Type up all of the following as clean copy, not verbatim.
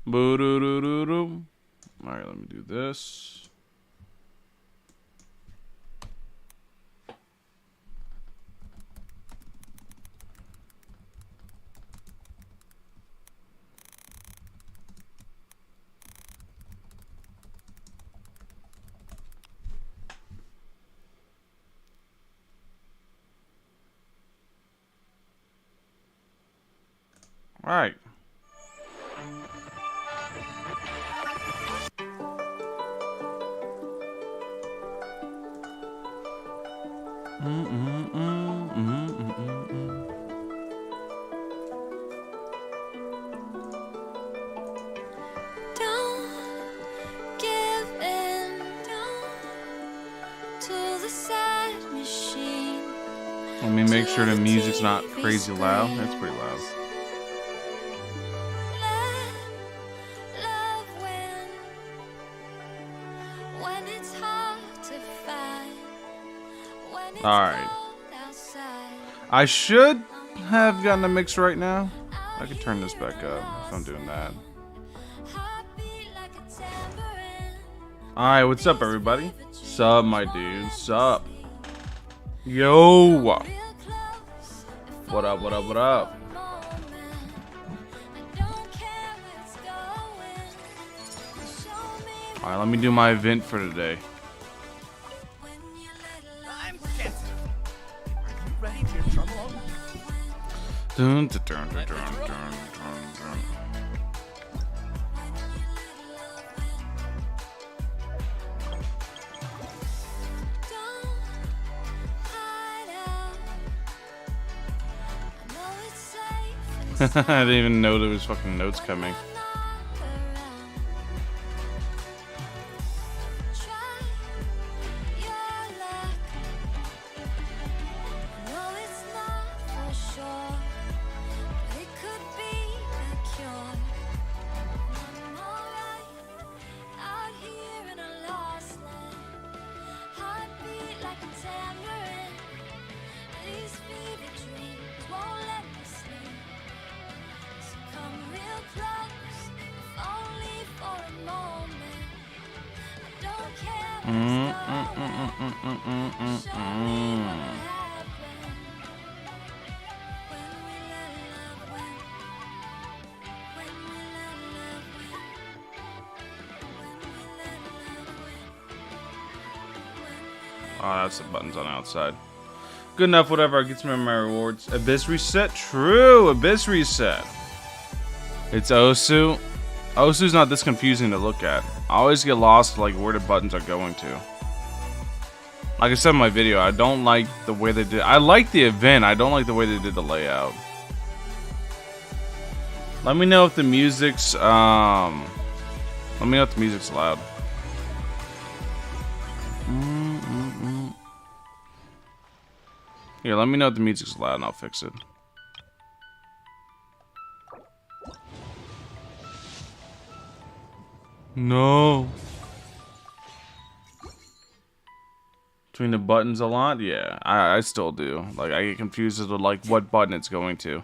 Boo-doo-doo-doo-doo. All right, let me do this. All right. Let me make sure the music's not crazy loud. That's pretty loud. Alright. I should have gotten a mix right now. I could turn this back up if I'm doing that. Alright, what's up, everybody? Sup, my dude? Sup? Yo! What up, what up, what up? Alright, let me do my event for today. Dun, dun, dun, dun, dun, dun, dun. I didn't even know there was fucking notes coming. Oh, that's the buttons on the outside. Good enough, whatever. Gets me my rewards. Abyss reset? True, Abyss reset. It's Osu. Osu's not this confusing to look at. I always get lost like where the buttons are going to. Like I said in my video, I don't like the way they did. I like the event. I don't like the way they did the layout. Let me know if the music's let me know if the music's loud. Here, let me know if the music's loud and I'll fix it. No. Between the buttons a lot? Yeah, I still do. Like, I get confused as to like what button it's going to.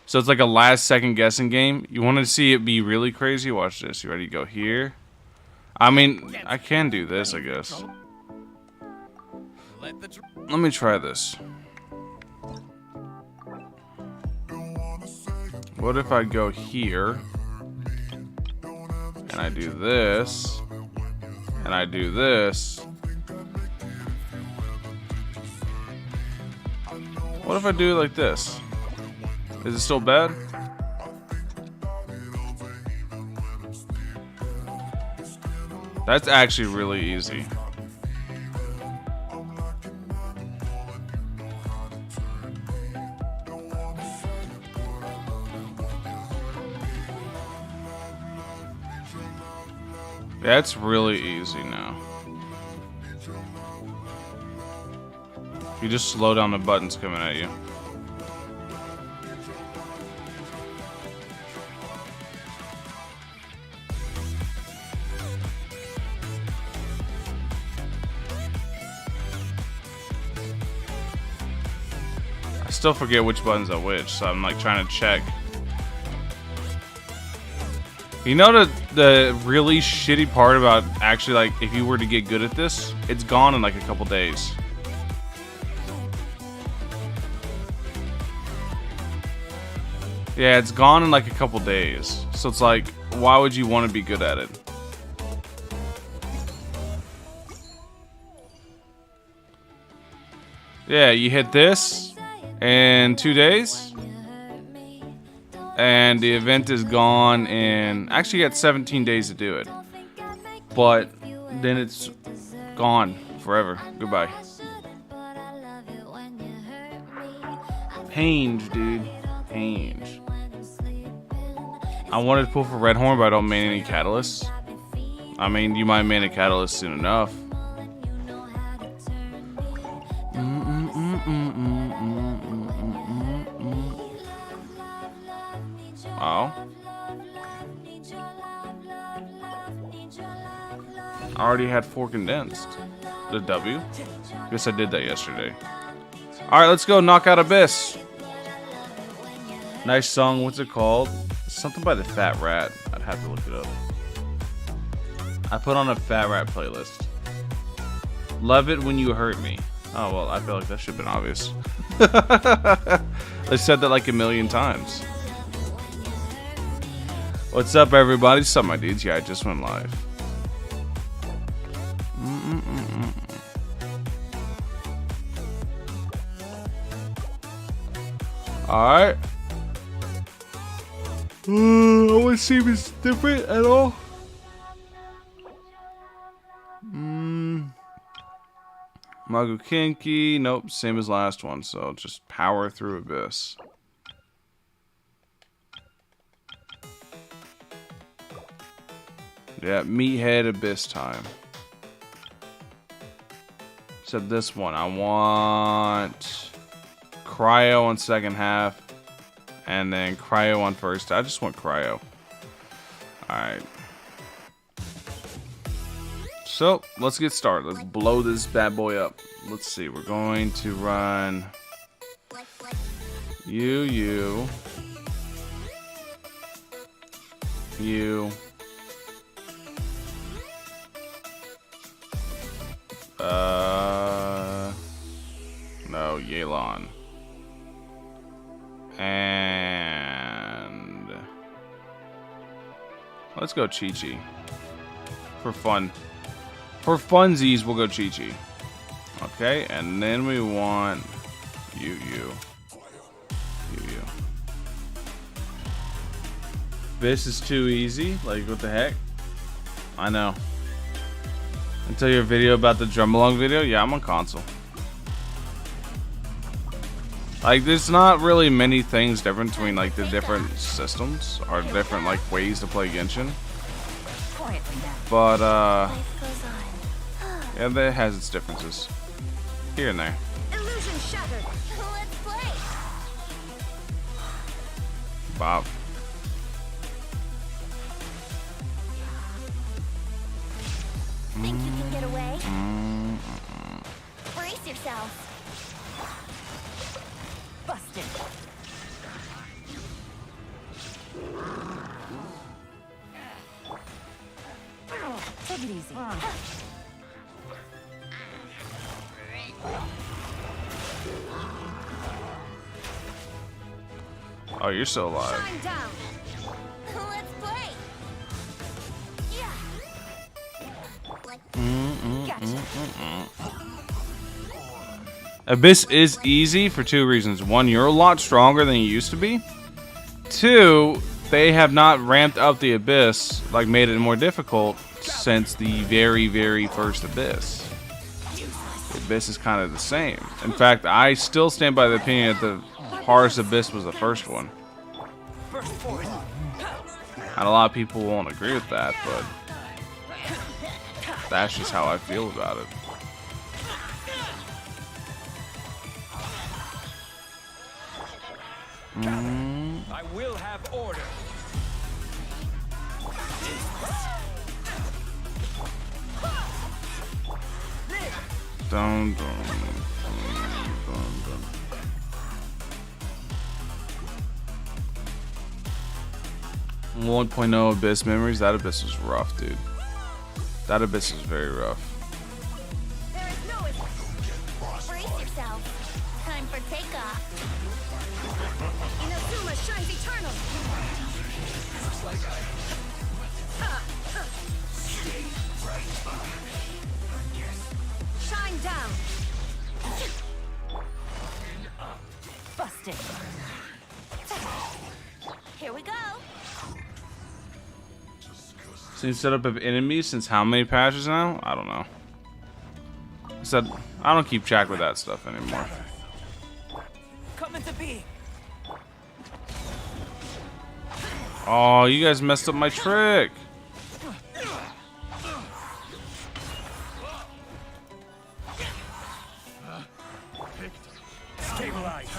So it's like a last second guessing game. You want to see it be really crazy? Watch this. You ready to go here? I mean, I can do this, I guess. Let me try this. What if I go here and I do this and I do this? What if I do it like this? Is it still bad? That's actually really easy. That's really easy now. You just slow down the buttons coming at you. I still forget which buttons are which, so I'm like trying to check. You know the really shitty part about actually, like, if you were to get good at this, it's gone in like a couple days. Yeah, it's gone in like a couple days. So it's like, why would you want to be good at it? Yeah, you hit this in 2 days. And the event is gone in... Actually, you got 17 days to do it. But then it's gone forever. Goodbye. Hange, dude. Hange. I wanted to pull for Red Horn, but I don't main any catalysts. I mean, you might main a catalyst soon enough. Oh. I already had 4 condensed. The W. Guess I did that yesterday. Alright, let's go knock out Abyss. Nice song. What's it called? Something by the Fat Rat. I'd have to look it up. I put on a Fat Rat playlist. Love it when you hurt me. Oh, well, I feel like that should have been obvious. I said that like a million times. What's up, everybody? What's up, my dudes? Yeah, I just went live. Alright. I want to see if it's different at all. Magu Kinky. Nope, same as last one, so just power through Abyss. Yeah, Meathead Abyss time. Except this one, I want Cryo on second half, and then Cryo on first. I just want Cryo. Alright. So, let's get started. Let's blow this bad boy up. Let's see, we're going to run you. No, Yelan. And let's go Chi-Chi. For fun. For funsies, we'll go Chi-Chi. Okay, and then we want you. This is too easy. Like, what the heck? I know. Until your video about the drum along video? Yeah, I'm on console. Like, there's not really many things different between, like, the different systems or different, like, ways to play Genshin. But, yeah, that has its differences. Here and there. Illusion shattered. Let's play. Bob. Think you can get away? Brace yourself. Busted. Take it easy. Oh, you're still alive. Shine down. Let's play. Yeah. Gotcha. Abyss is easy for 2 reasons. 1, you're a lot stronger than you used to be. 2, they have not ramped up the Abyss, like made it more difficult since the very, very first Abyss. The Abyss is kind of the same. In fact, I still stand by the opinion that the hardest Abyss was the first one. And a lot of people won't agree with that, but that's just how I feel about it. I will have order. Dun, dun. 1.0 Abyss memories. That Abyss was rough, dude. That Abyss was very rough. There is no escape. Brace yourself. Time for takeoff. Inazuma shines eternal. Shine down. Busted. Here we go. Same setup of enemies since how many patches now? I don't know. I said I don't keep track with that stuff anymore. Come into being. Oh, you guys messed up my trick. Stabilize.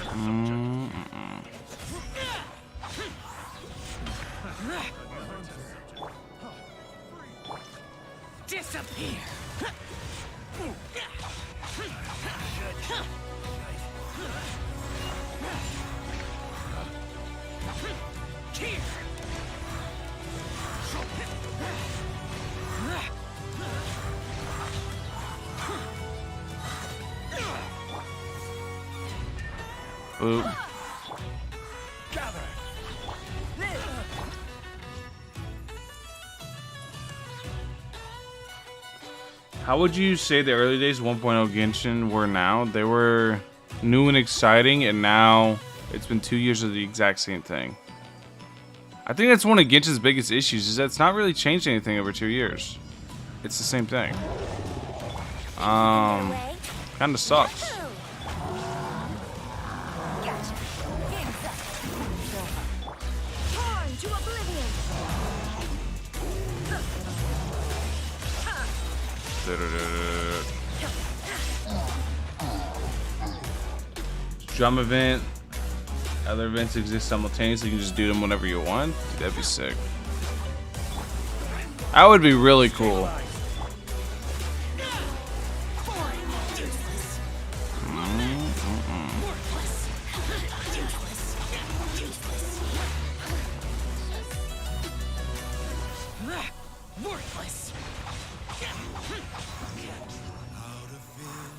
Disappear. Here. Oop. Gather. How would you say the early days 1.0 Genshin were now? They were new and exciting, and now it's been 2 years of the exact same thing. I think that's one of Genshin's biggest issues, is that it's not really changed anything over 2 years. It's the same thing. Kinda sucks. Gotcha. Game's up. Torn to oblivion. Drum event. Other events exist simultaneously. You can just do them whenever you want. Dude, that'd be sick. That would be really cool.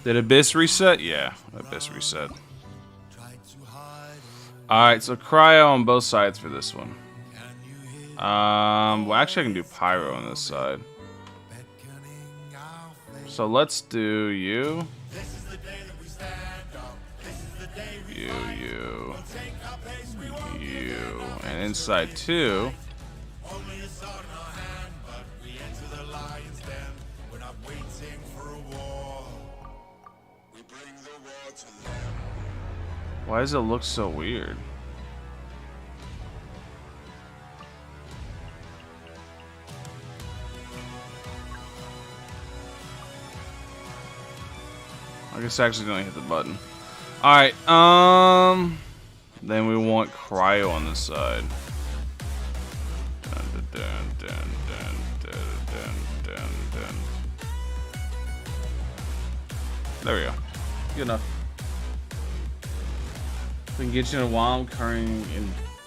Did Abyss reset? Yeah, Abyss reset. Alright, so Cryo on both sides for this one. Well, actually I can do Pyro on this side. So let's do you. You. And inside two. Why does it look so weird? I guess I accidentally hit the button. Alright, then we want Cryo on this side. There we go. Good enough. Been Genshin in a while. I'm currently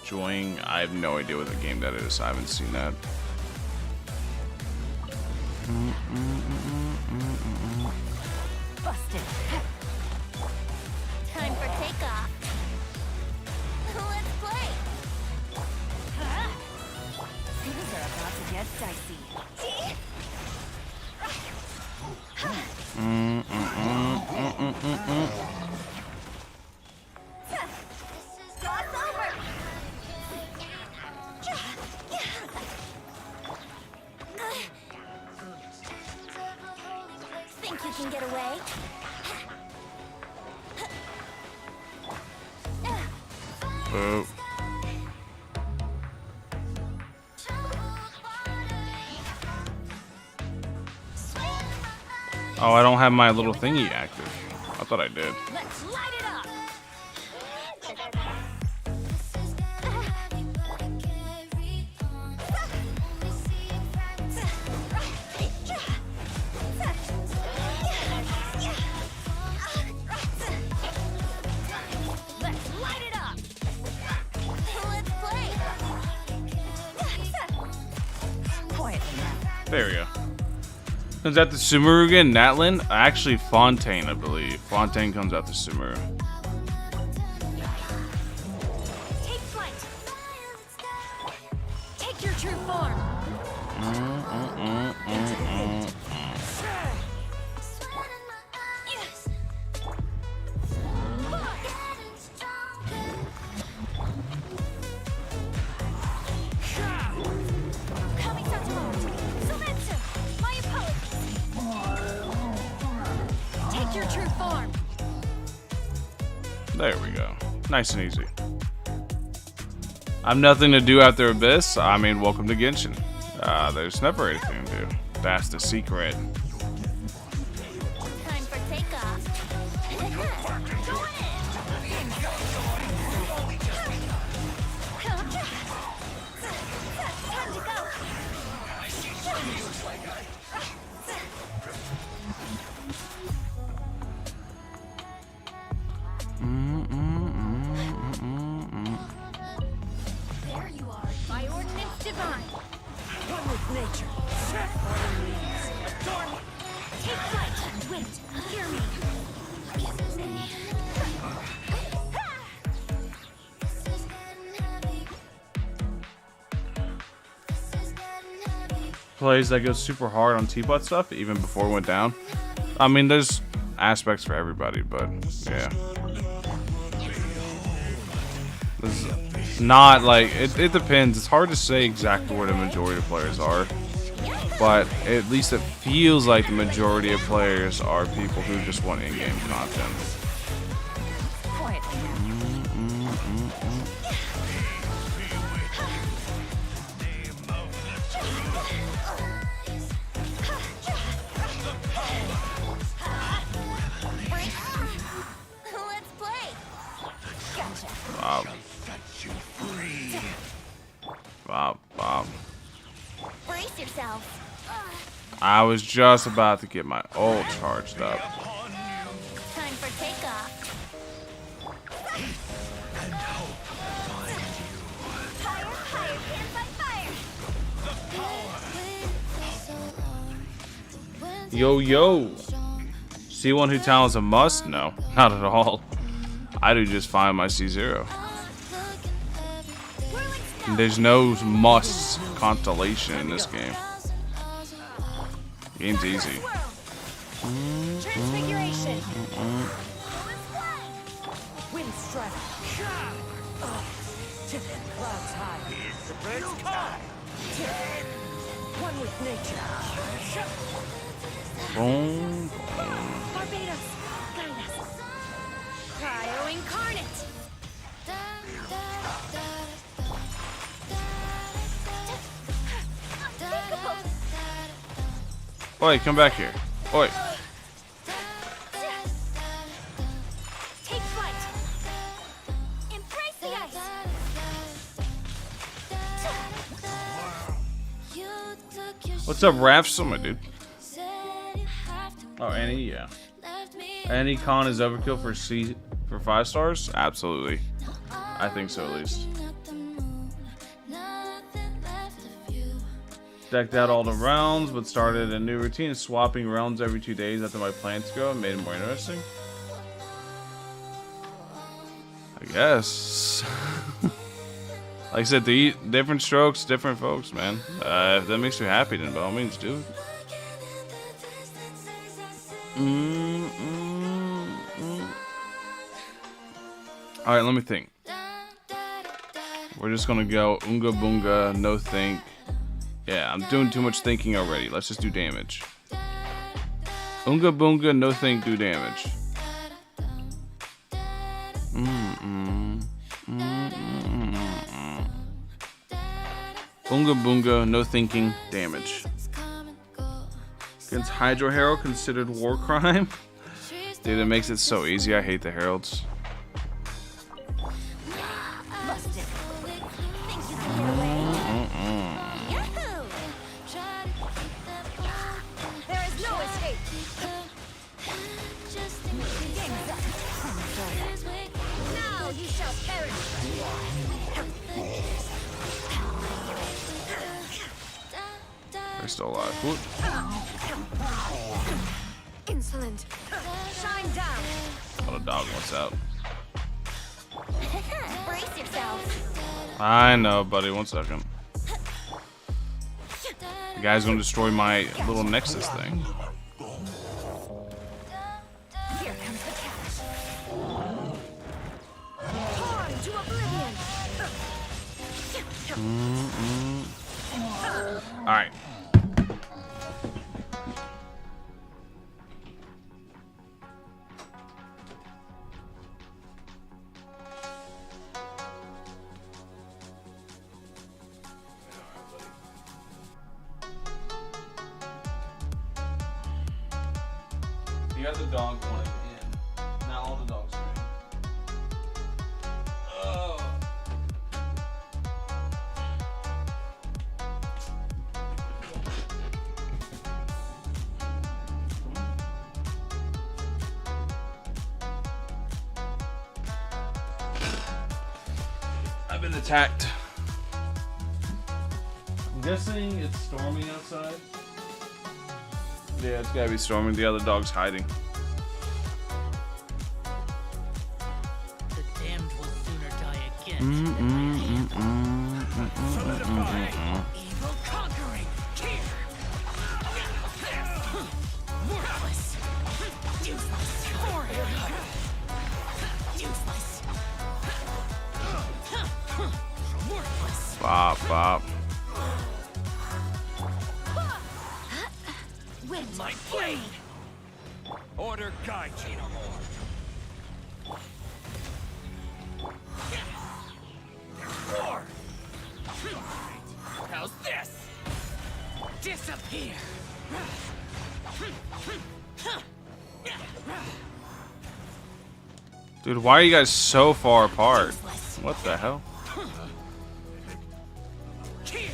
enjoying. I have no idea what the game that is. I haven't seen that. Busted. Time for takeoff. Let's play. Things are about to get dicey. Think you can get away? Oh. Oh, I don't have my little thingy active. I thought I did. Let's light it up. Let's light it up. Let's play. There we go. Comes out the Sumeru again. Natlin? Actually, Fontaine, I believe. Fontaine comes out the Sumeru. Take flight. Take your true form. Yes. Coming my apologies. Take your true form. There we go. Nice and easy. I've nothing to do after Abyss. I mean, welcome to Genshin. There's never anything to do. That's the secret. Time for takeoff. Going in. Time to go. There you are. By ordinance divine. One with nature. Adorn me. Take flight. Wait. Hear me. Plays that goes super hard on teapot stuff, even before it went down. I mean, there's aspects for everybody, but yeah. This is not like, it depends. It's hard to say exactly where the majority of players are, but at least it feels like the majority of players are people who just want in-game content. Let's play. Gotcha. Bob. Brace yourself. I was just about to get my ult charged up. Time for takeoff. Higher, can't fight fire. Yo. C1 who talent is a must? No, not at all. I do just find my C0. There's no must Constellation in this game. Game's easy. Transfiguration. Wind strike. Clouds high. The birds cry. One with nature. Boom. Barbados, guide us. Cryo incarnate. Oi, come back here. Oi. Take flight. Embrace the ice. What's up, Rafs? My dude. Oh, Annie, yeah. Annie Con is overkill for 5 stars? Absolutely. I think so, at least. Decked out all the rounds, but started a new routine, swapping rounds every 2 days after my plants go, and made it more interesting. I guess. Like I said, the different strokes, different folks, man. If that makes you happy, then by all means, do it. Alright, let me think. We're just gonna go Unga bunga, no think. Yeah, I'm doing too much thinking already. Let's just do damage. Unga bunga, no think, do damage. Unga bunga, no thinking, damage. Against Hydro Herald, considered war crime? Dude, it makes it so easy. I hate the heralds. There is no escape. Now you shall perish. He's still alive. What? Insolent. Shine down. Oh, the dog wants out. Brace yourself. I know, buddy. 1 second. The guy's gonna destroy my little Nexus thing. Here comes the catch. Torn to oblivion. All right. You got the dog one in. Now all the dogs are in. Oh. I've been attacked. I'm guessing it's storming outside. Yeah, it's gotta be storming. The other dog's hiding. The damned will sooner die again. Solidifying. Evil conquering. Here. Worthless. Useless. Useless. Worthless. Bop, bop. My blade. Order guide you no more. How's this? Disappear. Dude, why are you guys so far apart? What the hell? Here.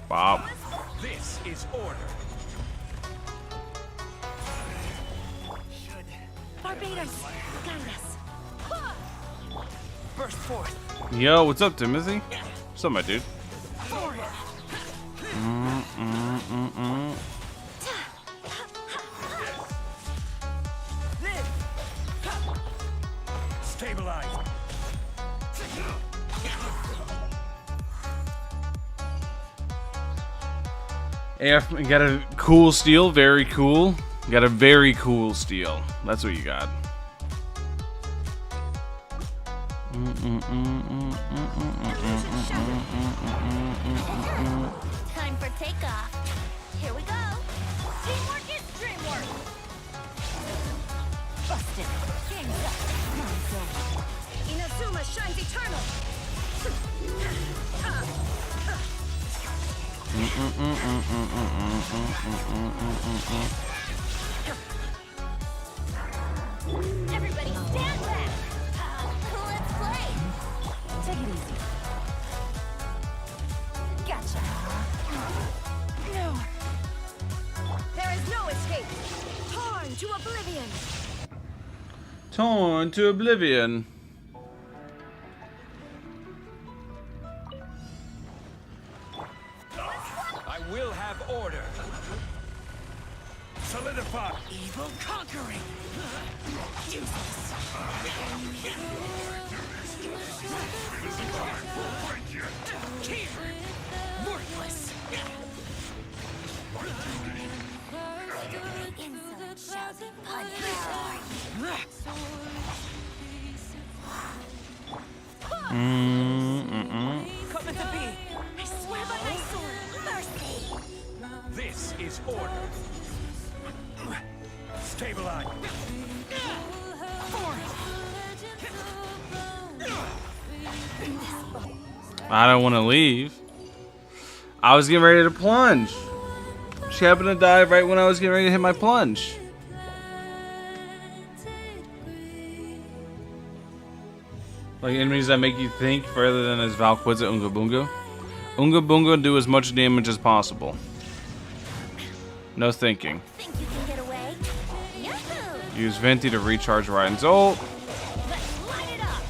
Bob. This is order. Barbados, guide us. Burst forth. Yo, what's up, Timothy? What's up, my dude? Live. Stabilize. Yeah, you got a cool steel, very cool. You got a very cool steel. That's what you got. Time for takeoff. Here we go. Teamwork is dreamwork. Busted. Game's up. Inazuma shines eternal. Everybody stand back. Let's play. Take it easy. Gotcha. No. There is no escape. Torn to oblivion. Torn to oblivion. I will have order. Solidify. Evil conquering. Useless. Here. Worthless. Insolent shouting punch. Come at the bee. I swear by my sword. Mercy. This is order. Stabilize. I don't want to leave. I was getting ready to plunge. She happened to die right when I was getting ready to hit my plunge. Like enemies that make you think further than his Valquizza Unga bunga. Unga bunga do as much damage as possible. No thinking. Think you can get away? Yahoo! Use Venti to recharge Ryan's ult. Let's light it up.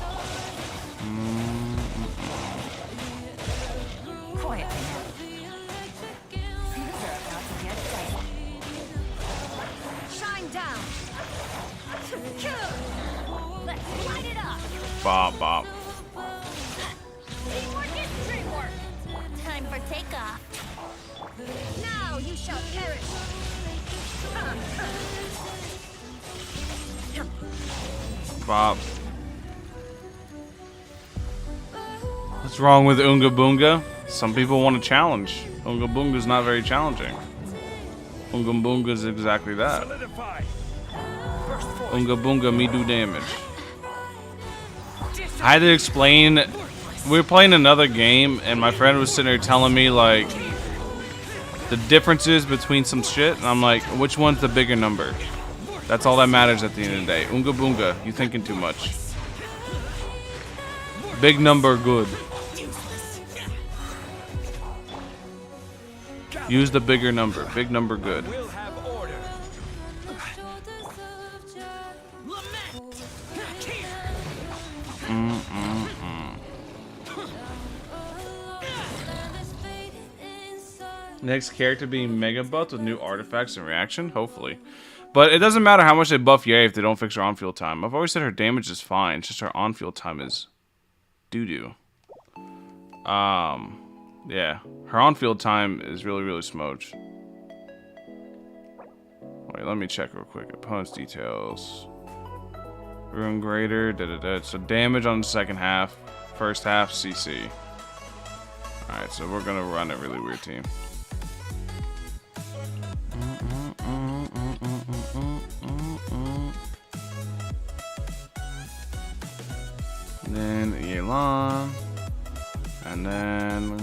Bop, bop. Teamwork is dreamwork. Time for takeoff. Now you shall perish. Bop. What's wrong with Unga bunga? Some people want to challenge. Unga bunga is not very challenging. Unga bunga is exactly that. Unga bunga me do damage. I had to explain. We were playing another game, and my friend was sitting there telling me like the differences between some shit, and I'm like, which one's the bigger number? That's all that matters at the end of the day. Unga bunga, you thinking too much. Big number, good. Use the bigger number. Big number, good. Next character being mega buffed with new artifacts and reaction, hopefully. But it doesn't matter how much they buff Yay if they don't fix her on-field time. I've always said her damage is fine, it's just her on-field time is doo-doo. Yeah. Her on-field time is really, really smudged. Wait, let me check real quick. Opponent's details. Rune Greater, da-da-da. So damage on the second half. First half, CC. Alright, so we're gonna run a really weird team. And then Yelan. And then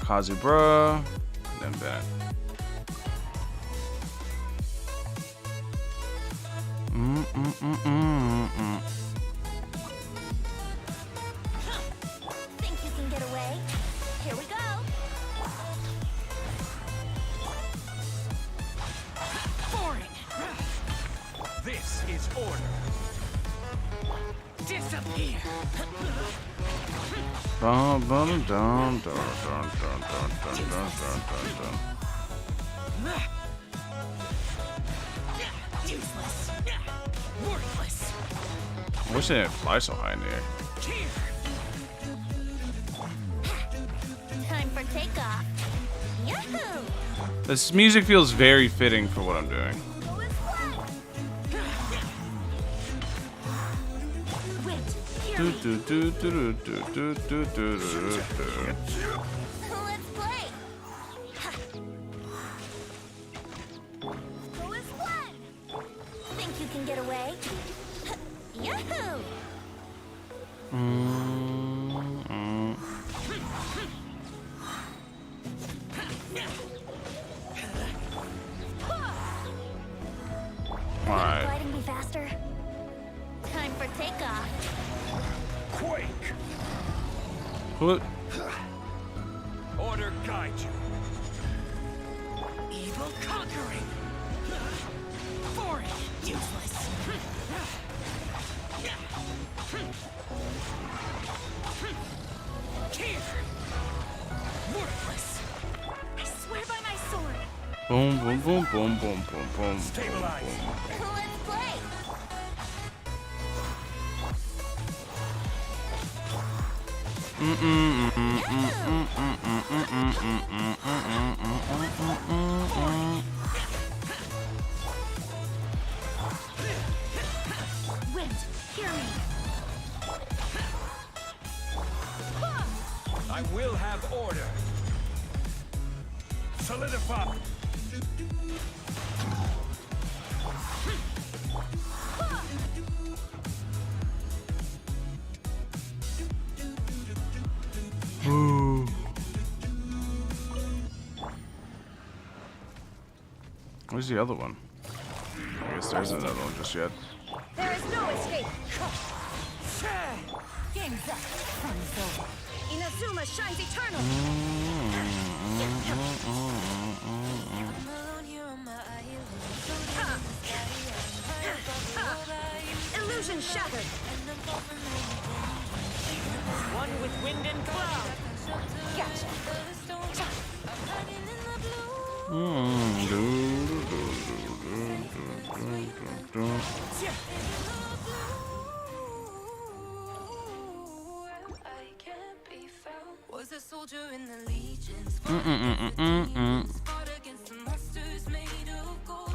Kazubra. And then that. Think you can get away? Here we go. Foreign. This is order. Disappear. Dun, dun, dun, dun, dun, dun, dun, dun, dun, dun, dun. Useless. Worthless. I wish they didn't fly so high in the air. Time for takeoff. Yahoo! This music feels very fitting for what I'm doing. Do, do, do, do, do, do, do, do, do, do. Let's play. Let's play. Think you can get away? Yahoo! Alright. Gliding be faster. Time for takeoff. Quake. What? Order guide you. Evil conquering. Foreign. Useless. Here. Worthless. I swear by my sword. Boom, boom, boom, boom, boom, boom, boom. Stabilize. Let's play. Wind, hear me. I will have order. Solidify. Ooh. Where's the other one? I guess there isn't another one just yet. There is no escape. Game's up. Time's over. Inazuma shines eternal. Illusion shattered. One with wind and cloud. Gotcha.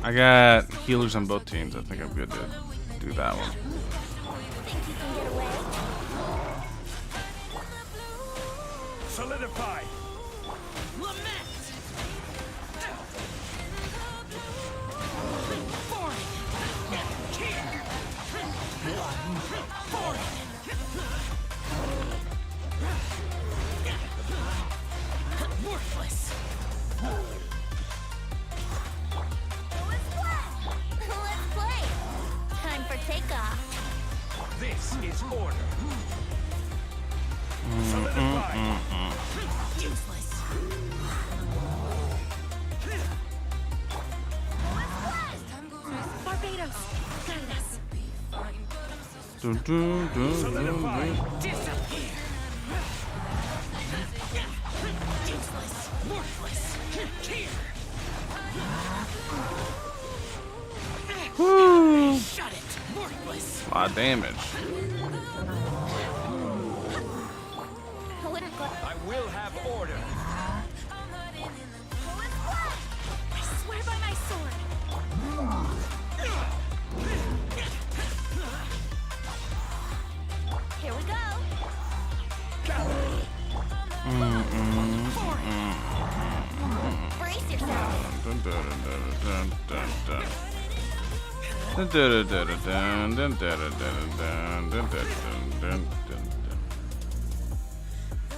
I got healers on both teams. I think I'm good to do that one. Think you can get away? Solidify. Worthless. Let's play. Time for takeoff. This is order. Solidify. Useless. Barbados. Guide us. Dun, dun, dun, Solidify. dun, dun. Disappear. Useless. Worthless. Here. Woo! Shut it. Worthless. A lot of damage. I will have order. I swear by my sword. Here we go. Brace yourself. Dun, dun, dun, dun, dun, dun. Dun, dun, dun, dun, dun, dun, dun, dun, dun, dun, dun, dun.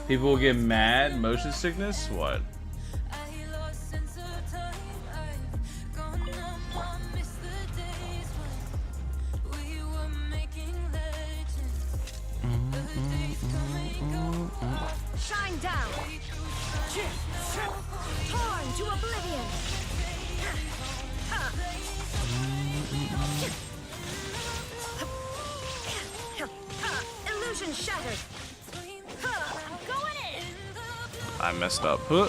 People will get mad, motion sickness. What? Shine down. Torn to oblivion. Illusion shattered. Going in. I messed up. Huh.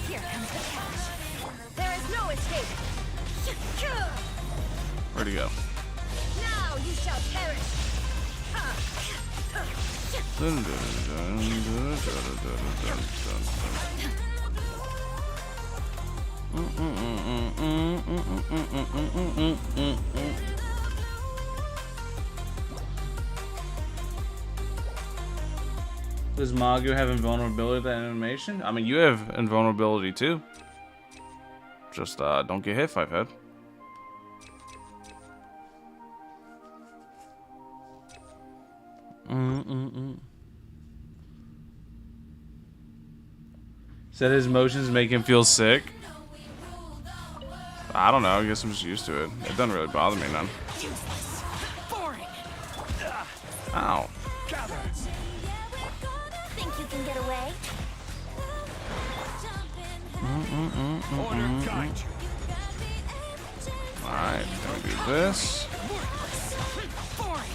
Here comes the catch. There is no escape. Where'd he go? Now you shall perish. Dun, dun, dun, dun, dun, dun, dun, dun, dun. Does Magu have invulnerability to animation? I mean, you have invulnerability too. Just don't get hit, Five Head. Said his motions make him feel sick. I don't know. I guess I'm just used to it. It doesn't really bother me none. Useless. Boring. Ow. Think you can get away? Order guide you. Alright, gonna do this. Boring.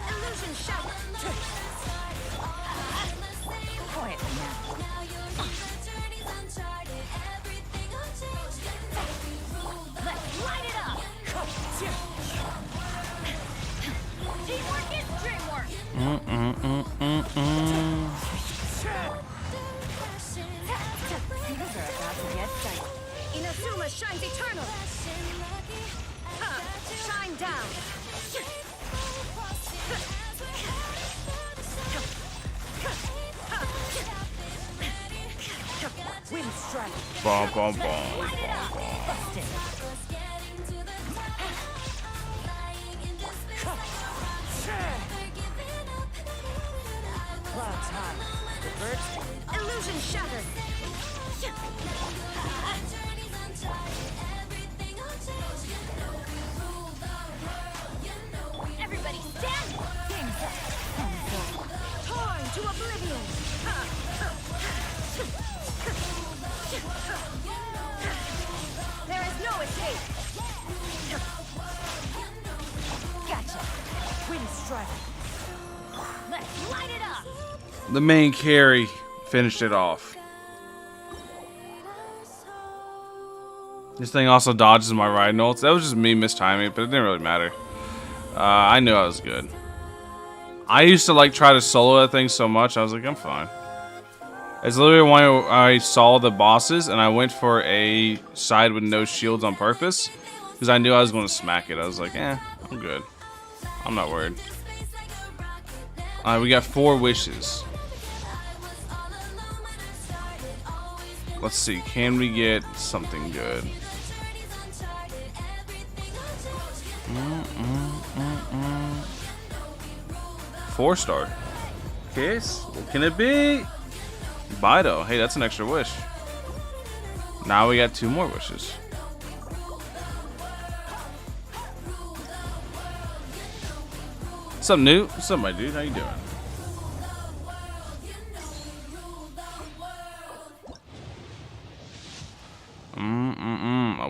Illusion shot. Quietly now. Let's light it up. Teamwork is dreamwork. Things are about to get dicey. Inazuma shines eternal. Shine down. Wind strike. Bom, bom, bom, bom, bom. Busted. Clouds high. Reverse. Illusion shattered. Everybody stand. Game set. Torn to oblivion. There is no escape. Gotcha. Wind strike. Let's Let's light it up. The main carry finished it off. This thing also dodges my ride ults. That was just me mistiming it, but it didn't really matter. I knew I was good. I used to like try to solo that thing so much, I was like, I'm fine. It's literally when I saw the bosses and I went for a side with no shields on purpose. Because I knew I was going to smack it. I was like, I'm good. I'm not worried. Alright, we got 4 wishes. Let's see, can we get something good? 4-star. Case? What can it be? Bido. Hey, that's an extra wish. Now we got 2 more wishes. What's up, Newt? What's up, my dude? How you doing?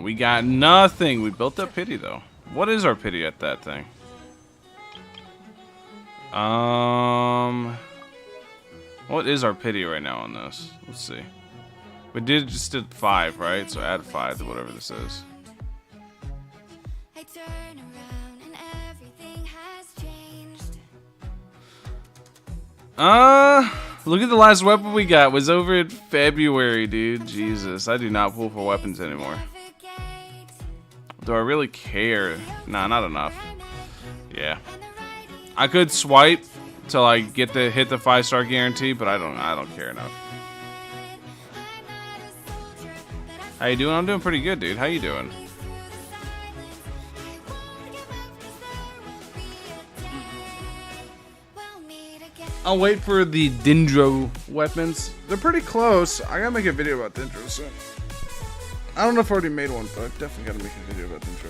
We got nothing. We built up pity, though. What is our pity at that thing? What is our pity right now on this? Let's see. We just did 5, right? So add 5 to whatever this is. I turn around and everything has changed. Look at the last weapon we got. Was over in February, dude. Jesus, I do not pull for weapons anymore. Do I really care? Nah, not enough. Yeah. I could swipe till I get hit the 5-star guarantee, but I don't care enough. How you doing? I'm doing pretty good, dude. How you doing? I'll wait for the Dendro weapons. They're pretty close. I gotta make a video about Dendro soon. I don't know if I already made one, but I definitely gotta make a video about Dendro.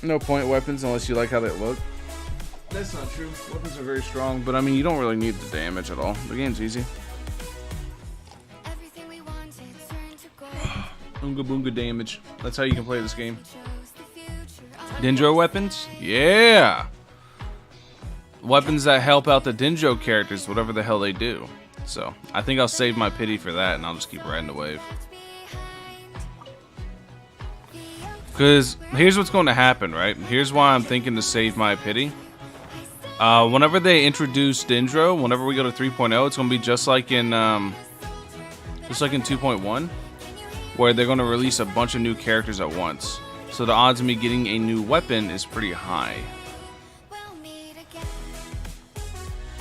No point weapons unless you like how they look. That's not true. Weapons are very strong, but I mean, you don't really need the damage at all. The game's easy. Unga bunga damage. That's how you can play this game. Dendro weapons? Yeah! Weapons that help out the Dendro characters, whatever the hell they do. So, I think I'll save my pity for that, and I'll just keep riding the wave. Because here's what's going to happen, right? Here's why I'm thinking to save my pity. Whenever they introduce Dendro, whenever we go to 3.0, it's going to be just like in 2.1, where they're going to release a bunch of new characters at once. So the odds of me getting a new weapon is pretty high.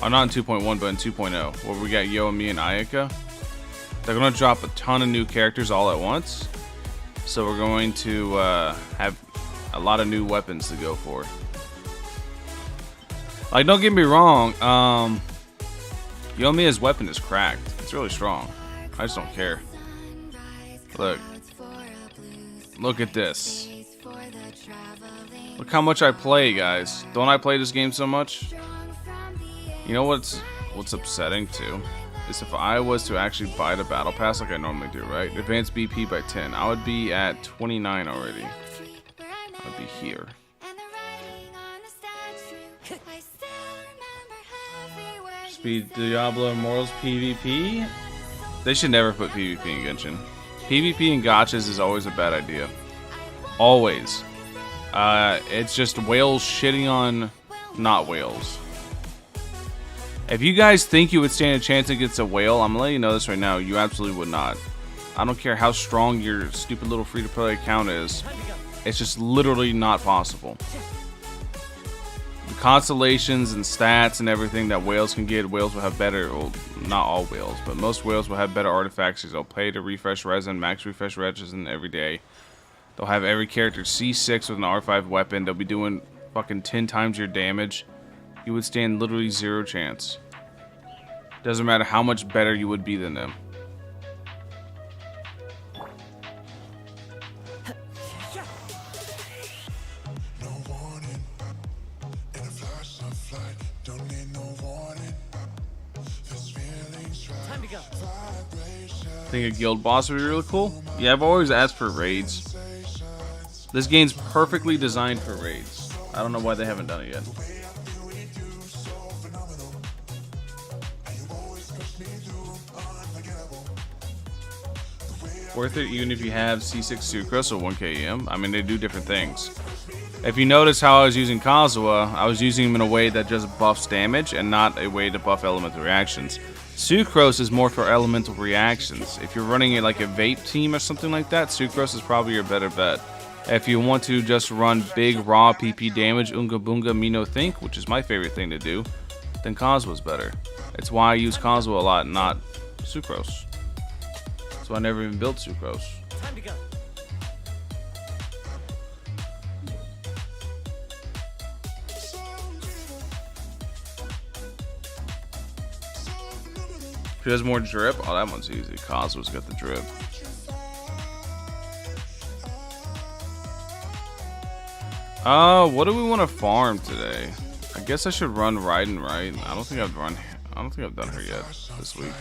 Oh, not in 2.1, but in 2.0, where we got Yomi and Ayaka. They're going to drop a ton of new characters all at once. So we're going to have a lot of new weapons to go for. Like, don't get me wrong, Yomiya's weapon is cracked. It's really strong. I just don't care. Look at this. Look how much I play, guys. Don't I play this game so much? You know what's upsetting too? Is if I was to actually buy the battle pass like I normally do, right? Advanced BP by 10. I would be at 29 already. I would be here. Speed Diablo Immortals PvP? They should never put PvP in Genshin. PvP in gachas is always a bad idea. Always. It's just whales shitting on not whales. If you guys think you would stand a chance against a whale, I'm letting you know this right now, you absolutely would not. I don't care how strong your stupid little free-to-play account is. It's just literally not possible. The constellations and stats and everything that whales can get, whales will have better, well, not all whales, but most whales will have better artifacts. They'll pay to refresh Resin, max refresh Resin every day. They'll have every character C6 with an R5 weapon. They'll be doing fucking 10 times your damage. You would stand literally 0 chance. Doesn't matter how much better you would be than them. Think a guild boss would be really cool? Yeah, I've always asked for raids. This game's perfectly designed for raids. I don't know why they haven't done it yet. worth it even if you have C6 Sucrose or 1K EM. I mean, they do different things. If you notice how I was using Kazuha, I was using him in a way that just buffs damage and not a way to buff elemental reactions. Sucrose is more for elemental reactions. If you're running it like a vape team or something like that, Sucrose is probably your better bet. If you want to just run big raw PP damage, Unga bunga me no think, which is my favorite thing to do, then Kazuha's better. It's why I use Kazuha a lot, not Sucrose. So I never even built Sucrose. Time to go. Who has more drip? Oh, that one's easy. Kazuha's got the drip. What do we want to farm today? I guess I should run Raiden, right? I don't think I've done her yet this week.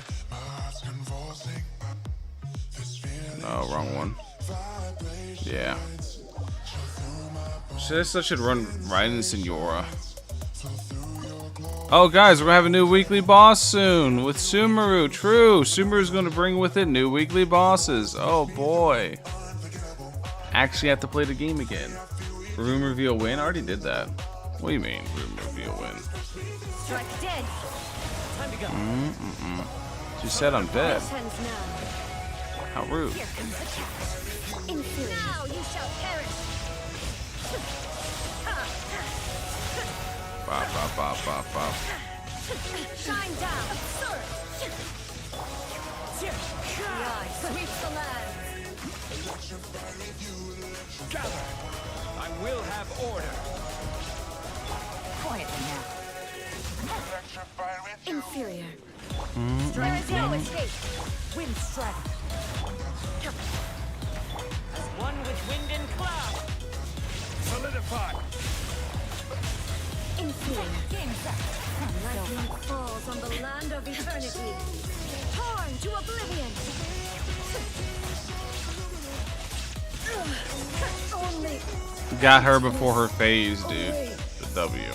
No, wrong one. Yeah. I should run Raiden Senora. Oh, guys, we're gonna have a new weekly boss soon with Sumeru. True, Sumeru's gonna bring with it new weekly bosses. Oh boy. Actually have to play the game again. Room reveal win? I already did that. What do you mean, room reveal win? Strike dead. Time to go. She said I'm dead. How rude. Now you shall perish. Bop, bop, bop, bop, bop. Shine down. The eye sweeps the land. Gather. I will have order. Quietly now. Inferior. Strike There is no escape. Wind strike. As one with wind and cloud. Solidify. Inferior. Lightning falls on the land of eternity. Torn to oblivion. Only Got her before her phase, dude. The W.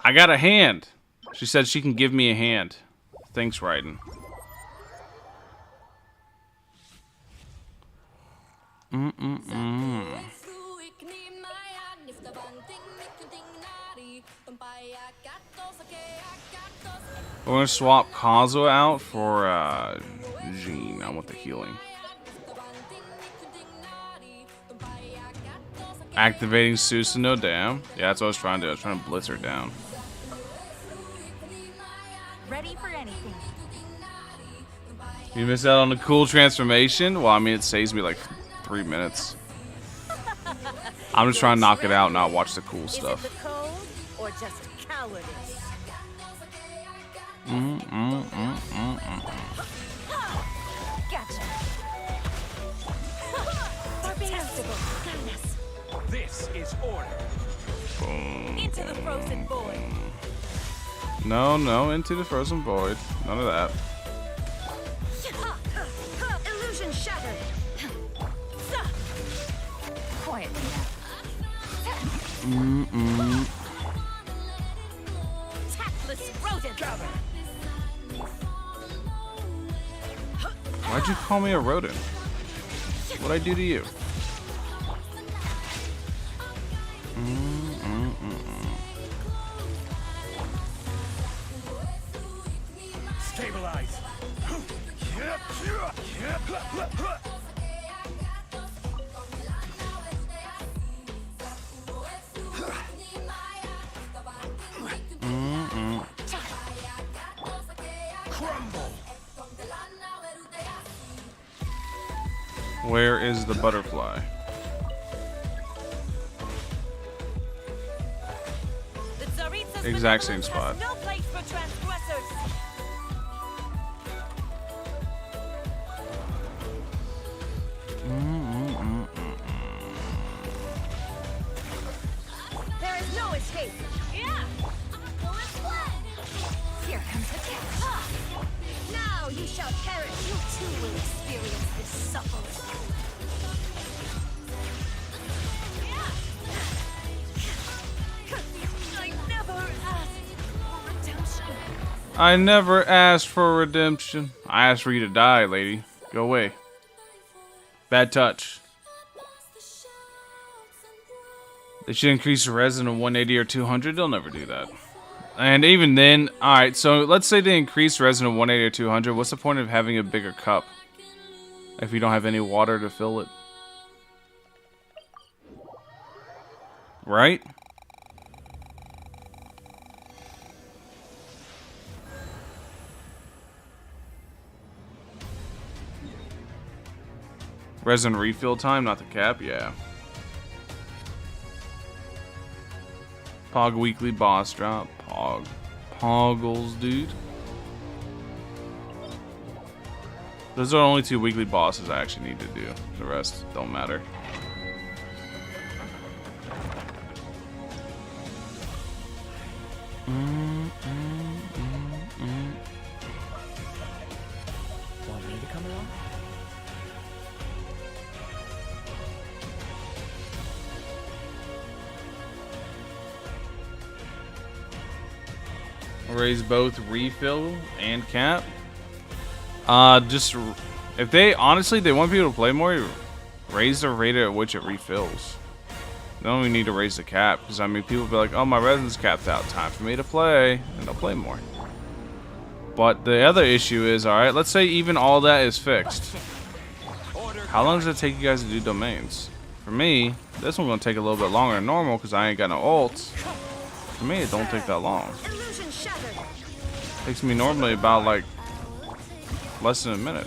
I got a hand. She said she can give me a hand. Thanks, Raiden. We're gonna swap Kazuha out for Jean. I want the healing. Activating Susanoo, damn. Yeah, that's what I was trying to do. I was trying to blitz her down. ready for anything. You missed out on the cool transformation? Well, I mean, it saves me like 3 minutes. I'm just trying to knock it out, not watch the cool stuff. Is it the code or just cowardice? Gotcha. Detestable. This is order. Boom. Into the frozen void. No, no, into the frozen void. None of that. Illusion shattered. Quietly now. Tactless rodent. Why'd you call me a rodent? What'd I do to you? Stabilize. Where is the butterfly? The Tsaritsa's Exact same benevolence spot. has no place for transgressors. There is no escape. Yeah. Here comes the test. Now you shall perish. You too will experience this suffering. I never asked for I never asked for redemption. I asked for you to die, lady. Go away. Bad touch. They should increase the resin to 180 or 200. They'll never do that. And even then, alright, so let's say they increase resin to 180 or 200. What's the point of having a bigger cup if you don't have any water to fill it? Right? Resin refill time, not the cap, yeah. Pog weekly boss drop. Poggles, dude. Those are the only 2 weekly bosses I actually need to do. The rest don't matter. Want me to come along? Raise both refill and cap. Just if they honestly they want people to play more, raise the rate at which it refills. They don't even need to raise the cap because I mean people be like, oh my resin's capped out, time for me to play, and they'll play more. But the other issue is, all right, let's say even all that is fixed. How long does it take you guys to do domains? For me, this one's gonna take a little bit longer than normal because I ain't got no ults. For me, it don't take that long. Takes me normally about like less than a minute.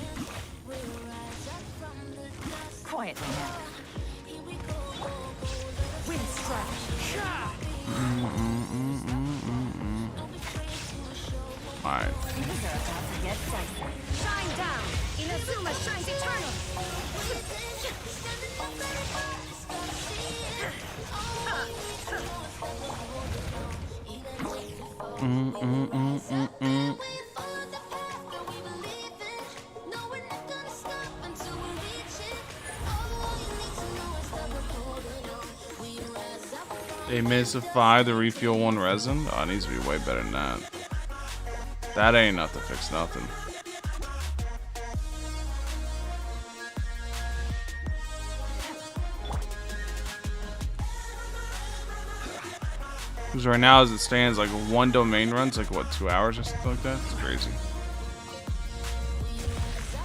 Quiet now. Wind strike. Alright. Shine down. Inazuma shines eternal. They misify the refuel 1 resin. Oh, it needs to be way better than that. That ain't enough to fix nothing. Because right now, as it stands, like 1 domain runs like what, 2 hours or something like that. It's crazy.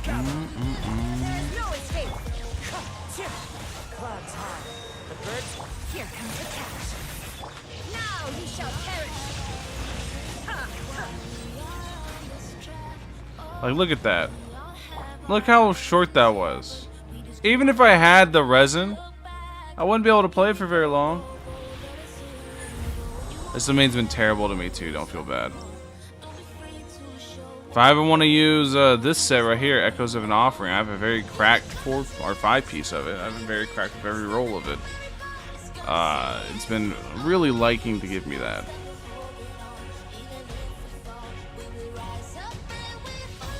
No escape. Clouds high. The birds. Here comes the catch. Now he shall perish. Like, look at that. Look how short that was. Even if I had the resin, I wouldn't be able to play for very long. This domain's been terrible to me too, don't feel bad. If I ever want to use this set right here, Echoes of an Offering, I have a very cracked 4 or 5 piece of it. I have a very cracked of every roll of it. It's been really liking to give me that.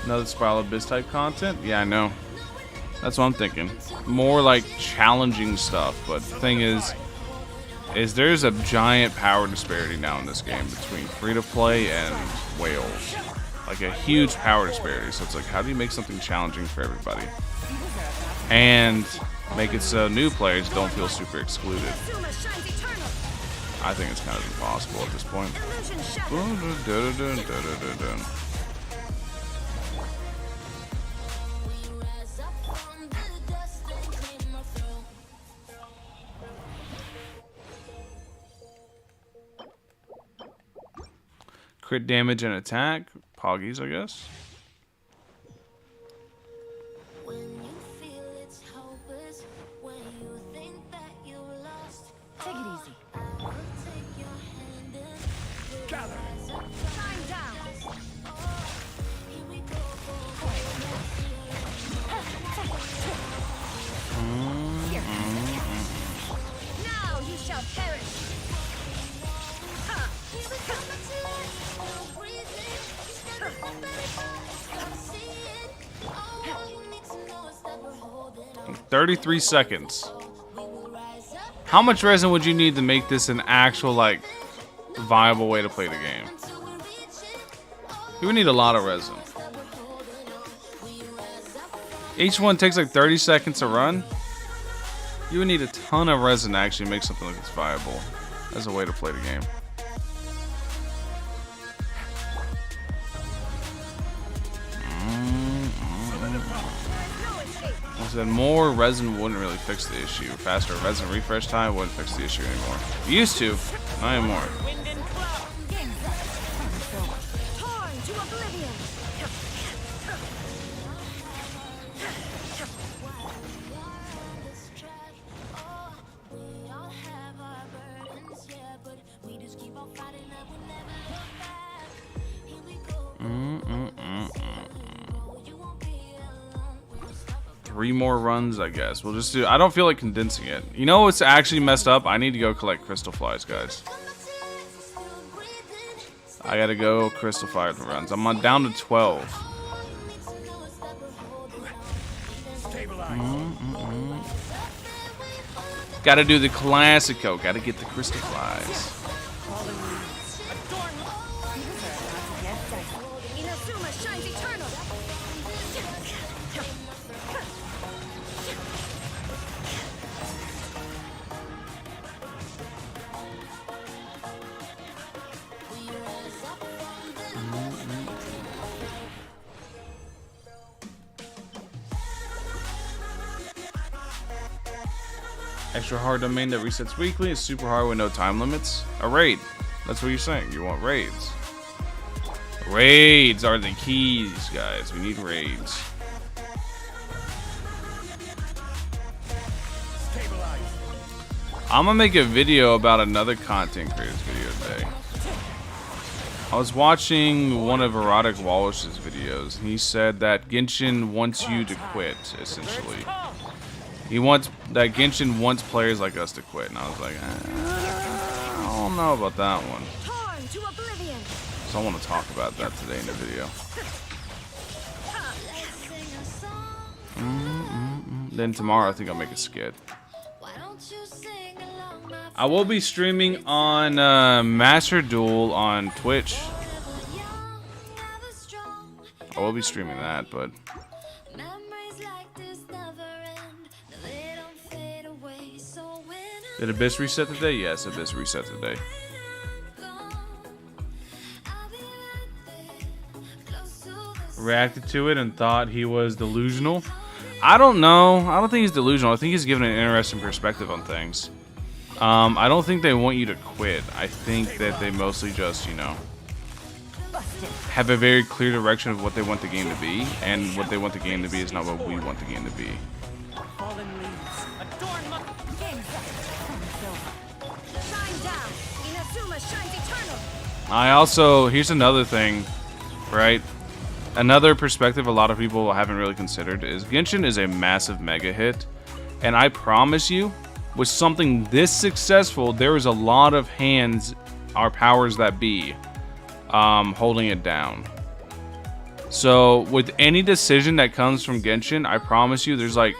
Another Spiral Abyss type content? Yeah, I know. That's what I'm thinking. More like challenging stuff, but the thing is there's a giant power disparity now in this game between free-to-play and whales. Like a huge power disparity. So it's like, how do you make something challenging for everybody? And make it so new players don't feel super excluded. I think it's kind of impossible at this point. Crit damage and attack. Poggies, I guess. Take it easy. Gather. Shine down. Now you shall perish. Ha. 33 seconds. How much resin would you need to make this an actual, like, viable way to play the game? You would need a lot of resin. Each one takes like 30 seconds to run. You would need a ton of resin to actually make something like this viable as a way to play the game. I said more resin wouldn't really fix the issue. Faster resin refresh time wouldn't fix the issue anymore. It used to, not anymore. Torn to oblivion. Three more runs, I guess. We'll just do. I don't feel like condensing it. You know what's actually messed up? I need to go collect crystal flies, guys. I gotta go crystal fly runs. I'm on down to 12. Gotta do the classico. Gotta get the crystal flies. Inazuma shines eternal. Extra hard domain that resets weekly is super hard with no time limits. A raid. That's what you're saying. You want raids. Raids are the keys, guys. We need raids. I'm gonna make a video about another content creators video today. I was watching one of Erotic Wallish's videos, and he said that Genshin wants you to quit, essentially. Genshin wants players like us to quit, and I was like, I don't know about that one. Torn to oblivion. So I want to talk about that today in the video. Then tomorrow I think I'll make a skit. I will be streaming on Master Duel on Twitch. I will be streaming that, but did Abyss reset today? Yes, Abyss reset today. Reacted to it and thought he was delusional. I don't know. I don't think he's delusional. I think he's given an interesting perspective on things. I don't think they want you to quit. I think that they mostly just, you know, have a very clear direction of what they want the game to be, and what they want the game to be is not what we want the game to be. I also, here's another thing, right? Another perspective a lot of people haven't really considered is Genshin is a massive mega hit, and I promise you, with something this successful, there is a lot of hands, our powers that be, holding it down. So with any decision that comes from Genshin, I promise you, there's like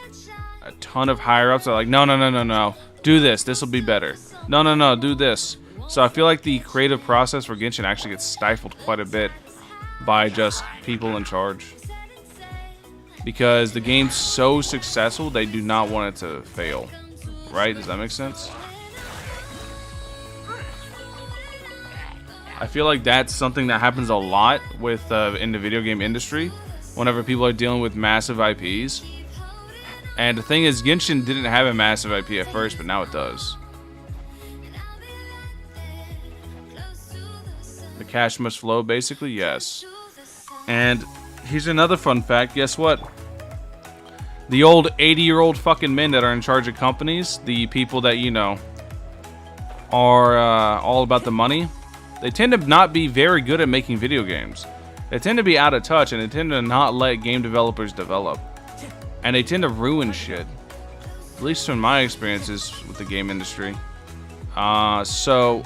a ton of higher ups that are like, no, do this. This will be better. No, do this. So I feel like the creative process for Genshin actually gets stifled quite a bit by just people in charge. Because the game's so successful, they do not want it to fail. Right? Does that make sense? I feel like that's something that happens a lot with in the video game industry whenever people are dealing with massive IPs. And the thing is, Genshin didn't have a massive IP at first, but now it does. The cash must flow, basically, yes. And here's another fun fact. Guess what? The old 80-year-old fucking men that are in charge of companies, the people that, you know, are all about the money, they tend to not be very good at making video games. They tend to be out of touch, and they tend to not let game developers develop. And they tend to ruin shit. At least from my experiences with the game industry. So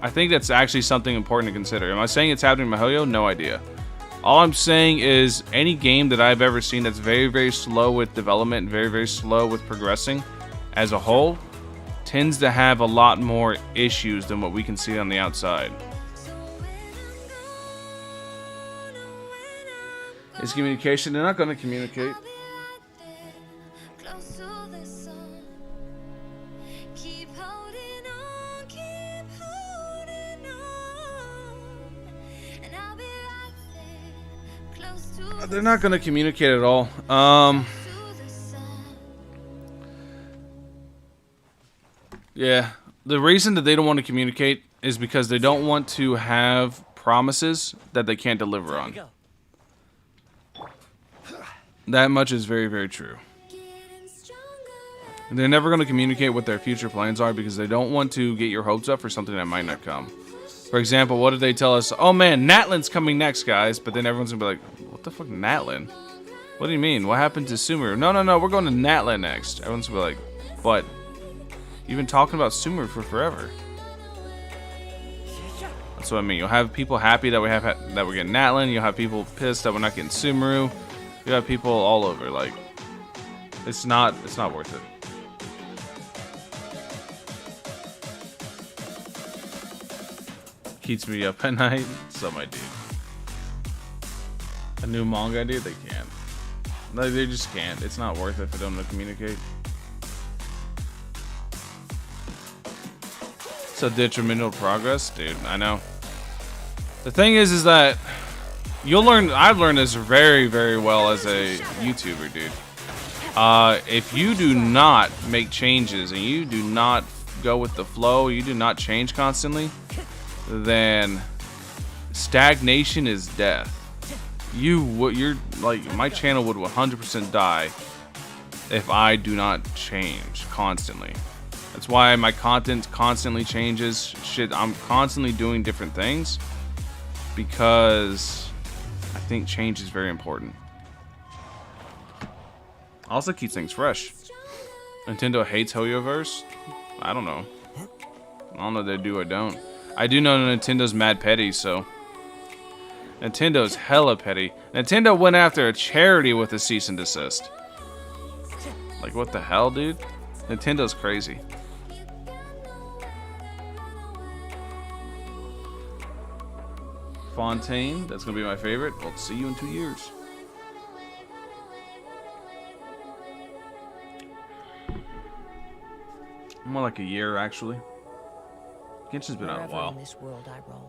I think that's actually something important to consider. Am I saying it's happening in MiHoYo? No idea. All I'm saying is any game that I've ever seen that's very, very slow with development and very, very slow with progressing as a whole tends to have a lot more issues than what we can see on the outside. Is communication. They're not going to communicate. Close to the sun. Keep holding on, and I'll be right there. Close to They're not going to communicate at all. the sun. Yeah. The reason that they don't want to communicate is because they don't want to have promises that they can't deliver on. Go. That much is very, very true. Getting stronger. They're never going to communicate what their future plans are because they don't want to get your hopes up for something that might not come. For example, what did they tell us? Oh man, Natlan's coming next, guys. But then everyone's going to be like, what the fuck, Natlan? What do you mean? What happened to Sumeru? No, we're going to Natlan next. Everyone's going to be like, but you've been talking about Sumeru for forever. That's what I mean. You'll have people happy that we're getting Natlan. You'll have people pissed that we're not getting Sumeru. You have people all over. Like, it's not worth it. Keeps me up at night. So my dude. A new manga, dude, they can't. Like, they just can't. It's not worth it for them to communicate. So detrimental progress, dude. I know. The thing is that you'll learn. I've learned this very, very well as a YouTuber, dude. If you do not make changes and you do not go with the flow, you do not change constantly, then stagnation is death. You're like, my channel would 100% die if I do not change constantly. That's why my content constantly changes. Shit, I'm constantly doing different things because I think change is very important. Also keeps things fresh. Nintendo hates Hoyoverse. I don't know. I don't know if they do or don't. I do know Nintendo's mad petty, so. Nintendo's hella petty. Nintendo went after a charity with a cease and desist. Like, what the hell, dude? Nintendo's crazy. Fontaine, that's gonna be my favorite. I'll see you in 2 years. More like a year, actually. Genshin's been out a Wherever while. in this world I roam,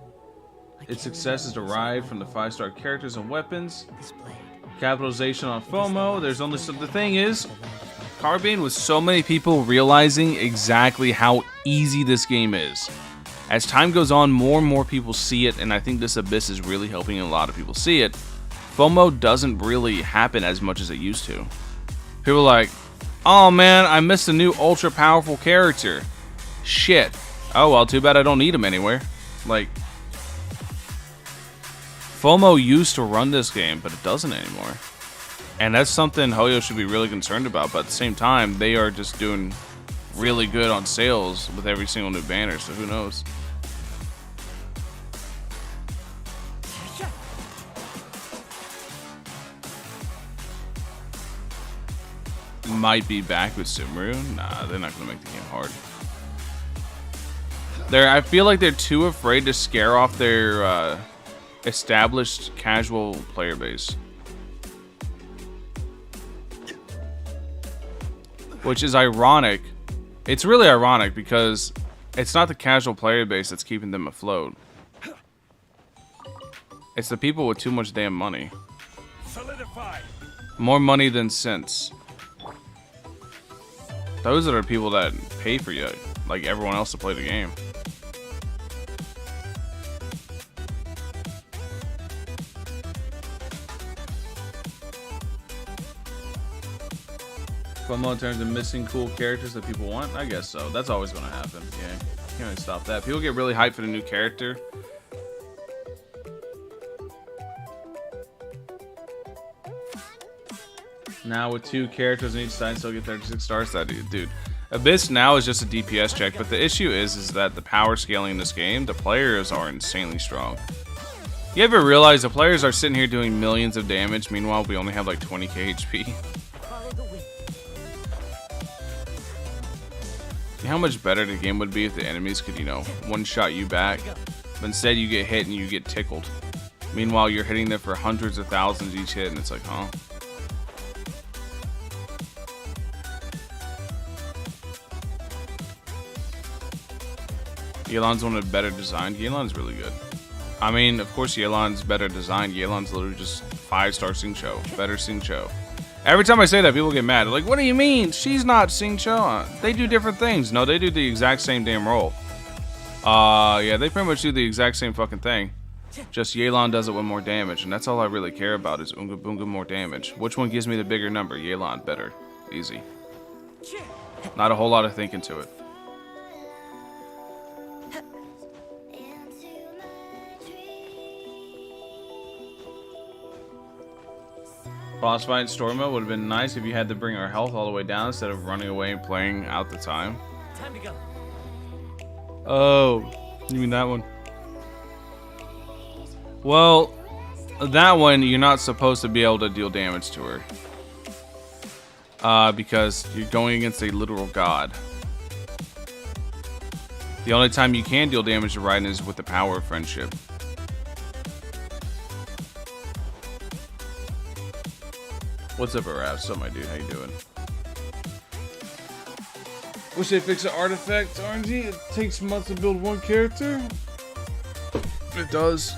I Its carry success is memories of derived my from the home 5-star characters and weapons. displayed. Capitalization on It is FOMO. the There's only last some. The thing thing is, the land of my Carbine, with so many people realizing exactly how easy this game is. As time goes on, more and more people see it, and I think this Abyss is really helping a lot of people see it. FOMO doesn't really happen as much as it used to. People are like, oh man, I missed a new ultra powerful character. Shit. Oh well, too bad I don't need him anywhere. Like, FOMO used to run this game, but it doesn't anymore. And that's something Hoyo should be really concerned about, but at the same time, they are just doing really good on sales with every single new banner, so who knows? Might be back with Sumeru. Nah, they're not going to make the game hard. I feel like they're too afraid to scare off their established casual player base. Which is ironic. It's really ironic because it's not the casual player base that's keeping them afloat. It's the people with too much damn money. Solidify. More money than sense. Those are the people that pay for you, like everyone else, to play the game. FOMO in terms of missing cool characters that people want? I guess so. That's always going to happen. Yeah, can't really stop that. People get really hyped for the new character. Now with 2 characters on each side, still get 36 stars. That dude. Abyss now is just a DPS check, but the issue is that the power scaling in this game, the players are insanely strong. You ever realize the players are sitting here doing millions of damage, meanwhile we only have like 20k HP? Follow the wind. See how much better the game would be if the enemies could, you know, one-shot you back, but instead you get hit and you get tickled. Meanwhile, you're hitting them for hundreds of thousands each hit, and it's like, huh? Yelan's one of the better designed. Yelan's really good. I mean, of course, Yelan's better designed. Yelan's literally just 5-star Sing Cho. Better Sing Cho. Every time I say that, people get mad. They're like, what do you mean? She's not Sing Cho. They do different things. No, they do the exact same damn role. Yeah, they pretty much do the exact same fucking thing. Just Yelan does it with more damage, and that's all I really care about is Unga Bunga more damage. Which one gives me the bigger number? Yelan, better. Easy. Not a whole lot of thinking to it. Boss fight in story mode would have been nice if you had to bring our health all the way down instead of running away and playing out the time. Time to go. Oh, you mean that one? Well, that one you're not supposed to be able to deal damage to her. Because you're going against a literal god. The only time you can deal damage to Raiden is with the power of friendship. What's up, Araf? What's up, my dude? How you doing? Wish they fix the artifact RNG. It takes months to build one character. It does.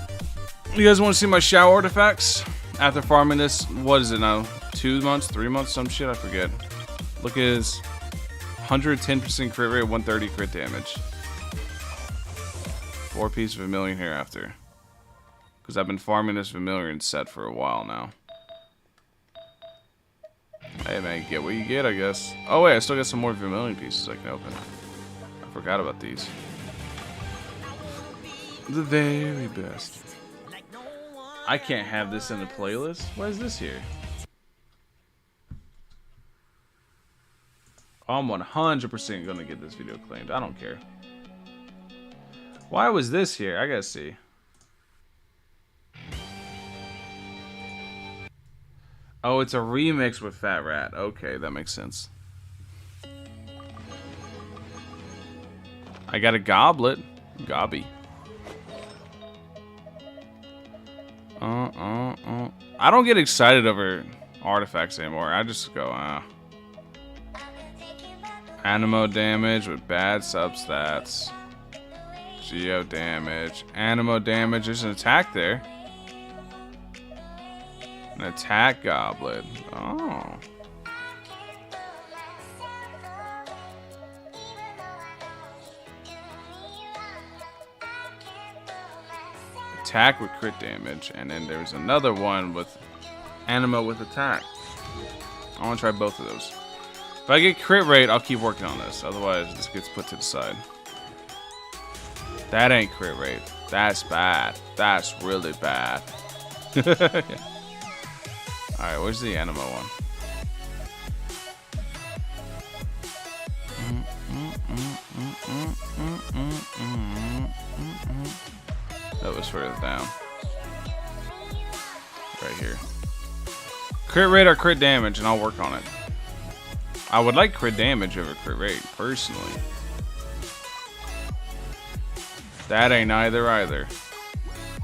You guys want to see my Shao artifacts? After farming this, what is it now? 2 months, 3 months, some shit, I forget. Look at his 110% crit rate, 130 crit damage. 4-piece Vermilion hereafter. Because I've been farming this Vermilion set for a while now. Hey man, get what you get, I guess. Oh wait, I still got some more Vermilion pieces I can open. I forgot about these. The very best. I can't have this in the playlist. Why is this here? I'm 100% gonna get this video claimed. I don't care. Why was this here? I gotta see. Oh, it's a remix with Fat Rat. Okay, that makes sense. I got a goblet. Gobby. I don't get excited over artifacts anymore. I just go, Animo damage with bad substats. Geo damage. Animo damage. There's an attack there. An attack goblet. Oh. Attack with crit damage. And then there's another one with Animo with attack. I want to try both of those. If I get crit rate, I'll keep working on this. Otherwise, this gets put to the side. That ain't crit rate. That's bad. That's really bad. Alright, where's the Animo one? That was further down. Right here. Crit rate or crit damage, and I'll work on it. I would like crit damage over crit rate, personally. That ain't either.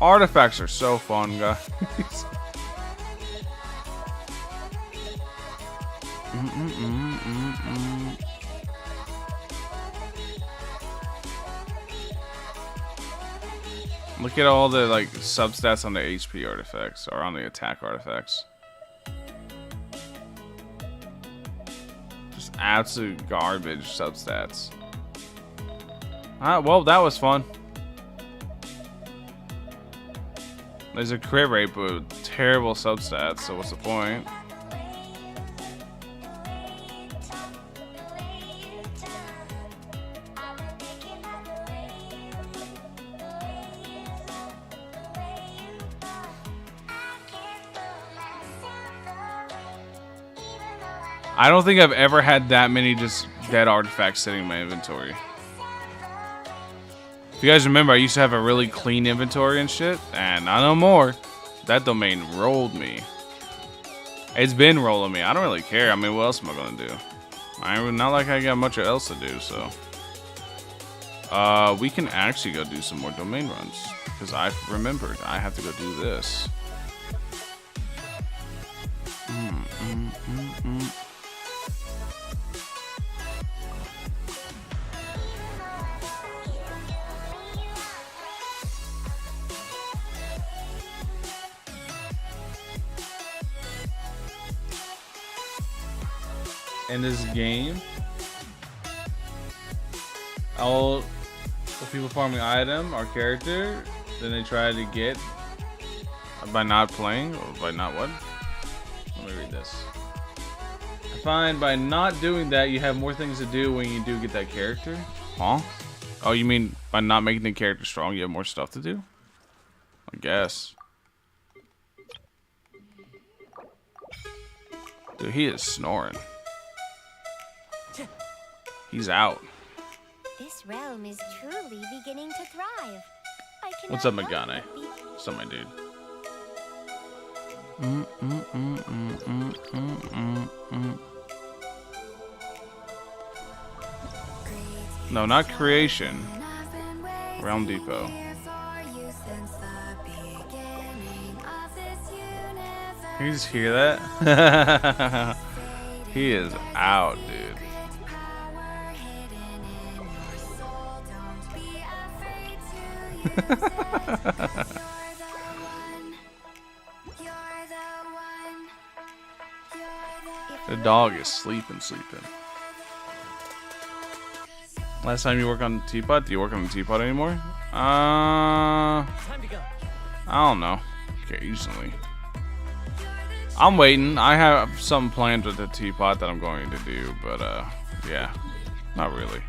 Artifacts are so fun, guys. Look at all the like substats on the HP artifacts or on the attack artifacts. Just absolute garbage substats. Well, that was fun. There's a crit rate, but terrible substats, so what's the point? I don't think I've ever had that many just dead artifacts sitting in my inventory. If you guys remember, I used to have a really clean inventory and shit, and not no more. That domain rolled me. It's been rolling me. I don't really care. I mean, what else am I gonna do? Not like I got much else to do, so. We can actually go do some more domain runs. Because I remembered I have to go do this. In this game, all the people farming item or character, then they try to get by not playing or by not what? Let me read this. I find by not doing that, you have more things to do when you do get that character. Huh? Oh, you mean by not making the character strong, you have more stuff to do? I guess. Dude, he is snoring. He's out. This realm is truly beginning to thrive. What's up, Megane? What's up, my dude? No, not creation. Realm Depot. Can you just hear that? He is out, dude. The dog is sleeping. Last time you worked on the teapot? Do you work on the teapot anymore? I don't know. Occasionally. I'm waiting. I have something planned with the teapot that I'm going to do, but yeah, not really.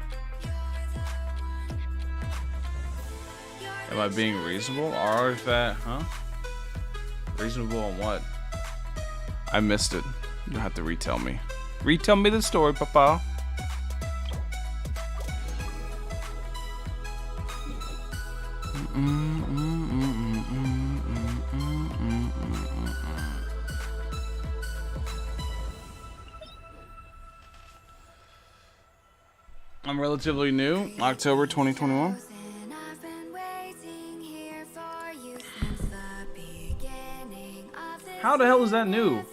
Am I being reasonable? Artifact, huh? Reasonable on what? I missed it. You'll have to retell me. Retell me the story, Papa. I'm relatively new. October 2021. How the hell is that new?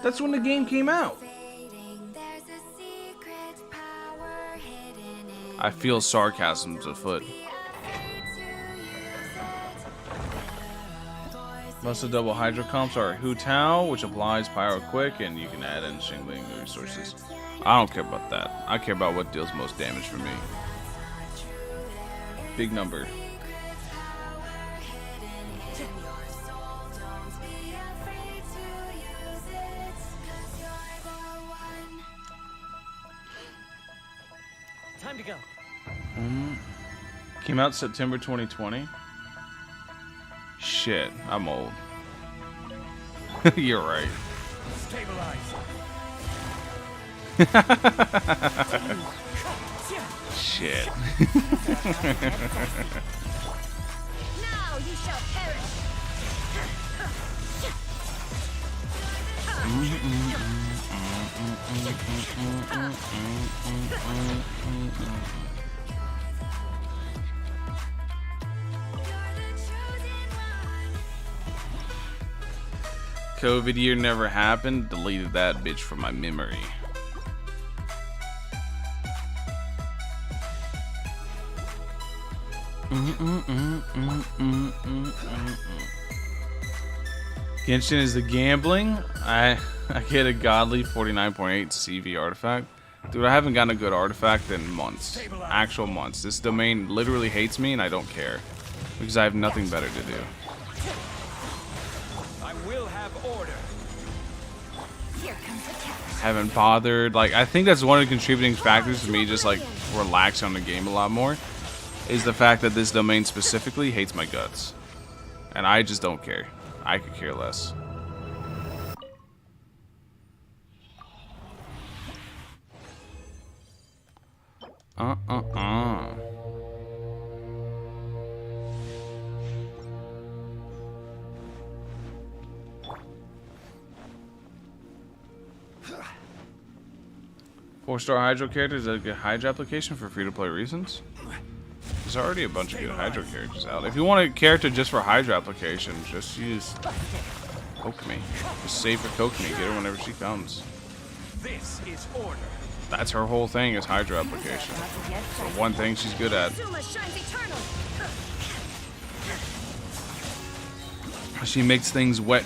That's when the game came out. I feel sarcasms afoot. Most of the double hydro comps are Hu Tao, which applies Pyro Quick, and you can add in shingling resources. I don't care about that. I care about what deals most damage for me. Big number. Time to go. Came out September 2020. Shit, I'm old. You're right. Stabilize. Shit. Now you shall perish. COVID year never happened. Deleted that bitch from my memory. Genshin is the gambling. I get a godly 49.8 CV artifact. Dude, I haven't gotten a good artifact in months. Actual months. This domain literally hates me and I don't care. Because I have nothing better to do. I will have order. Here comes the cat. Haven't bothered. Like, I think that's one of the contributing factors to me just like relaxing on the game a lot more. Is the fact that this domain specifically hates my guts. And I just don't care. I could care less. Four-star Hydro characters that get Hydro application for free-to-play reasons. There's already a bunch of good Hydro characters out. If you want a character just for Hydro application, just use Kokomi. Just save for Kokomi. Get her whenever she comes. This is order. That's her whole thing is Hydro application. So one thing she's good at. Zuma shines eternal. She makes things wet.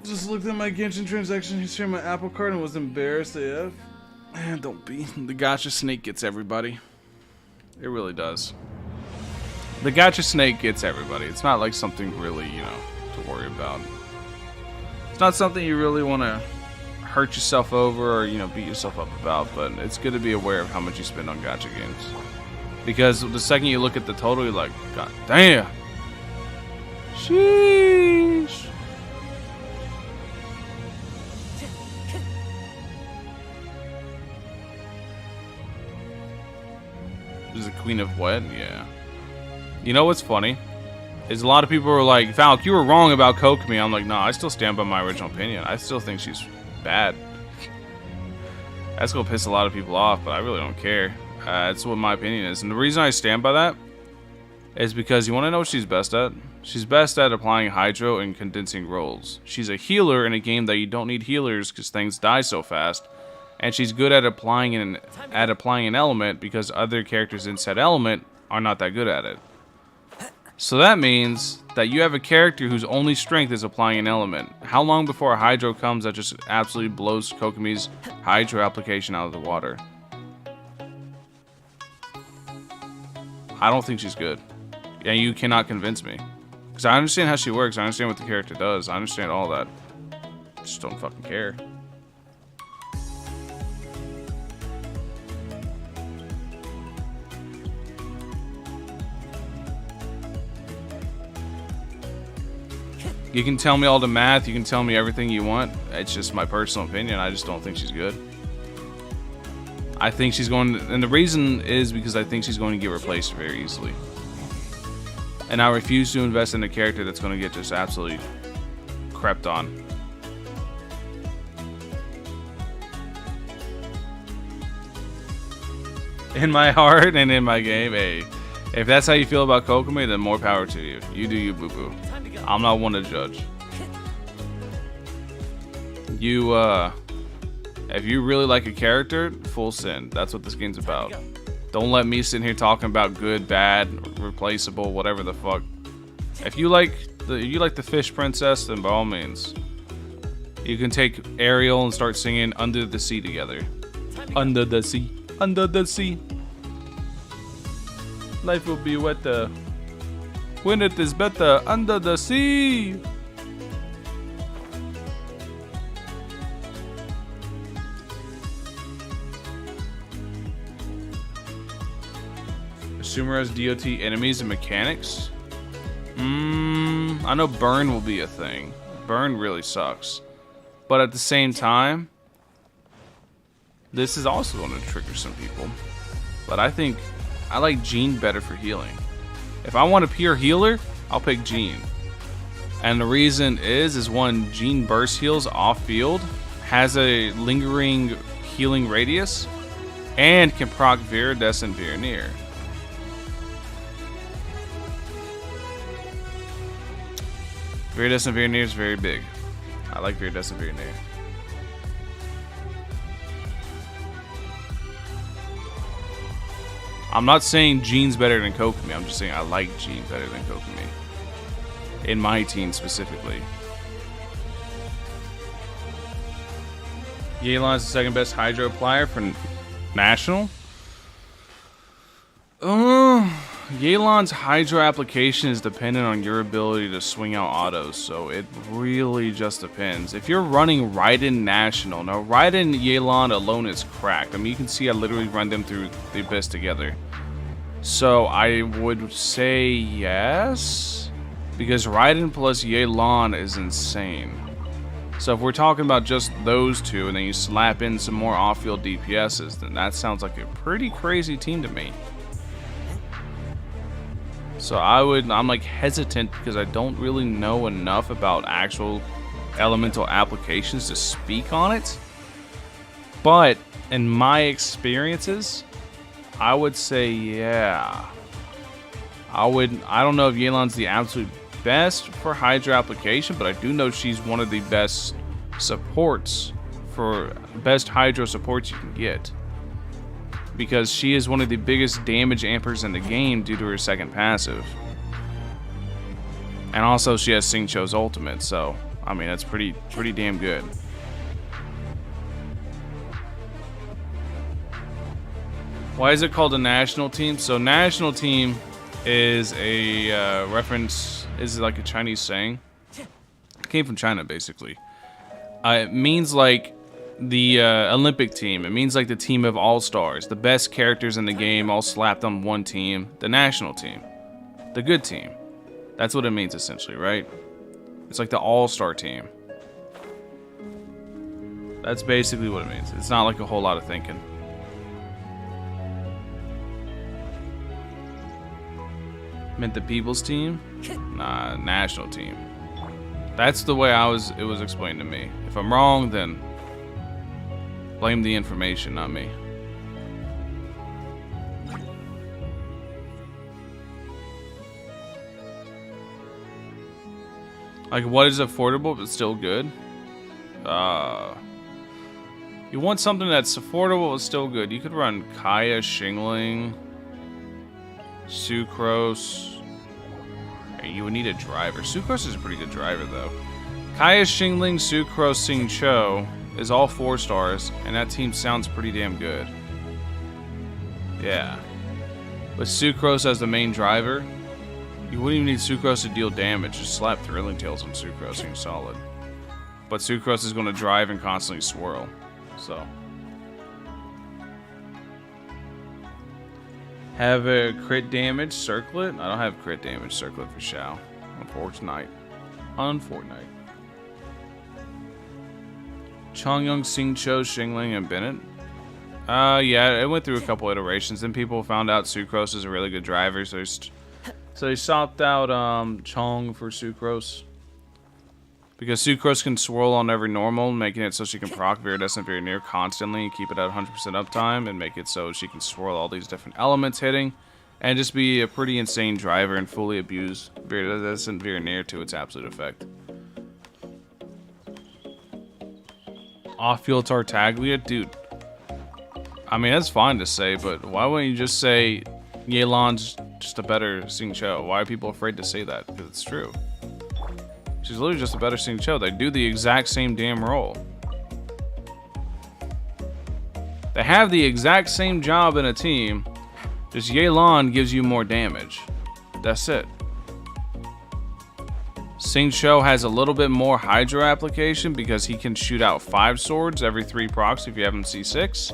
Just looked at my Genshin transaction history on my Apple Card and was embarrassed AF. Don't be. The gacha snake gets everybody. It really does. The gacha snake gets everybody. It's not like something really, you know, to worry about. It's not something you really want to hurt yourself over or, you know, beat yourself up about, but it's good to be aware of how much you spend on gacha games. Because the second you look at the total, you're like, God damn. Sheesh. Is the queen of what? Yeah. You know what's funny? Is a lot of people are like, Falk, you were wrong about Kokomi. I'm like, no, I still stand by my original opinion. I still think she's bad. That's gonna piss a lot of people off, but I really don't care. That's what my opinion is. And the reason I stand by that is because you want to know what she's best at? She's best at applying Hydro and condensing rolls. She's a healer in a game that you don't need healers because things die so fast. And she's good at applying an element because other characters in said element are not that good at it. So that means that you have a character whose only strength is applying an element. How long before a Hydro comes that just absolutely blows Kokomi's Hydro application out of the water? I don't think she's good. And you cannot convince me. Because I understand how she works. I understand what the character does. I understand all that. Just don't fucking care. You can tell me all the math, you can tell me everything you want. It's just my personal opinion. I just don't think she's good. I think she's going to, and the reason is because I think she's going to get replaced very easily. And I refuse to invest in a character that's going to get just absolutely crept on. In my heart and in my game, hey, if that's how you feel about Kokomi, then more power to you. You do you, boo-boo. I'm not one to judge. You, if you really like a character, full send. That's what this game's about. Don't let me sit here talking about good, bad, replaceable, whatever the fuck. If you like the fish princess, then by all means, you can take Ariel and start singing "Under the Sea" together. Under the sea, under the sea. Life will be wetter when it is better under the sea. Sumeru's DOT enemies and mechanics. I know burn will be a thing. Burn really sucks. But at the same time, this is also going to trigger some people. But I think I like Jean better for healing. If I want a pure healer, I'll pick Jean. And the reason is one, Jean burst heals off field, has a lingering healing radius, and can proc Virides and Virenir. Virides and Virenir is very big. I like Virides and Virenir. I'm not saying Jean's better than Kokomi. I'm just saying I like Jean better than Kokomi. In my team specifically. Yelan's the second best Hydro applier for National. Yelan's Hydro application is dependent on your ability to swing out autos, so it really just depends. If you're running Raiden National, now Raiden Yelan alone is cracked. I mean, you can see I literally run them through the abyss together. So I would say yes, because Raiden plus Yelan is insane. So if we're talking about just those two, and then you slap in some more off-field DPSs, then that sounds like a pretty crazy team to me. So I'm like hesitant because I don't really know enough about actual elemental applications to speak on it. But in my experiences, I would say yeah. I don't know if Yelan's the absolute best for Hydra application, but I do know she's one of the best supports best Hydra supports you can get. Because she is one of the biggest damage ampers in the game due to her second passive. And also she has Xingqiu's ultimate, so I mean that's pretty damn good. Why is it called a national team? So national team is a reference, is like a Chinese saying. It came from China basically. It means like the Olympic team. It means like the team of all-stars, the best characters in the game all slapped on one team, the national team, the good team. That's what it means essentially, right? It's like the all-star team. That's basically what it means. It's not like a whole lot of thinking. Meant the people's team? Nah, national team. That's the way it was explained to me. If I'm wrong, then blame the information, not me. Like, what is affordable but still good? You want something that's affordable but still good. You could run Kaya, Xingling, Sucrose. You would need a driver. Sucrose is a pretty good driver, though. Kaya, Xingling, Sucrose, Xingqiu is all 4 stars, and that team sounds pretty damn good. Yeah. With Sucrose as the main driver, you wouldn't even need Sucrose to deal damage. Just slap Thrilling Tails on Sucrose and you're solid. But Sucrose is going to drive and constantly swirl. So. Have a crit damage circlet? I don't have crit damage circlet for Shao. Unfortunate. Chongyang, Xingqiu, Xingling, and Bennett. Yeah, it went through a couple iterations. Then people found out Sucrose is a really good driver, so they swapped out Chong for Sucrose. Because Sucrose can swirl on every normal, making it so she can proc Viridescent Very Near constantly and keep it at 100% uptime, and make it so she can swirl all these different elements hitting, and just be a pretty insane driver and fully abuse Viridescent Very Near to its absolute effect. Off-field Tartaglia? Dude. I mean, that's fine to say, but why wouldn't you just say Yelan's just a better Xingqiu? Why are people afraid to say that? Because it's true. She's literally just a better Xingqiu. They do the exact same damn role. They have the exact same job in a team, just Yelan gives you more damage. That's it. Xingqiu has a little bit more Hydra application because he can shoot out 5 swords every 3 procs if you have him C6.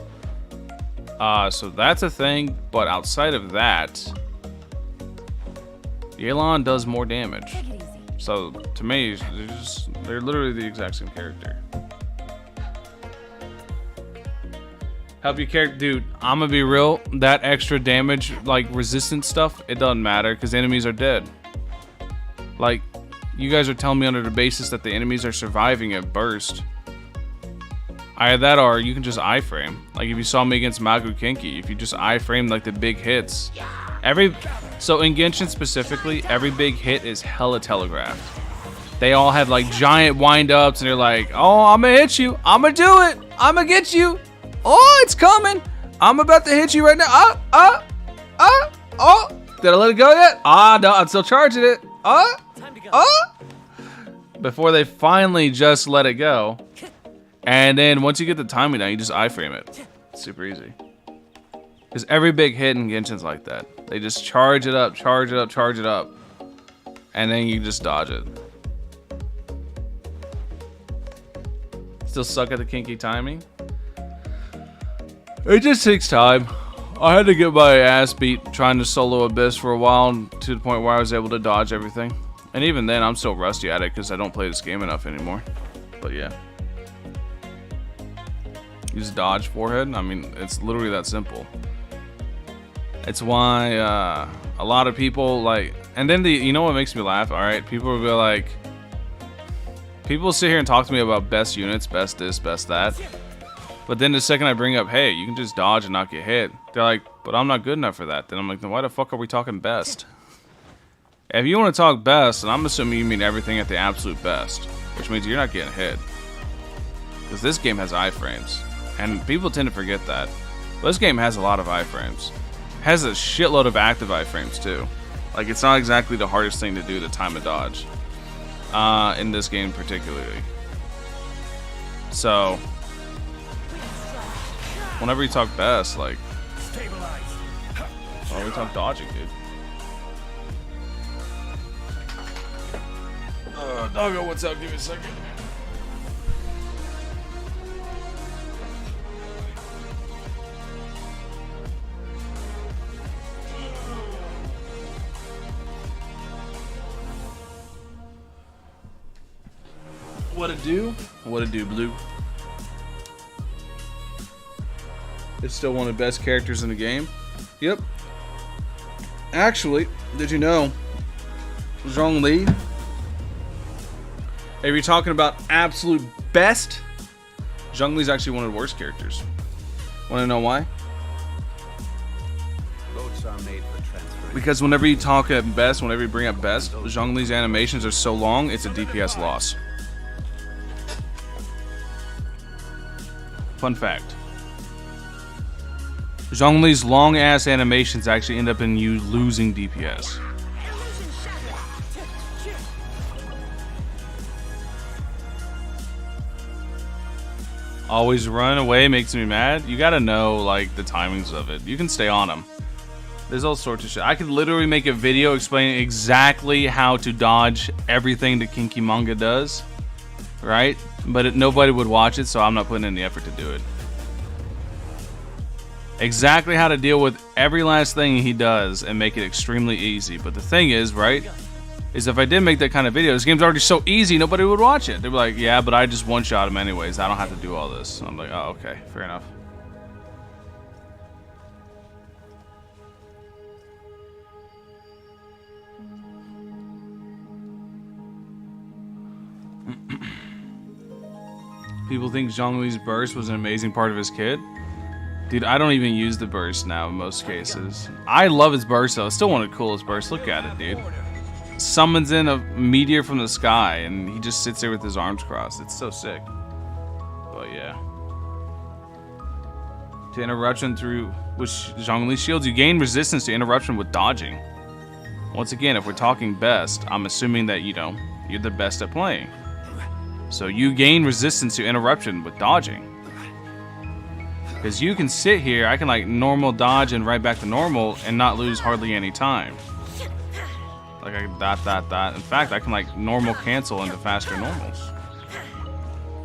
So that's a thing, but outside of that, Yelan does more damage. So to me, they're literally the exact same character. Help your character, dude. I'm gonna be real. That extra damage, like resistance stuff, it doesn't matter because enemies are dead. Like, you guys are telling me under the basis that the enemies are surviving a burst. Either that or you can just iframe. Like if you saw me against Magu Kinki, if you just iframe like the big hits. So in Genshin specifically, every big hit is hella telegraphed. They all have like giant wind-ups and they're like, oh, I'm gonna hit you. I'm gonna do it. I'm gonna get you. Oh, it's coming. I'm about to hit you right now. Oh. Did I let it go yet? No, I'm still charging it. Before they finally just let it go. And then once you get the timing down, you just iframe it. It's super easy. Because every big hit in Genshin's like that. They just charge it up, charge it up, charge it up. And then you just dodge it. Still suck at the kinky timing? It just takes time. I had to get my ass beat trying to solo Abyss for a while to the point where I was able to dodge everything. And even then, I'm still rusty at it because I don't play this game enough anymore. But yeah. Use dodge forehead. I mean, it's literally that simple. It's why a lot of people like, and then you know what makes me laugh? All right, people will be like, people sit here and talk to me about best units, best this, best that. But then the second I bring up, hey, you can just dodge and not get hit, they're like, but I'm not good enough for that. Then I'm like, then why the fuck are we talking best? If you want to talk best, then I'm assuming you mean everything at the absolute best, which means you're not getting hit. Because this game has iframes. And people tend to forget that. But this game has a lot of iframes. It has a shitload of active iframes too. Like, it's not exactly the hardest thing to do, the time of dodge. In this game particularly. So, whenever you talk best, like, well, we talk dodging, dude. Doggo, what's up? Give me a second. What it do? What it do, Blue? It's still one of the best characters in the game. Yep. Actually, did you know Zhongli? If you're talking about absolute best, Zhongli's actually one of the worst characters. Want to know why? Votes are made for transfer. Because whenever you talk at best, whenever you bring up best, Zhongli's animations are so long, it's a DPS loss. Fun fact. Zhongli's long ass animations actually end up in you losing DPS. Always run away makes me mad. You gotta know like the timings of it. You can stay on them. There's all sorts of shit. I could literally make a video explaining exactly how to dodge everything that Kinky Manga does. Right? But nobody would watch it, so I'm not putting in the effort to do it. Exactly how to deal with every last thing he does and make it extremely easy. But the thing is, right, is if I did make that kind of video, this game's already so easy, nobody would watch it. They'd be like, yeah, but I just one-shot him anyways. I don't have to do all this. I'm like, oh, okay, fair enough. People think Zhongli's burst was an amazing part of his kit. Dude, I don't even use the burst now in most cases. I love his burst though. It's still one of the coolest bursts. Look at it, dude. Summons in a meteor from the sky and he just sits there with his arms crossed. It's so sick. But yeah. To interruption through with Zhongli shields, you gain resistance to interruption with dodging. Once again, if we're talking best, I'm assuming that, you know, you're the best at playing. So you gain resistance to interruption with dodging. Because you can sit here, I can like normal dodge and right back to normal and not lose hardly any time. Like I can dot. In fact, I can like normal cancel into faster normals.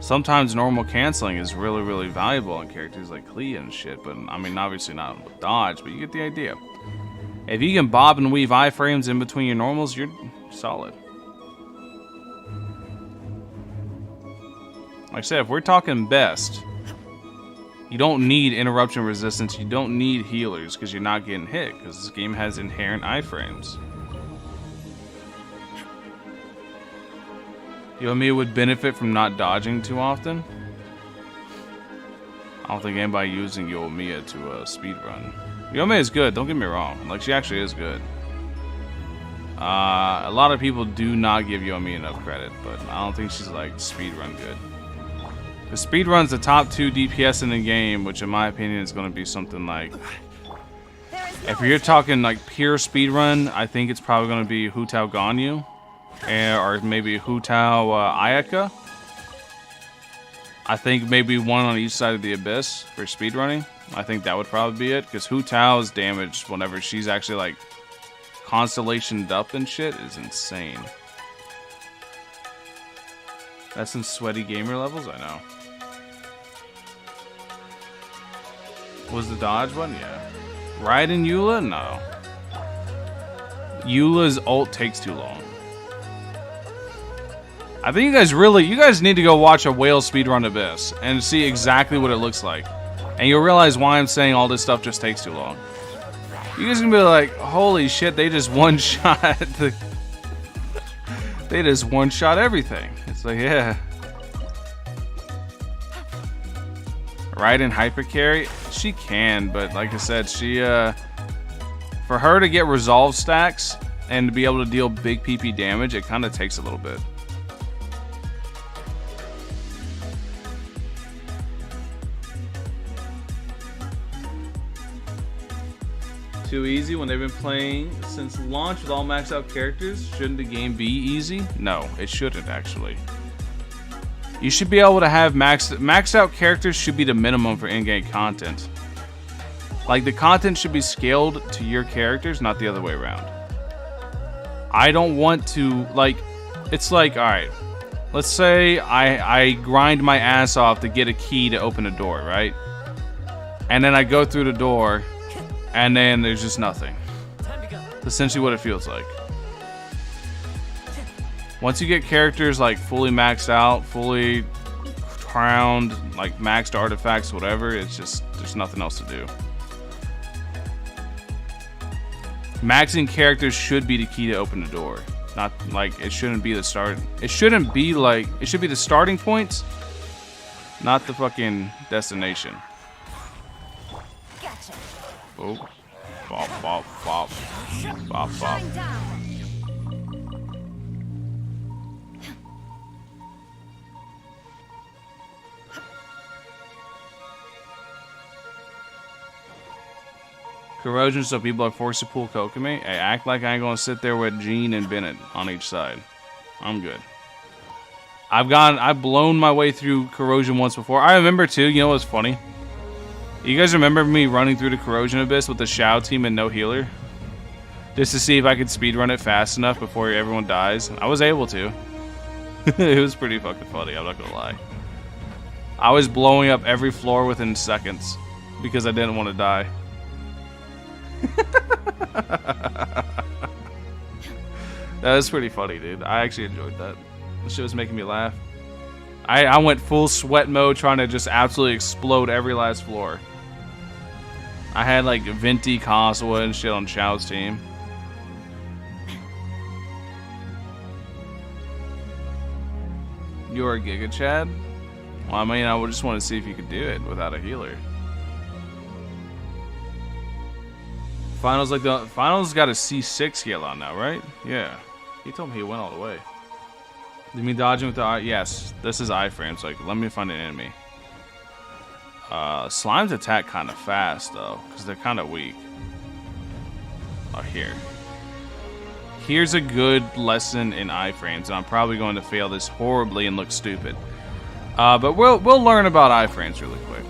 Sometimes normal canceling is really, really valuable in characters like Klee and shit, but I mean obviously not with dodge, but you get the idea. If you can bob and weave iframes in between your normals, you're solid. Like I said, if we're talking best, you don't need interruption resistance, you don't need healers because you're not getting hit because this game has inherent iframes. Yomi would benefit from not dodging too often. I don't think anybody using Yomiya to speedrun. Yomi is good, don't get me wrong. Like, she actually is good. A lot of people do not give Yomi enough credit, but I don't think she's like speedrun good. The speedrun's the top 2 DPS in the game, which in my opinion is going to be something like... If you're talking like pure speedrun, I think it's probably going to be Hu Tao Ganyu. Or maybe Hu Tao Ayaka. I think maybe one on each side of the abyss for speedrunning. I think that would probably be it, because Hu Tao's damage whenever she's actually like Constellationed up and shit is insane. That's some sweaty gamer levels, I know. Was the dodge one? Yeah. Raiden Eula? No. Eula's ult takes too long. I think you guys need to go watch a whale speedrun Abyss and see exactly what it looks like. And you'll realize why I'm saying all this stuff just takes too long. You guys gonna be like, holy shit, they just one-shot they just one-shot everything. It's like, yeah. Right in hyper carry? She can, but like I said, she for her to get resolve stacks and to be able to deal big PP damage, it kind of takes a little bit. Too easy when they've been playing since launch with all maxed out characters? Shouldn't the game be easy? No, it shouldn't actually. You should be able to have maxed out characters should be the minimum for in-game content. Like the content should be scaled to your characters, not the other way around. I don't want to like it's like, alright, let's say I grind my ass off to get a key to open a door, right? And then I go through the door and then there's just nothing. That's essentially what it feels like. Once you get characters like fully maxed out, fully crowned, like maxed artifacts, whatever, it's just, there's nothing else to do. Maxing characters should be the key to open the door. Not like, it shouldn't be the start. It shouldn't be like, it should be the starting point, not the fucking destination. Gotcha. Oh, bop, bop, bop, bop, bop. Shine down. Corrosion, so people are forced to pull Kokomi. Hey, act like I ain't gonna sit there with Jean and Bennett on each side. I'm good. I've blown my way through Corrosion once before. I remember too, you know what's funny? You guys remember me running through the Corrosion Abyss with the Shao team and no healer? Just to see if I could speedrun it fast enough before everyone dies. I was able to. It was pretty fucking funny, I'm not gonna lie. I was blowing up every floor within seconds because I didn't want to die. That was pretty funny, dude. I actually enjoyed that. The shit was making me laugh. I went full sweat mode trying to just absolutely explode every last floor. I had like Venti, Kasawa, and shit on Chao's team. You're a Giga Chad? Well, I mean, I would just want to see if you could do it without a healer. Finals like the finals got a C6 Yelan now, right? Yeah. He told me he went all the way. You mean dodging with the eye? Yes. This is Iframes. Like, let me find an enemy. Slimes attack kind of fast though, because they're kind of weak. Oh, here. Here's a good lesson in Iframes, and I'm probably going to fail this horribly and look stupid. But we'll learn about Iframes really quick.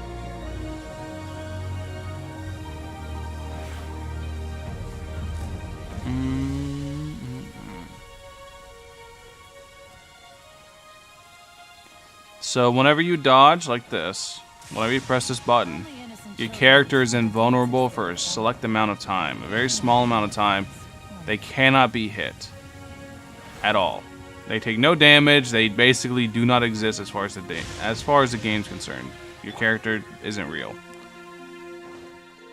So whenever you dodge like this, whenever you press this button, your character is invulnerable for a select amount of time, a very small amount of time. They cannot be hit at all. They take no damage. They basically do not exist as far as the game's concerned. Your character isn't real.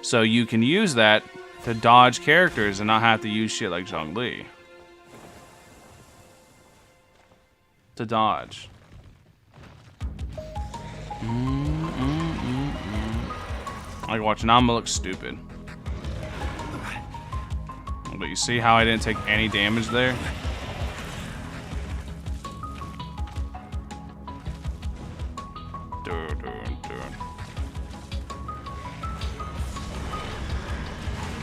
So you can use that to dodge characters and not have to use shit like Zhongli to dodge. Like, watch, now I'm gonna look stupid. But you see how I didn't take any damage there?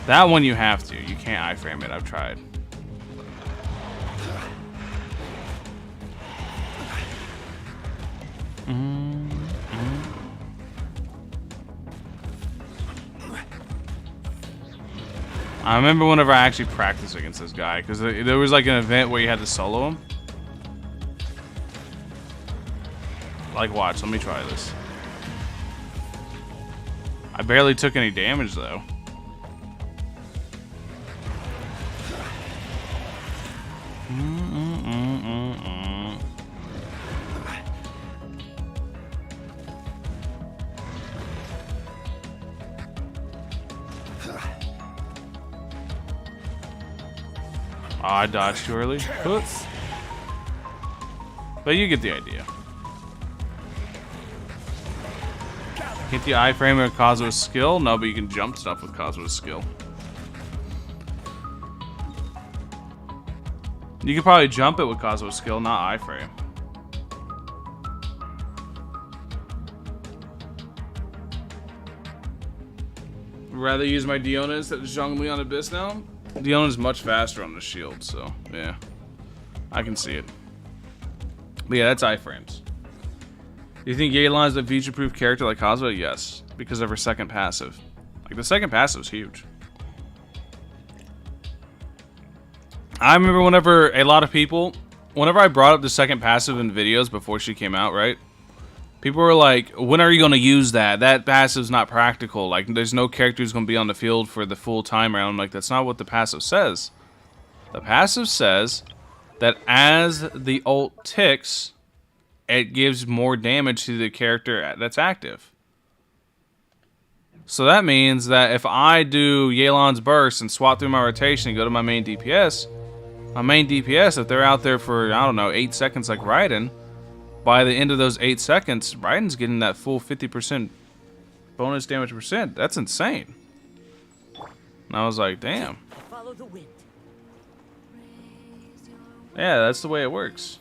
That one you have to. You can't iframe it. I've tried. I remember whenever I actually practiced against this guy, because there was like an event where you had to solo him. Like, watch, let me try this. I barely took any damage though. Oh, I dodged too early. Oops. But you get the idea. Hit the iframe with Kazuha's skill? No, but you can jump stuff with Kazuha's skill. You could probably jump it with Kazuha's skill, not iframe. Rather use my Diona instead of Zhongli on Abyss now? Diona's much faster on the shield, so yeah. I can see it. But yeah, that's iframes. Do you think Yelan is a future-proof character like Kazuha? Yes, because of her second passive. Like, the second passive is huge. I remember whenever a lot of people, whenever I brought up the second passive in videos before she came out, right? People were like, when are you going to use that? That passive's not practical. Like, there's no character who's going to be on the field for the full time round. I'm like, that's not what the passive says. The passive says that as the ult ticks, it gives more damage to the character that's active. So that means that if I do Yelan's burst and swap through my rotation and go to my main DPS, if they're out there for, I don't know, 8 seconds like Raiden, by the end of those 8 seconds, Raiden's getting that full 50% bonus damage percent. That's insane. And I was like, damn. Follow the wind. Yeah, that's the way it works.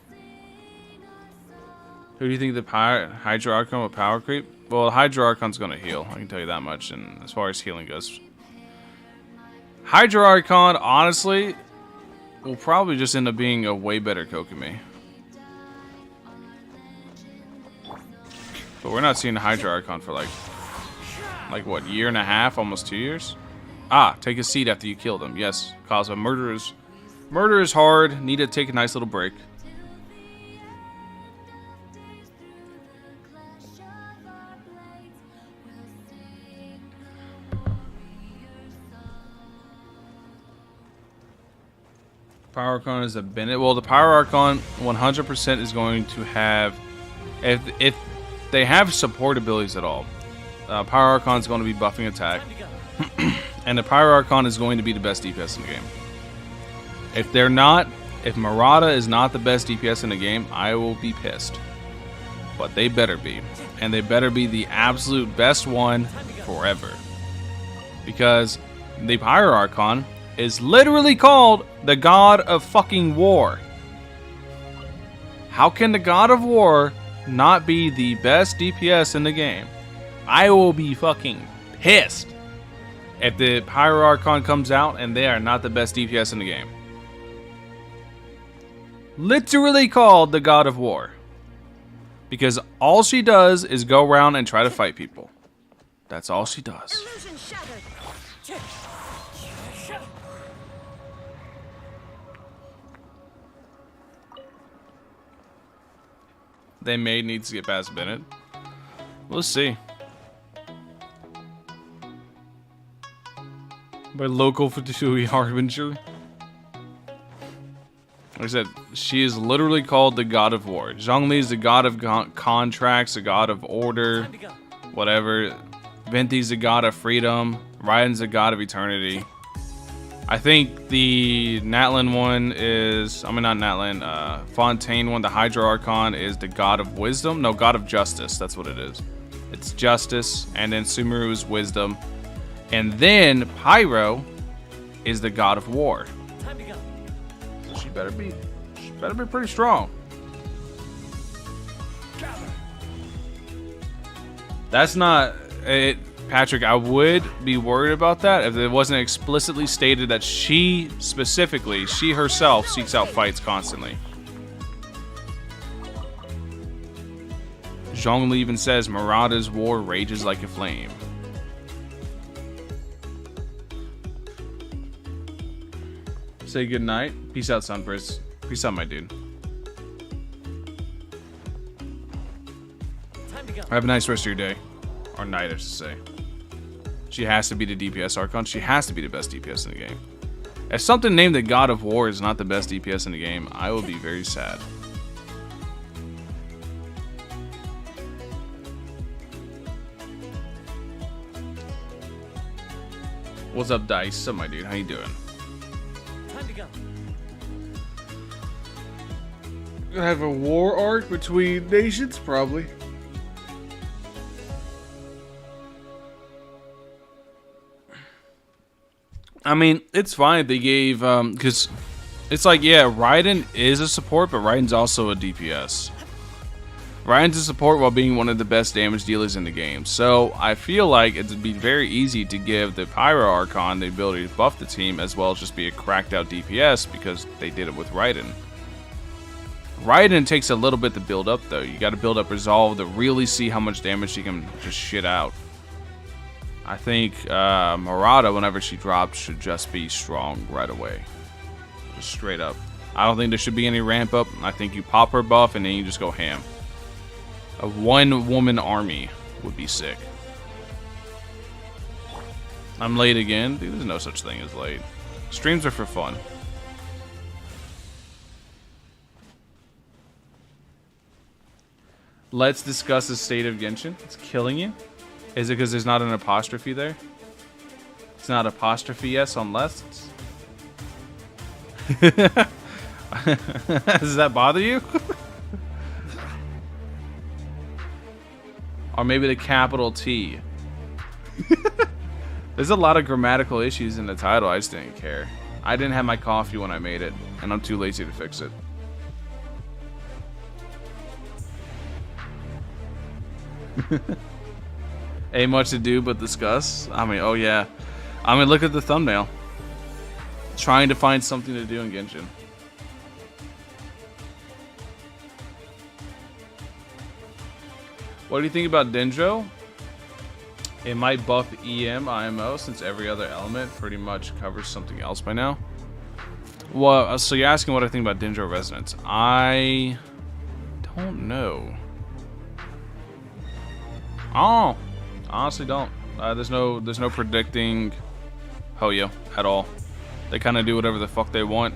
Who do you think the Hydro Archon with power creep? Well, the Hydro Archon's going to heal. I can tell you that much. And as far as healing goes, Hydro Archon, honestly, will probably just end up being a way better Kokomi. But we're not seeing the Hydro Archon for like what, year and a half, almost 2 years? Ah, take a seat after you kill them. Yes, cause of murder is hard. Need to take a nice little break. Power Archon is a Bennett. Well, the Power Archon 100% is going to have, if they have support abilities at all, Power Archon is going to be buffing attack, and the Power Archon is going to be the best DPS in the game. If they're not, if Murata is not the best DPS in the game, I will be pissed. But they better be, and they better be the absolute best one forever, because the Power Archon is literally called the God of fucking War. How can the God of War not be the best DPS in the game? I will be fucking pissed if the Pyro Archon comes out and they are not the best DPS in the game. Literally called the God of War. Because all she does is go around and try to fight people. That's all she does. Illusion shattered. They may need to get past Bennett. We'll see. By local Fatui Harbinger. Like I said, she is literally called the God of War. Zhongli is the God of contracts, the God of order, whatever. Venti's the God of freedom. Raiden's the God of eternity. I think the Natlin one is, I mean not Natlin, Fontaine one, the Hydro Archon is the God of Wisdom. No, God of Justice, that's what it is. It's Justice, and then Sumeru is Wisdom. And then Pyro is the God of War. So she better be pretty strong. That's not it. Patrick, I would be worried about that if it wasn't explicitly stated that she herself seeks out fights constantly. Zhongli even says Murata's war rages like a flame. Say good night. Peace out, Sunpress. Peace out, my dude. Have a nice rest of your day. Or night, I should say. She has to be the DPS Archon. She has to be the best DPS in the game. If something named the God of War is not the best DPS in the game, I will be very sad. What's up, Dice? What's up, my dude? How you doing? Time to go. Gonna have a war arc between nations, probably. I mean, it's fine if they gave, because it's like, yeah, Raiden is a support, but Raiden's also a DPS. Raiden's a support while being one of the best damage dealers in the game. So I feel like it'd be very easy to give the Pyro Archon the ability to buff the team as well as just be a cracked out DPS because they did it with Raiden. Raiden takes a little bit to build up though. You got to build up Resolve to really see how much damage she can just shit out. I think Murata, whenever she drops, should just be strong right away. Just straight up. I don't think there should be any ramp up. I think you pop her buff and then you just go ham. A one-woman army would be sick. I'm late again. Dude, there's no such thing as late. Streams are for fun. Let's discuss the state of Genshin. It's killing you. Is it because there's not an apostrophe there? It's not apostrophe yes on less. Does that bother you? Or maybe the capital T. There's a lot of grammatical issues in the title. I just didn't care. I didn't have my coffee when I made it, and I'm too lazy to fix it. Ain't much to do but discuss. I mean, oh yeah. I mean, look at the thumbnail. Trying to find something to do in Genshin. What do you think about Dendro? It might buff EM, IMO, since every other element pretty much covers something else by now. Well, so you're asking what I think about Dendro Resonance. I don't know. Oh, honestly don't. There's no predicting Hoyo at all. They kind of do whatever the fuck they want.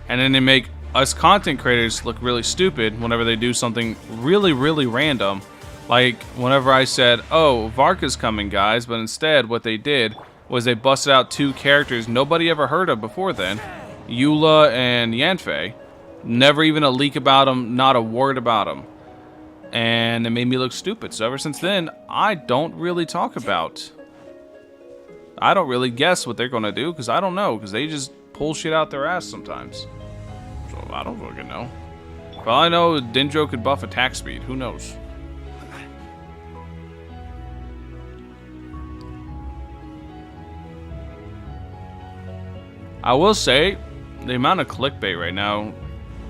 And then they make us content creators look really stupid whenever they do something really, really random. Like, whenever I said, oh, Varka's coming, guys, but instead what they did was they busted out two characters nobody ever heard of before then, Eula and Yanfei. Never even a leak about them, not a word about them. And it made me look stupid. So ever since then, I don't really talk about... I don't really guess what they're going to do, because I don't know, because they just pull shit out their ass sometimes. So I don't fucking know. For all I know, Dendro could buff attack speed. Who knows? I will say, the amount of clickbait right now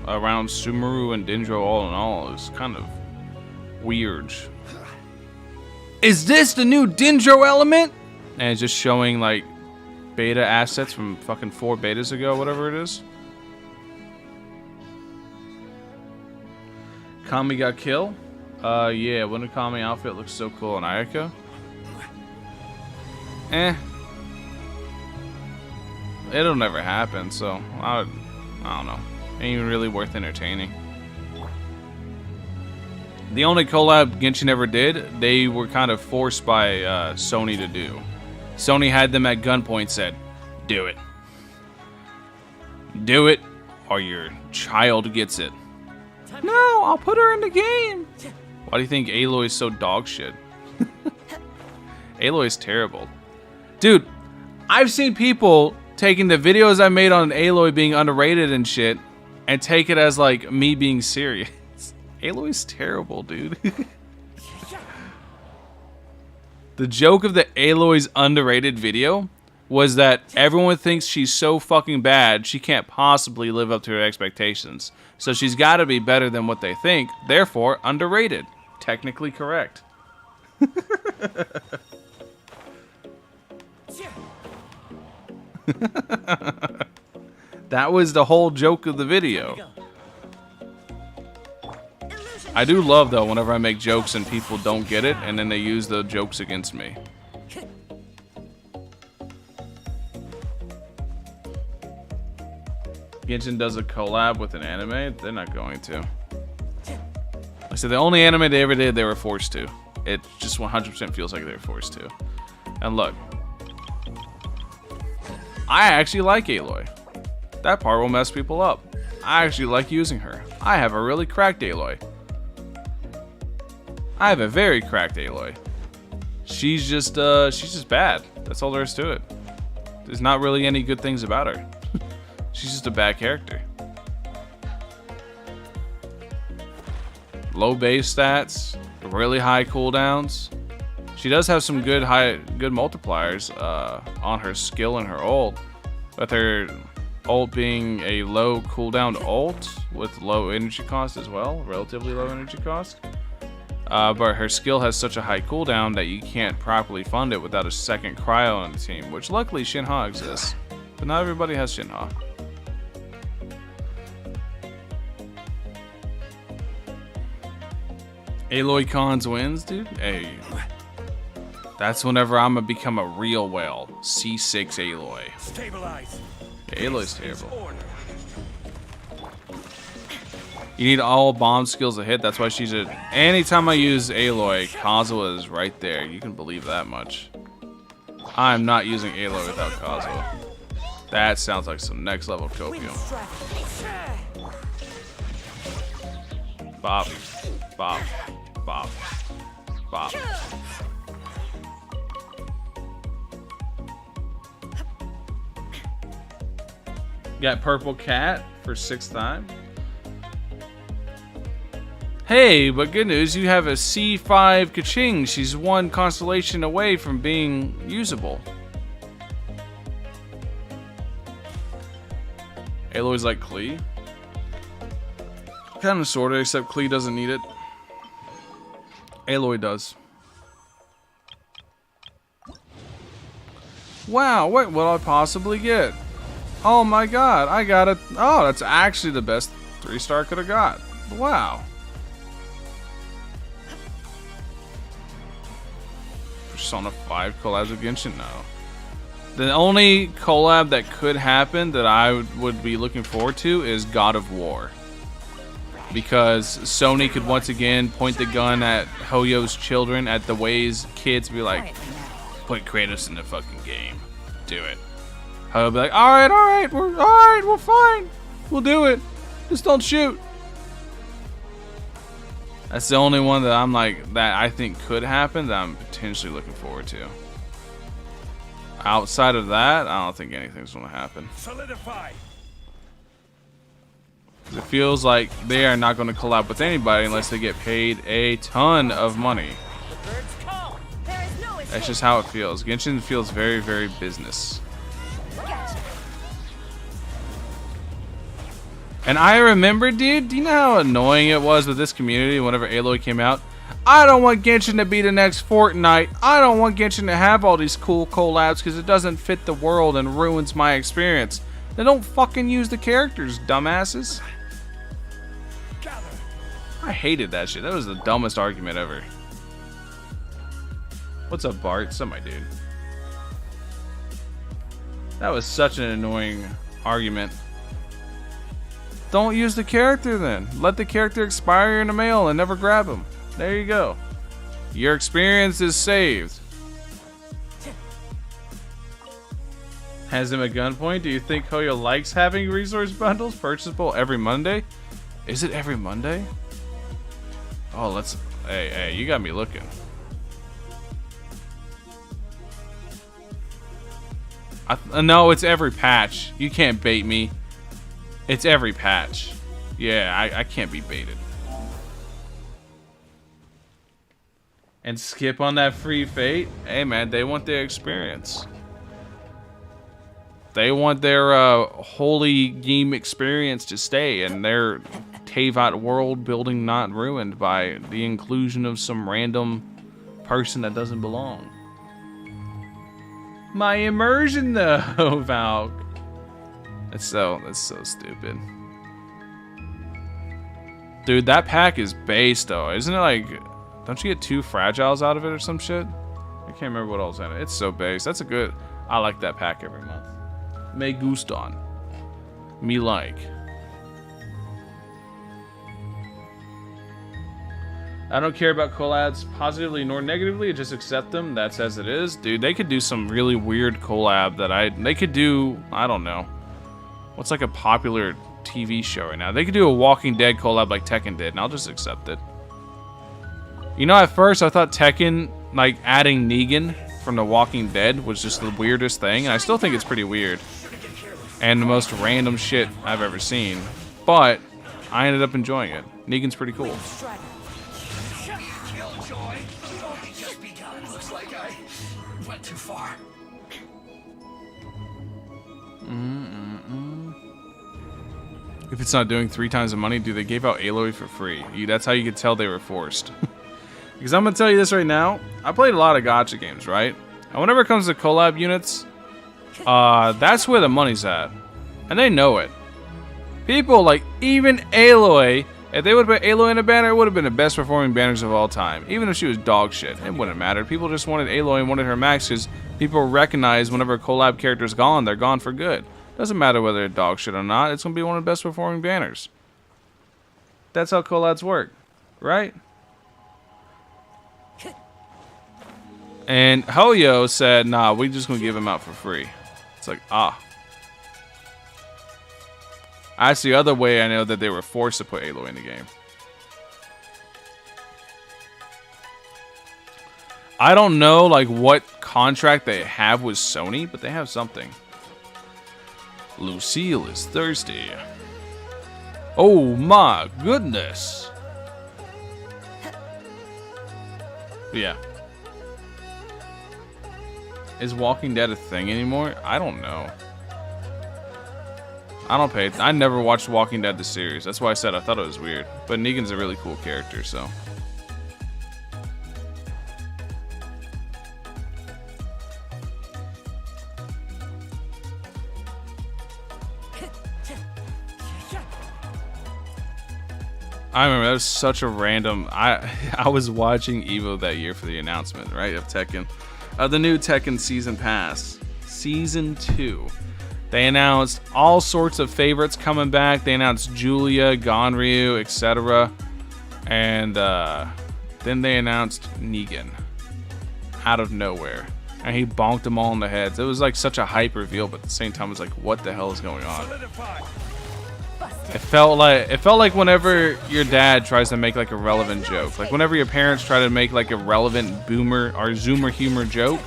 around Sumeru and Dendro all in all is kind of weird. Is this the new Dendro element? And it's just showing like beta assets from fucking 4 betas ago, whatever it is. Kami got killed? Yeah, Winter Kami outfit looks so cool on Ayaka. It'll never happen, so I don't know. Ain't even really worth entertaining. The only collab Genshin ever did, they were kind of forced by Sony to do. Sony had them at gunpoint, said, do it. Do it, or your child gets it. No, I'll put her in the game. Why do you think Aloy is so dog shit? Aloy is terrible. Dude, I've seen people taking the videos I made on Aloy being underrated and shit and take it as like me being serious. Aloy's terrible, dude. The joke of the Aloy's underrated video was that everyone thinks she's so fucking bad she can't possibly live up to her expectations. So she's got to be better than what they think, therefore underrated. Technically correct. That was the whole joke of the video. I do love though whenever I make jokes and people don't get it and then they use the jokes against me. Genshin does a collab with an anime? They're not going to. I said the only anime they ever did, they were forced to. It just 100% feels like they were forced to. And look, I actually like Aloy. That part will mess people up. I actually like using her. I have a really cracked Aloy. I have a very cracked Aloy. She's just bad. That's all there is to it. There's not really any good things about her. She's just a bad character. Low base stats, really high cooldowns. She does have some good multipliers on her skill and her ult, with her ult being a low cooldown ult with low energy cost as well, relatively low energy cost. But her skill has such a high cooldown that you can't properly fund it without a second cryo on the team, which luckily Shinha exists, but not everybody has Shinha. Aloy Cons wins, dude? Hey. That's whenever I'm gonna become a real whale. C6 Aloy. Stabilize. Yeah, Aloy's terrible. You need all bomb skills to hit. That's why she's a... Anytime I use Aloy, Kazuha is right there. You can believe that much. I'm not using Aloy without Kazuha. That sounds like some next level copium. Bop. Bop. Bop. Bop. Got Purple Cat for 6th time. Hey, but good news, you have a C5 Kaching. She's one constellation away from being usable. Aloy's like Klee. Kind of sorta, except Klee doesn't need it. Aloy does. Wow, what will I possibly get? Oh my god, I got it. Oh, that's actually the best 3-star I could have got. Wow. Persona 5 collabs with Genshin? No. The only collab that could happen that I would be looking forward to is God of War. Because Sony could once again point the gun at Hoyo's children, at the ways kids be like, put Kratos in the fucking game. Do it. Hoyo be like, alright, we're fine. We'll do it. Just don't shoot. That's the only one that I'm like, that I think could happen, that I'm potentially looking forward to. Outside of that, I don't think anything's gonna happen. Solidify. It feels like they are not gonna collab with anybody unless they get paid a ton of money. That's just how it feels. Genshin feels very, very business. And I remember, dude, do you know how annoying it was with this community whenever Aloy came out? I don't want Genshin to be the next Fortnite. I don't want Genshin to have all these cool collabs because it doesn't fit the world and ruins my experience. Then don't fucking use the characters, dumbasses. I hated that shit. That was the dumbest argument ever. What's up, Bart? Some my dude. That was such an annoying argument. Don't use the character then. Let the character expire in the mail and never grab him. There you go. Your experience is saved. Has him at gunpoint? Do you think Hoyo likes having resource bundles purchasable every Monday? Is it every Monday? Oh, let's... Hey, you got me looking. No, it's every patch. You can't bait me. It's every patch. Yeah, I can't be baited. And skip on that free fate? Hey man, they want their experience. They want their holy game experience to stay, and their Teyvat world building not ruined by the inclusion of some random person that doesn't belong. My immersion though, Valk. That's so stupid. Dude, that pack is base though. Isn't it like, don't you get 2 fragiles out of it or some shit? I can't remember what else in it. It's so base. That's a good, I like that pack every month. Me gustan. Me like. I don't care about collabs positively nor negatively, just accept them. That's as it is. Dude, they could do some really weird collab that they could do, I don't know. What's like a popular TV show right now. They could do a Walking Dead collab like Tekken did, and I'll just accept it. You know, at first I thought Tekken, like adding Negan from The Walking Dead, was just the weirdest thing, and I still think it's pretty weird. And the most random shit I've ever seen. But I ended up enjoying it. Negan's pretty cool. Killjoy. Only just begun. Looks like I went too far. If it's not doing 3 times the money, dude, they gave out Aloy for free. That's how you could tell they were forced. Because I'm going to tell you this right now. I played a lot of gacha games, right? And whenever it comes to collab units, that's where the money's at. And they know it. People, like, even Aloy, if they would have put Aloy in a banner, it would have been the best performing banners of all time. Even if she was dog shit, it wouldn't matter. People just wanted Aloy and wanted her max because people recognize whenever a collab character's gone, they're gone for good. Doesn't matter whether they're dog shit or not, it's going to be one of the best performing banners. That's how collabs work, right? And Hoyo said, nah, we just going to give him out for free. It's like, ah. That's the other way I know that they were forced to put Aloy in the game. I don't know like what contract they have with Sony, but they have something. Lucille is thirsty. Oh my goodness. Yeah. Is Walking Dead a thing anymore? I don't know. I don't pay. I never watched Walking Dead the series. That's why I said I thought it was weird. But Negan's a really cool character, so. I remember that was such a random. I was watching Evo that year for the announcement, right, of Tekken, the new Tekken season pass, season 2. They announced all sorts of favorites coming back. They announced Julia, Gonryu, etc. And then they announced Negan out of nowhere, and he bonked them all in the heads. It was like such a hype reveal, but at the same time, it was like, what the hell is going on? It felt like whenever your dad tries to make like a relevant joke, like whenever your parents try to make like a relevant boomer or zoomer humor joke.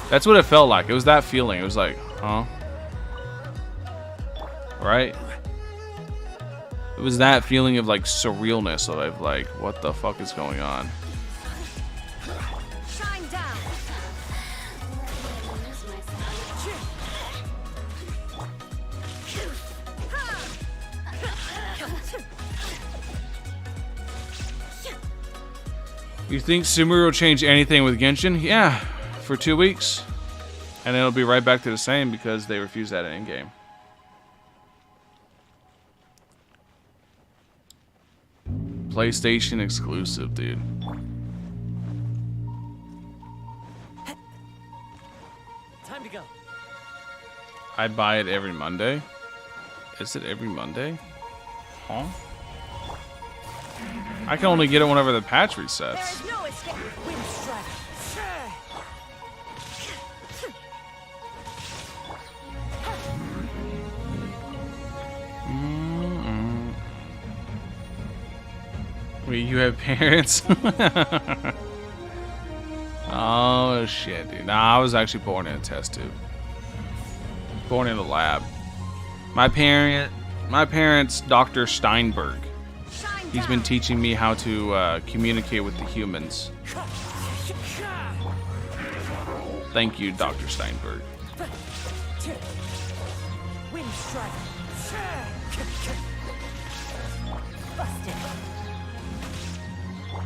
That's what it felt like. It was that feeling. It was like, huh? Right? It was that feeling of like surrealness of like, what the fuck is going on? Shine down. You think Sumeru will change anything with Genshin? Yeah, for 2 weeks. And then it'll be right back to the same because they refuse that in-game. PlayStation exclusive, dude. Time to go. I buy it every Monday. Is it every Monday? Huh? I can only get it whenever the patch resets. There's no escape. Wind strike. Wait, you have parents? Oh shit, dude. Nah, I was actually born in a test tube. Born in a lab. My parents, Dr. Steinberg. He's been teaching me how to communicate with the humans. Thank you, Dr. Steinberg. Wind strike. Busted.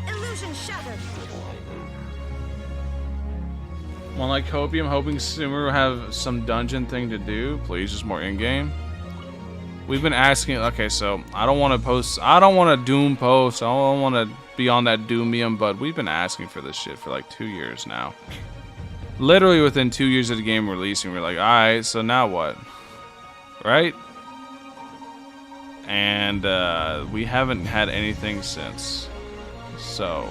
Illusion shattered. Well, like Hopi, I'm hoping Sumeru will have some dungeon thing to do. Please, just more in-game. We've been asking. Okay, so I don't want to post. I don't want to Doom post. I don't want to be on that Doomium, but we've been asking for this shit for like 2 years now. Literally within 2 years of the game releasing, we're like, all right, so now what? Right? And we haven't had anything since. So,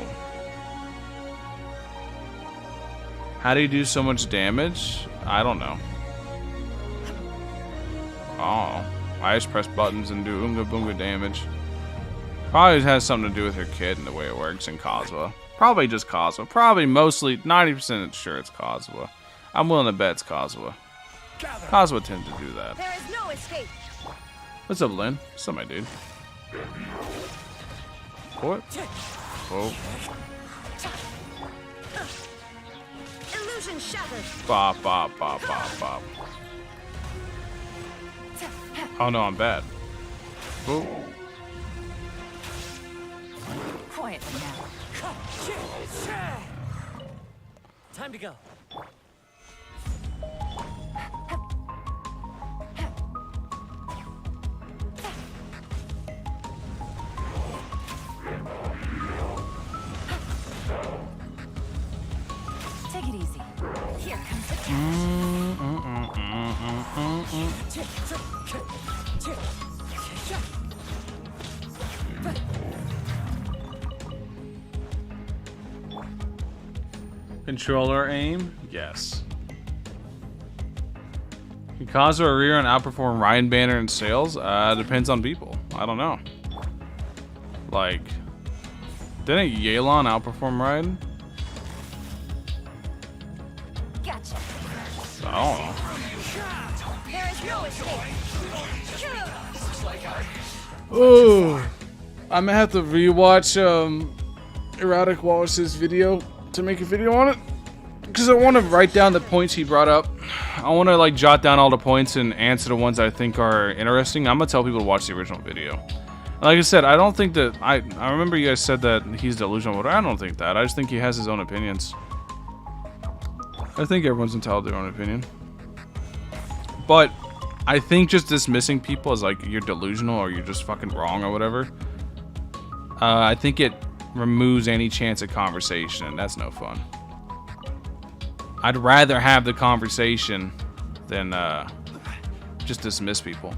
how do you do so much damage? I don't know. Oh. I just press buttons and do Unga bunga damage. Probably has something to do with her kid and the way it works in Kazuha. Probably just Kazuha. Probably mostly 90% sure it's Kazuha. I'm willing to bet it's Kazuha. Kazuha tends to do that. There is no escape. What's up, Lynn? What's up, my dude? What? Whoa. Illusion shattered. Bop, bop, bop, bop, bop. Oh no, I'm bad. Whoa. Quietly now. Time to go. Take it easy. Here comes the Controller aim? Yes. Can Kazuha or Rion outperform Ryan Banner in sales? Depends on people. I don't know. Like, didn't Yelan outperform Ryan? Gotcha. I don't know. There is no escape. Oh, I'm gonna have to rewatch Erotic Wallace's video to make a video on it, because I want to write down the points he brought up. I want to like jot down all the points and answer the ones I think are interesting. I'm gonna tell people to watch the original video. Like I said, I don't think that I remember you guys said that he's delusional, but I don't think that. I just think he has his own opinions. I think everyone's entitled to their own opinion. But I think just dismissing people as like you're delusional or you're just fucking wrong or whatever, I think it removes any chance of conversation, and that's no fun. I'd rather have the conversation than just dismiss people.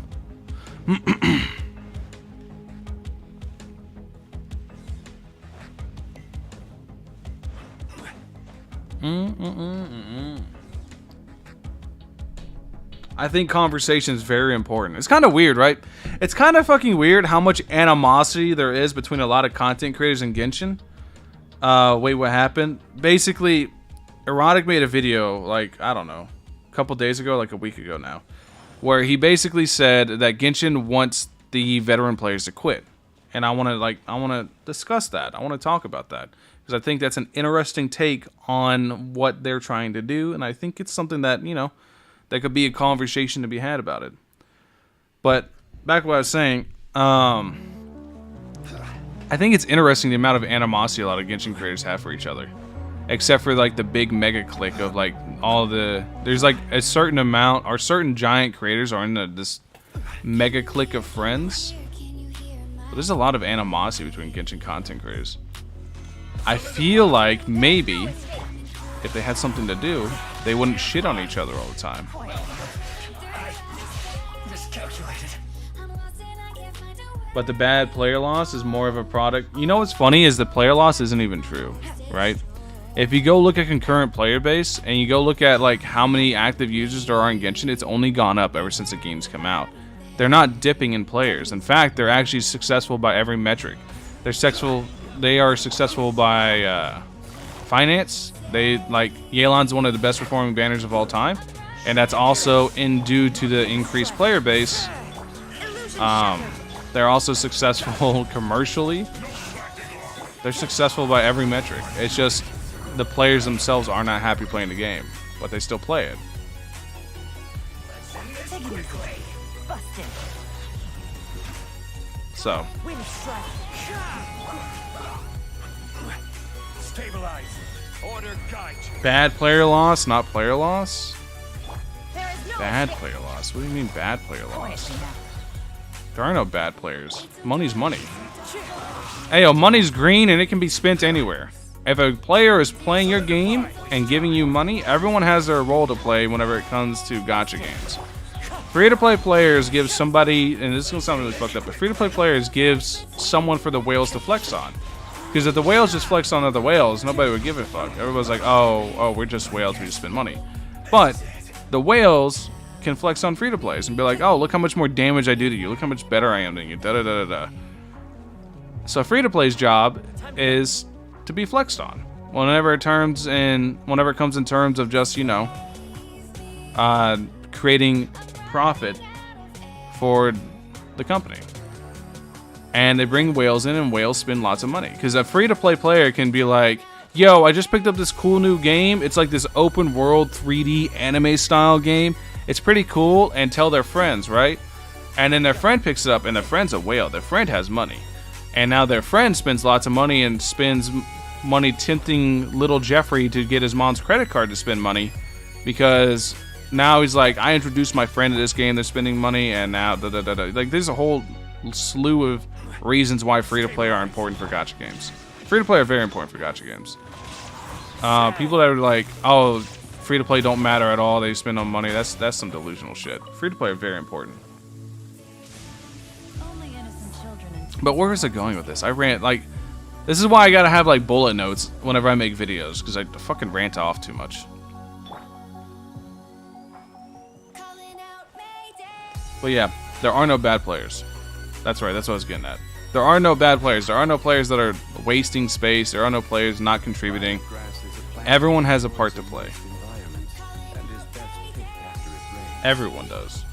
I think conversation is very important. It's kind of weird, right? It's kind of fucking weird how much animosity there is between a lot of content creators in Genshin. Wait, what happened? Basically, Erotic made a video, like, I don't know, a couple days ago, like a week ago now, where he basically said that Genshin wants the veteran players to quit. And I want to discuss that. I want to talk about that. Because I think that's an interesting take on what they're trying to do. And I think it's something that, you know, there could be a conversation to be had about it. But back to what I was saying, I think it's interesting the amount of animosity a lot of Genshin creators have for each other. Except for like the big mega clique of like all the... There's like a certain amount, or certain giant creators are in this mega clique of friends. But there's a lot of animosity between Genshin content creators. I feel like maybe if they had something to do, they wouldn't shit on each other all the time. Miscalculated. But the bad player loss is more of a product. You know what's funny is the player loss isn't even true, right? If you go look at concurrent player base and you go look at like how many active users there are in Genshin, it's only gone up ever since the game's come out. They're not dipping in players. In fact, they're actually successful by every metric. They are successful by finance. They like Yelan's one of the best performing banners of all time, and that's also due to the increased player base. They're also successful commercially. They're successful by every metric. It's just the players themselves are not happy playing the game, but they still play it. Busted. So. Wind strike. Stabilize. Order guide you. Bad player loss, not player loss? There is no Bad escape. player loss? What do you mean bad player loss? Quietly now. There are no bad players. Money's money. Hey, yo, money's green and it can be spent anywhere. If a player is playing your game and giving you money, everyone has their role to play whenever it comes to gacha games. Free-to-play players give somebody, and this is going to sound really fucked up, but free-to-play players gives someone for the whales to flex on. Because if the whales just flex on other whales, nobody would give a fuck. Everybody's like, oh, we're just whales, we just spend money. But the whales can flex on free-to-plays and be like, oh, look how much more damage I do to you. Look how much better I am than you. Da-da-da-da-da. So free-to-play's job is to be flexed on. Whenever it comes in terms of just, you know, creating profit for the company. And they bring whales in, and whales spend lots of money. Because a free-to-play player can be like, yo, I just picked up this cool new game. It's like this open world 3D anime style game. It's pretty cool, and tell their friends, right? And then their friend picks it up, and their friend's a whale. Their friend has money. And now their friend spends lots of money and spends money tempting little Jeffrey to get his mom's credit card to spend money. Because now he's like, I introduced my friend to this game, they're spending money, and now da-da-da-da. Like, there's a whole slew of reasons why free-to-play are important for gacha games. Free-to-play are very important for gacha games. People that are like, oh, free-to-play don't matter at all, they spend on money, that's some delusional shit. Free-to-play are very important. But where is it going with this? I rant, like, this is why I gotta have, like, bullet notes whenever I make videos, because I fucking rant off too much. But yeah, there are no bad players. That's right, that's what I was getting at. There are no bad players. There are no players that are wasting space. There are no players not contributing. Everyone has a part to play. Everyone does.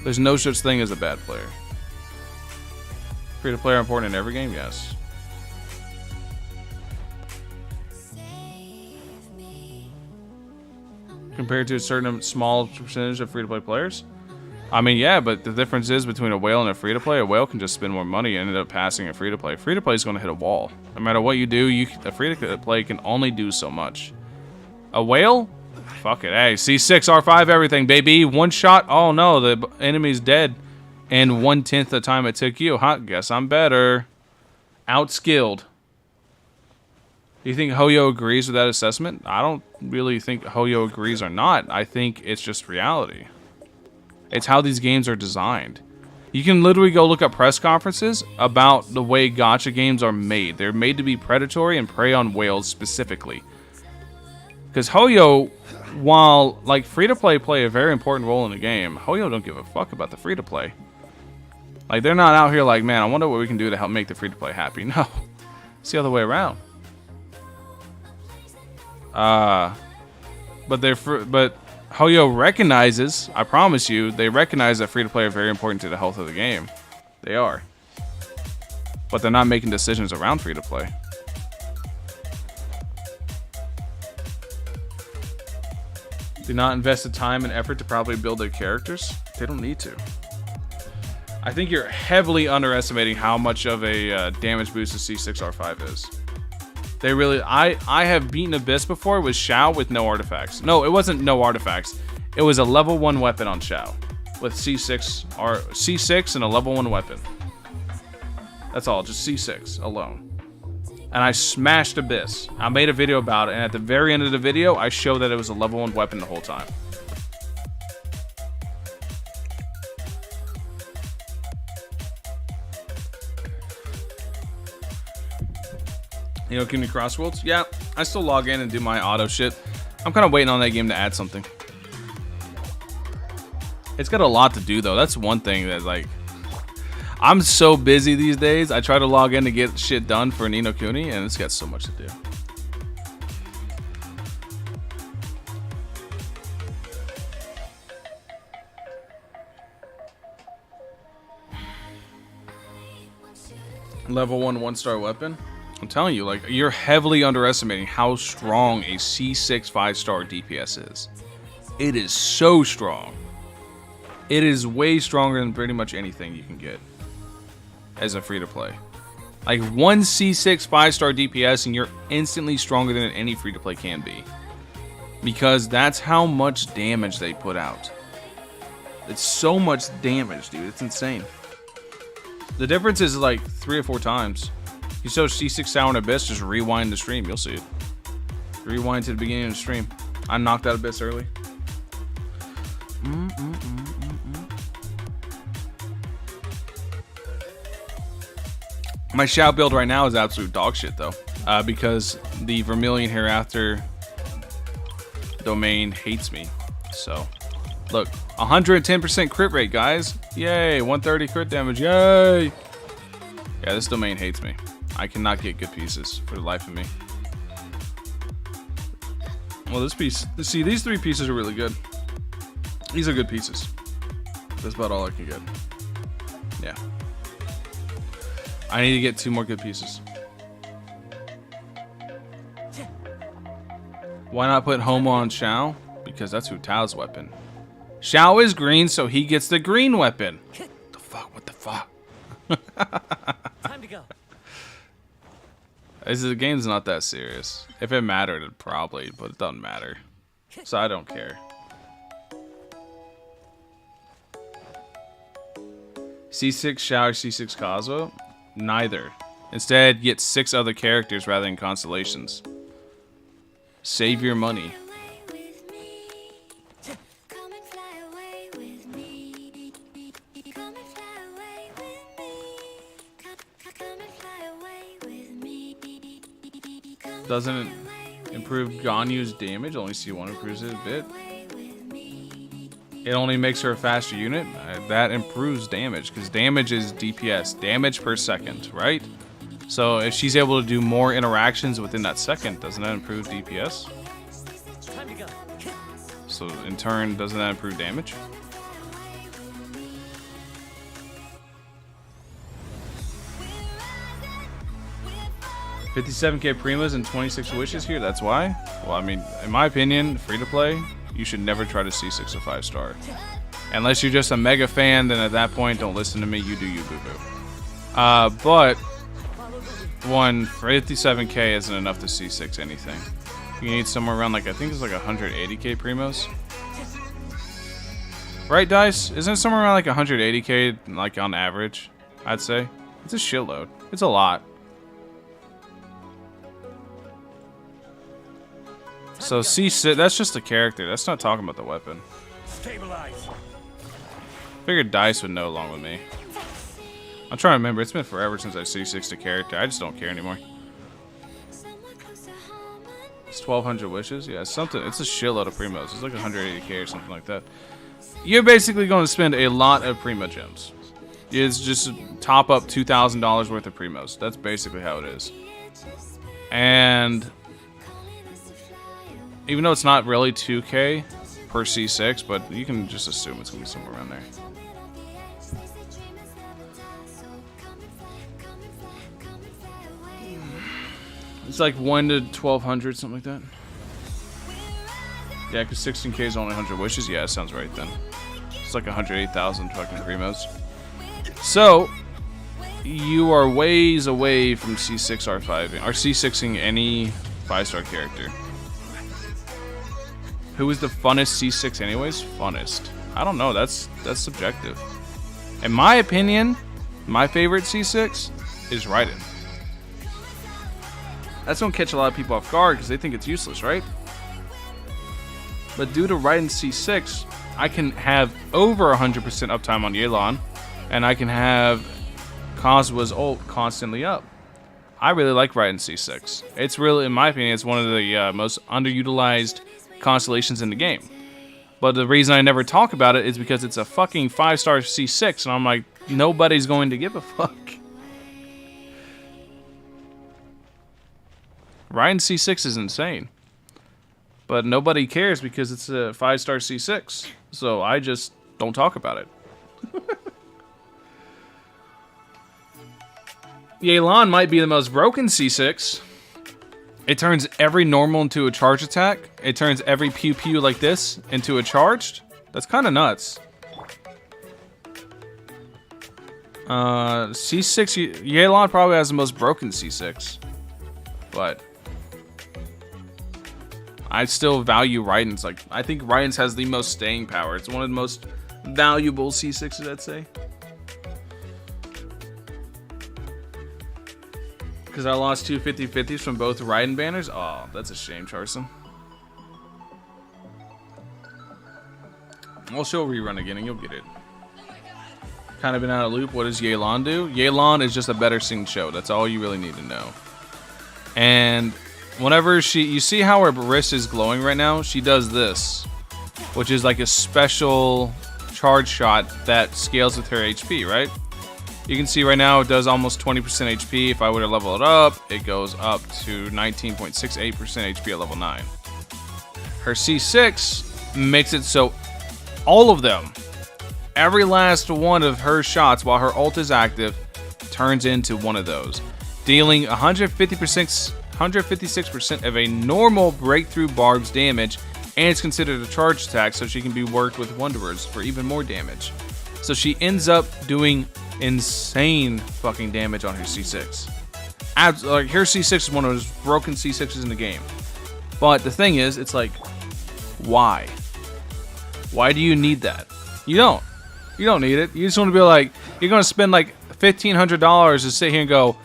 There's no such thing as a bad player. Free-to-play are important in every game, yes. Compared to a certain small percentage of free-to-play players? I mean, yeah, but the difference is between a whale and a free-to-play. A whale can just spend more money and end up passing a free-to-play. Free-to-play is going to hit a wall. No matter what you do, a free-to-play can only do so much. A whale? Fuck it. Hey, C6, R5, everything, baby. One shot. Oh, no, the enemy's dead. And 1/10 the time it took you. Huh? Guess I'm better. Outskilled. Do you think Hoyo agrees with that assessment? I don't really think Hoyo agrees or not. I think it's just reality. It's how these games are designed. You can literally go look at press conferences about the way gacha games are made. They're made to be predatory and prey on whales specifically. Because Hoyo, while like free-to-play play a very important role in the game, Hoyo don't give a fuck about the free-to-play. Like, they're not out here like, man, I wonder what we can do to help make the free-to-play happy. No. It's the other way around. But Hoyo recognizes, I promise you, they recognize that free-to-play are very important to the health of the game. They are. But they're not making decisions around free-to-play. Do not invest the time and effort to probably build their characters. They don't need to. I think you're heavily underestimating how much of a damage boost a C6R5 is. They really, I have beaten Abyss before with Shao with no artifacts. No, it wasn't no artifacts. It was a level 1 weapon on Shao with C6 and a level 1 weapon. That's all, just C6 alone. And I smashed Abyss. I made a video about it, and at the very end of the video, I showed that it was a level 1 weapon the whole time. You know, Kingdom Crossworlds? Yeah, I still log in and do my auto shit. I'm kind of waiting on that game to add something. It's got a lot to do, though. That's one thing that, like, I'm so busy these days. I try to log in to get shit done for Ni no Kuni, and it's got so much to do. Level 1 1-star weapon? I'm telling you, like, you're heavily underestimating how strong a C6 5-star DPS is. It is so strong. It is way stronger than pretty much anything you can get as a free-to-play. Like, one C6 5-star DPS and you're instantly stronger than any free-to-play can be. Because that's how much damage they put out. It's so much damage, dude. It's insane. The difference is like 3 or 4 times. You saw C6 Tower and Abyss, just rewind the stream. You'll see it. Rewind to the beginning of the stream. I knocked out Abyss early. My Shao build right now is absolute dog shit, though. Because the Vermilion Hereafter domain hates me. So, look, 110% crit rate, guys. Yay, 130 crit damage. Yay. Yeah, this domain hates me. I cannot get good pieces for the life of me. Well, this piece, see, these 3 pieces are really good. These are good pieces. That's about all I can get. Yeah. I need to get 2 more good pieces. Why not put Homo on Xiao? Because that's who Tao's weapon. Xiao is green, so he gets the green weapon. The fuck? What the fuck? Time to go. The game's not that serious. If it mattered, it'd probably, but it doesn't matter. So I don't care. C6 Xiao or C6 Kazuo? Neither. Instead, get 6 other characters rather than constellations. Save your money. Doesn't improve Ganyu's damage, only C1 improves it a bit. It only makes her a faster unit. That improves damage, because damage is DPS, damage per second, right? So if she's able to do more interactions within that second, doesn't that improve DPS? Time to go. So in turn, doesn't that improve damage? $57k Primas and 26 wishes here, that's why? Well, I mean, in my opinion, free to play, you should never try to C6 a 5-star. Unless you're just a mega fan, then at that point, don't listen to me, you do you, boo-boo. But, 57k isn't enough to C6 anything. You need somewhere around, like, I think it's like 180k Primos. Right, Dice? Isn't it somewhere around like 180k, like, on average? I'd say. It's a shitload. It's a lot. So C6, that's just a character. That's not talking about the weapon. Stabilize. Figured Dice would know along with me. I'm trying to remember. It's been forever since I C6'd a character. I just don't care anymore. It's 1,200 wishes? Yeah, it's something. It's a shitload of Primos. It's like 180k or something like that. You're basically going to spend a lot of Primo gems. It's just top up $2,000 worth of Primos. That's basically how it is. And even though it's not really 2k per C6, but you can just assume it's going to be somewhere around there. It's like 1 to 1,200, something like that. Yeah, because 16k is only 100 wishes. Yeah, that sounds right then. It's like 108,000 fucking Primos. So, you are ways away from C6 R5, or C6ing any 5-star character. Who is the funnest C6 anyways? Funnest. I don't know, that's subjective. In my opinion, my favorite C6 is Raiden. That's gonna catch a lot of people off guard because they think it's useless, right? But due to Raiden C6, I can have over 100% uptime on Yelan, and I can have Kazuha's ult constantly up. I really like Raiden C6. It's really, in my opinion, it's one of the most underutilized constellations in the game. But the reason I never talk about it is because it's a fucking 5-star C6, and I'm like, nobody's going to give a fuck. Raiden C6 is insane. But nobody cares because it's a 5-star C6. So I just don't talk about it. Yelan might be the most broken C6. It turns every normal into a charge attack. It turns every pew-pew like this into a charged. That's kind of nuts. C6, Yelan probably has the most broken C6. But I still value Raiden's. Like, I think Raiden's has the most staying power. It's one of the most valuable C6s, I'd say. Because I lost two 50-50s from both Raiden banners? Oh, that's a shame, Charson. I'll show a rerun again and you'll get it. Kind of been out of loop. What does Yelan do? Yelan is just a better synced show. That's all you really need to know. And whenever you see how her wrist is glowing right now, she does this, which is like a special charge shot that scales with her HP, right? You can see right now it does almost 20% HP. If I were to level it up, it goes up to 19.68% HP at level 9. Her C6 makes it so all of them, every last one of her shots while her ult is active, turns into one of those, dealing 156% of a normal breakthrough barb's damage, and it's considered a charge attack, so she can be worked with Wanderers for even more damage. So she ends up doing insane fucking damage on her C6. Like, her C6 is one of those broken C6s in the game. But the thing is, it's like, why? Why do you need that? You don't. You don't need it. You just want to be like, you're going to spend like $1,500 to sit here and go,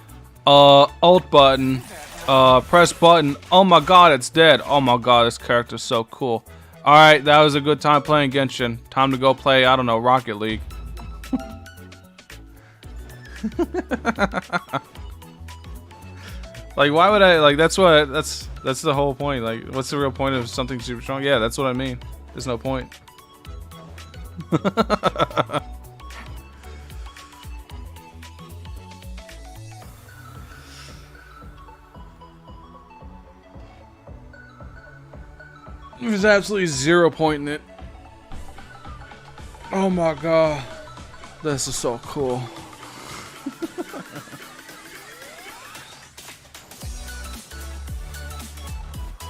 alt button, press button. Oh my god, it's dead. Oh my god, this character's so cool. Alright, that was a good time playing Genshin. Time to go play, I don't know, Rocket League. Like, why would I, like, that's the whole point. Like, what's the real point of something super strong? Yeah, that's what I mean. There's no point. There's absolutely zero point in it. Oh my god. This is so cool.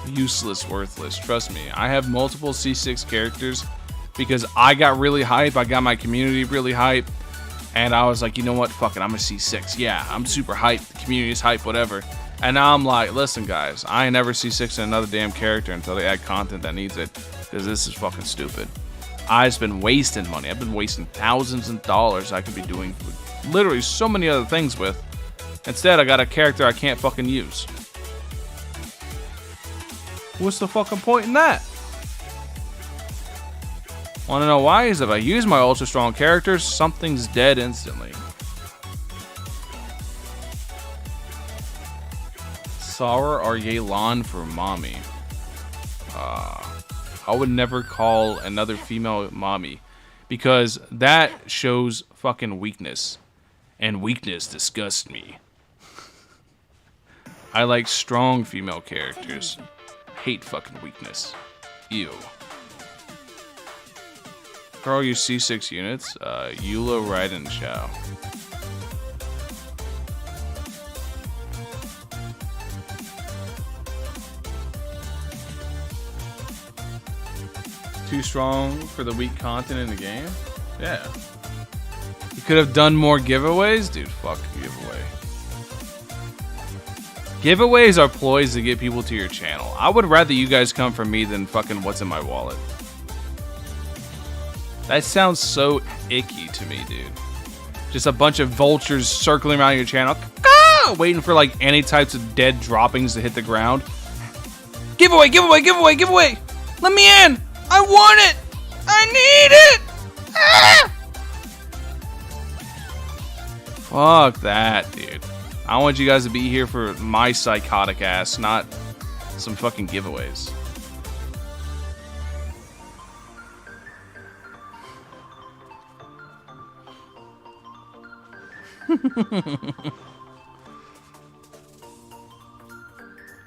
Useless, worthless. Trust me, I have multiple C6 characters because I got really hype. I got my community really hype, and I was like, you know what? Fuck it, I'm a C6. Yeah, I'm super hype. The community's hype, whatever. And now I'm like, listen, guys, I ain't never C6 in another damn character until they add content that needs it, because this is fucking stupid. I've just been wasting money. I've been wasting thousands of dollars I could be doing literally so many other things with. Instead, I got a character I can't fucking use. What's the fucking point in that? Wanna know why? Is if I use my ultra strong characters, something's dead instantly. Sora or Yelan for mommy. I would never call another female mommy, because that shows fucking weakness, and weakness disgusts me. I like strong female characters. Hate fucking weakness. Ew. For all your C6 units, Eula, Raiden, Shao. Too strong for the weak content in the game? Yeah. You could have done more giveaways? Dude, fuck giveaway. Giveaways are ploys to get people to your channel. I would rather you guys come from me than fucking what's in my wallet. That sounds so icky to me, dude. Just a bunch of vultures circling around your channel, waiting for like any types of dead droppings to hit the ground. Giveaway, giveaway, giveaway, giveaway! Let me in! I want it! I need it! Ah! Fuck that, dude. I want you guys to be here for my psychotic ass, not some fucking giveaways.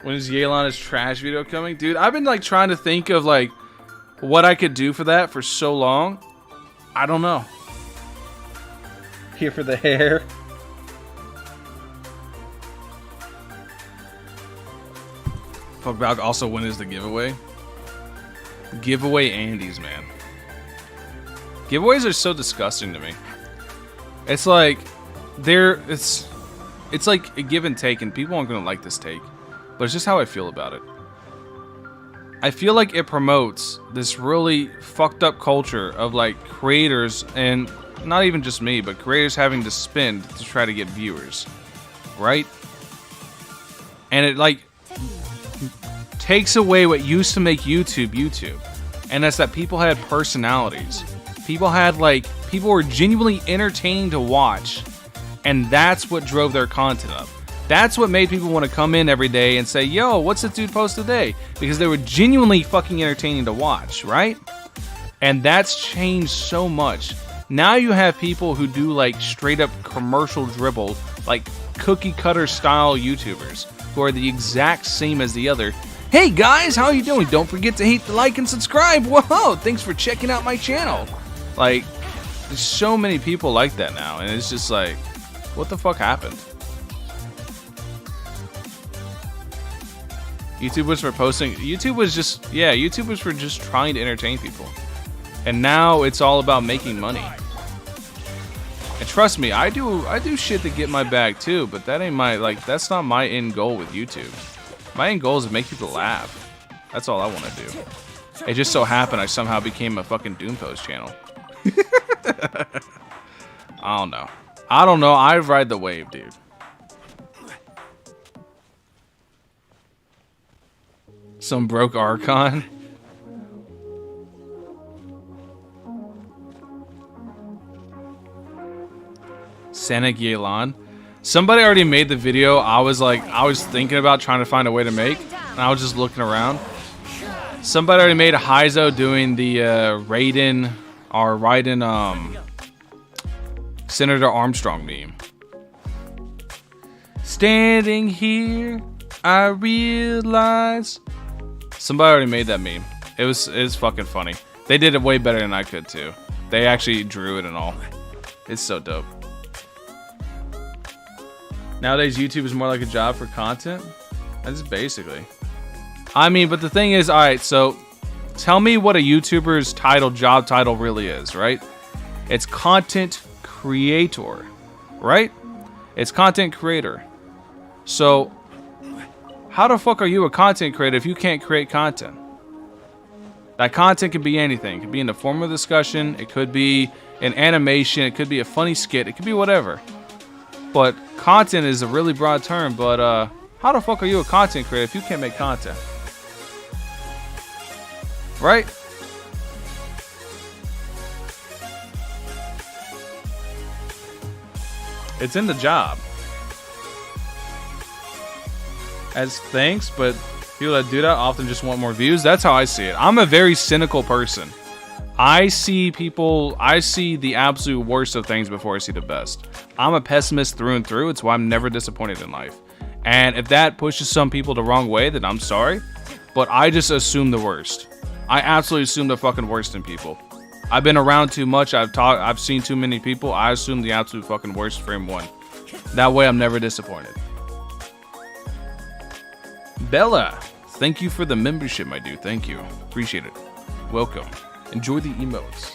When is Yelan's trash video coming? Dude, I've been like trying to think of like what I could do for that for so long. I don't know. Here for the hair. Fuck about also when is the giveaway? Giveaway Andes, man. Giveaways are so disgusting to me. It's like it's like a give and take, and people aren't gonna like this take, but it's just how I feel about it. I feel like it promotes this really fucked up culture of like creators, and not even just me, but creators having to spend to try to get viewers, right? And it like takes away what used to make YouTube, and that's that people had personalities. People were genuinely entertaining to watch, and that's what drove their content up. That's what made people want to come in every day and say, yo, what's this dude post today? Because they were genuinely fucking entertaining to watch, right? And that's changed so much. Now you have people who do like straight up commercial dribble, like cookie cutter style YouTubers who are the exact same as the other. Hey guys, how you doing? Don't forget to hit the like and subscribe. Whoa, thanks for checking out my channel. Like, there's so many people like that now, and it's just like, what the fuck happened? YouTubers were posting. YouTubers were just trying to entertain people, and now it's all about making money. And trust me, I do shit to get my bag too, but that ain't my that's not my end goal with YouTube. My end goal is to make people laugh. That's all I want to do. It just so happened I somehow became a fucking Doom Post channel. I don't know. I ride the wave, dude. Some broke archon. Sanic Yelan. Somebody already made the video. I was thinking about trying to find a way to make, and I was just looking around. Somebody already made a Heizo doing the Raiden Senator Armstrong meme. Standing here, I realize. Somebody already made that meme. It was fucking funny. They did it way better than I could too. They actually drew it and all. It's so dope. Nowadays, YouTube is more like a job for content. That's basically. I mean, but the thing is, all right. So, tell me what a YouTuber's job title really is, right? It's content creator, right? It's content creator. So, how the fuck are you a content creator if you can't create content? That content can be anything. It could be in the form of discussion. It could be an animation. It could be a funny skit. It could be whatever. But content is a really broad term. But how the fuck are you a content creator if you can't make content? Right? It's in the job. As thanks, but people that do that often just want more views. That's how I see it. I'm a very cynical person. I see the absolute worst of things before I see the best. I'm a pessimist through and through. It's why I'm never disappointed in life. And if that pushes some people the wrong way, then I'm sorry. But I just assume the worst. I absolutely assume the fucking worst in people. I've been around too much. I've seen too many people. I assume the absolute fucking worst frame one. That way I'm never disappointed. Bella, thank you for the membership, my dude. Thank you. Appreciate it. Welcome. Enjoy the emotes.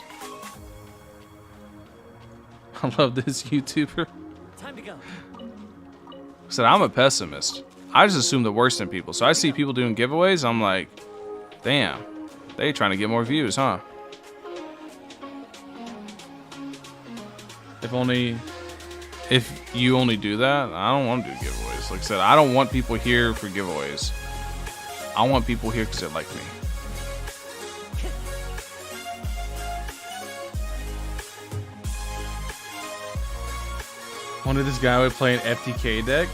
I love this YouTuber. Time to go. Said I'm a pessimist. I just assume the worst in people. So I see people doing giveaways. I'm like, damn, they trying to get more views, huh? If you only do that, I don't want to do giveaways. Like I said, I don't want people here for giveaways. I want people here because they like me. Wanted this guy would play an FTK deck.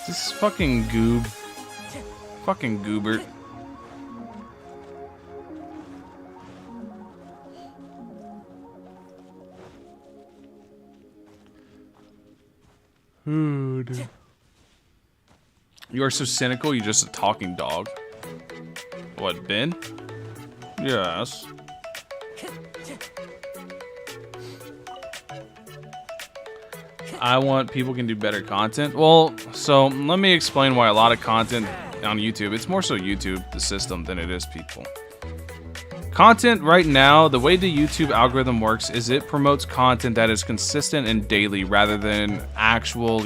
This fucking goob. Fucking goobert. Ooh, dude. You are so cynical, you're just a talking dog. What, Ben? Yes. I want people can do better content. Well, so let me explain why a lot of content on YouTube, it's more so YouTube, the system, than it is people. Content right now, the way the YouTube algorithm works is it promotes content that is consistent and daily rather than actual,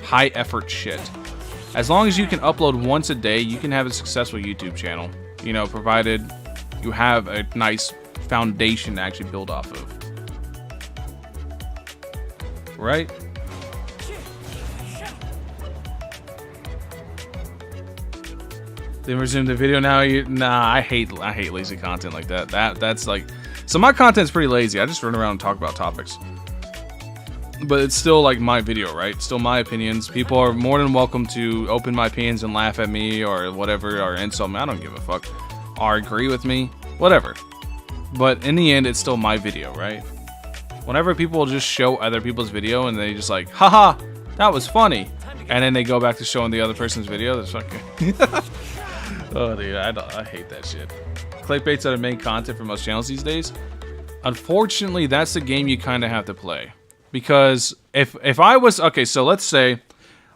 high effort shit. As long as you can upload once a day, you can have a successful YouTube channel, provided you have a nice foundation to actually build off of. Right? Then resume the video now. I hate lazy content like that. That's like, so my content's pretty lazy. I just run around and talk about topics. But it's still like my video, right? Still my opinions. People are more than welcome to open my opinions and laugh at me or whatever, or insult me. I don't give a fuck. Or agree with me, whatever. But in the end, it's still my video, right? Whenever people just show other people's video and they just like, haha, that was funny, and then they go back to showing the other person's video, that's fucking. Oh, dude, I hate that shit. Clickbaits are the main content for most channels these days. Unfortunately, that's the game you kind of have to play. Because if I was... Okay, so let's say...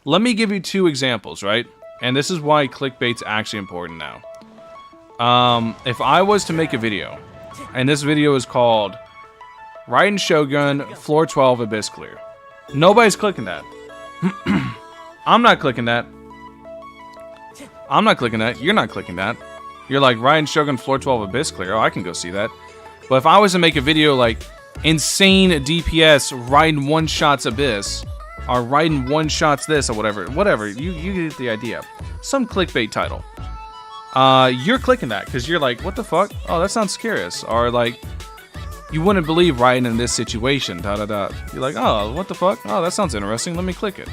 Let me give you 2 examples, right? And this is why clickbait's actually important now. If I was to make a video, and this video is called Raiden Shogun Floor 12 Abyss Clear. Nobody's clicking that. I'm not clicking that. I'm not clicking that. You're not clicking that. You're like, Raiden Shogun Floor 12 Abyss Clear. Oh, I can go see that. But if I was to make a video like insane DPS Raiden one-shots Abyss, or Raiden one-shots this, or whatever, you get the idea. Some clickbait title. You're clicking that because you're like, what the fuck? Oh, that sounds curious. Or like, you wouldn't believe Raiden in this situation. You're like, oh, what the fuck? Oh, that sounds interesting. Let me click it.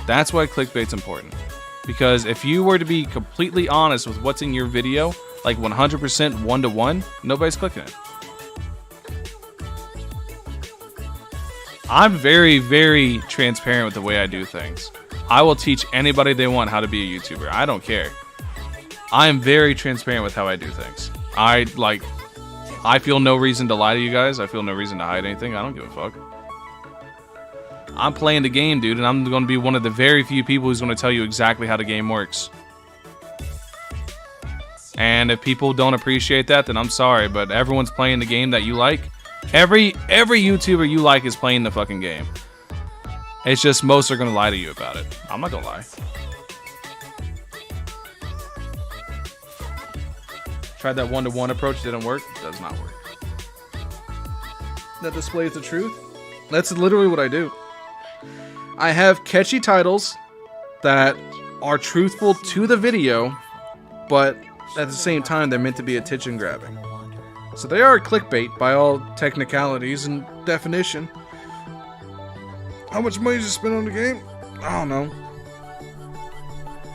That's why clickbait's important. Because if you were to be completely honest with what's in your video, like 100% 1-to-1, nobody's clicking it. I'm very, very transparent with the way I do things. I will teach anybody they want how to be a YouTuber. I don't care. I am very transparent with how I do things. I feel no reason to lie to you guys. I feel no reason to hide anything. I don't give a fuck. I'm playing the game, dude, and I'm going to be one of the very few people who's going to tell you exactly how the game works. And if people don't appreciate that, then I'm sorry, but everyone's playing the game that you like. Every YouTuber you like is playing the fucking game. It's just most are going to lie to you about it. I'm not going to lie. Tried that 1-to-1 approach, didn't work. Does not work. That displays the truth. That's literally what I do. I have catchy titles that are truthful to the video, but at the same time, they're meant to be attention grabbing. So they are clickbait by all technicalities and definition. How much money did you spend on the game? I don't know.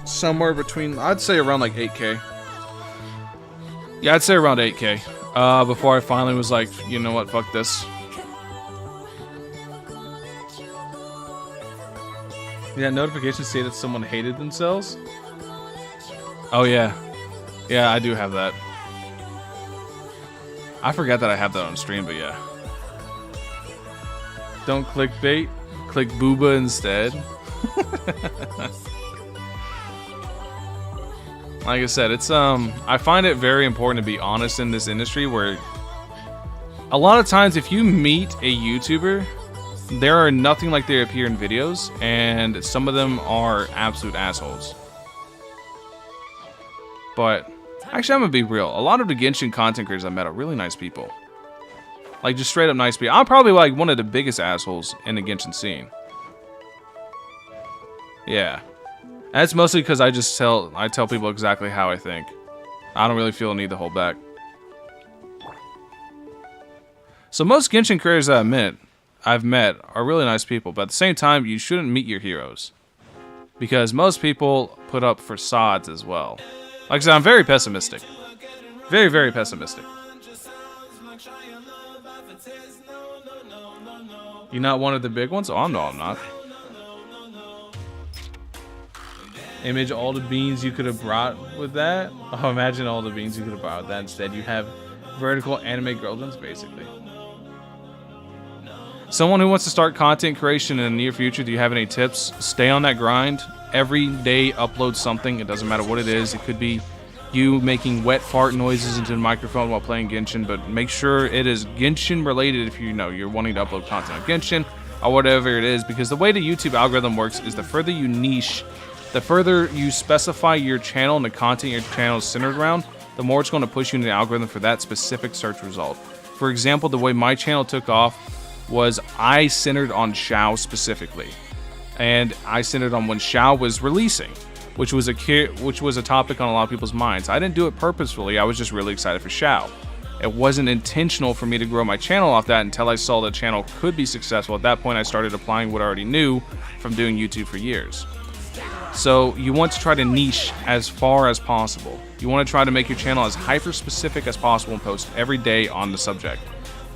Somewhere between, I'd say around like 8K. Yeah, I'd say around 8K. Before I finally was like, you know what, fuck this. Yeah, notifications say that someone hated themselves. Oh yeah. Yeah, I do have that. I forgot that I have that on stream, but yeah. Don't click bait. Click booba instead. Like I said, it's I find it very important to be honest in this industry where a lot of times if you meet a YouTuber, there are nothing like they appear in videos, and some of them are absolute assholes. But actually, I'm gonna be real. A lot of the Genshin content creators I met are really nice people. Like, just straight up nice people. I'm probably like one of the biggest assholes in the Genshin scene. Yeah. That's mostly because I tell people exactly how I think. I don't really feel a need to hold back. So most Genshin creators that I've met are really nice people, but at the same time, you shouldn't meet your heroes. Because most people put up facades as well. Like I said, I'm very pessimistic. Very, very pessimistic. You not one of the big ones? Oh, no, I'm not. Image all the beans you could have brought with that. Oh, imagine all the beans you could have brought with that. Instead, you have vertical anime girlfriends, basically. Someone who wants to start content creation in the near future, do you have any tips? Stay on that grind. Every day, upload something. It doesn't matter what it is. It could be you making wet fart noises into the microphone while playing Genshin, but make sure it is Genshin related if you know you're wanting to upload content on Genshin or whatever it is, because the way the YouTube algorithm works is the further you niche, the further you specify your channel and the content your channel is centered around, the more it's going to push you into the algorithm for that specific search result. For example, the way my channel took off was I centered on Xiao specifically. And I centered on when Xiao was releasing, which was a topic on a lot of people's minds. I didn't do it purposefully. I was just really excited for Xiao. It wasn't intentional for me to grow my channel off that until I saw the channel could be successful. At that point, I started applying what I already knew from doing YouTube for years. So you want to try to niche as far as possible. You want to try to make your channel as hyper-specific as possible and post every day on the subject.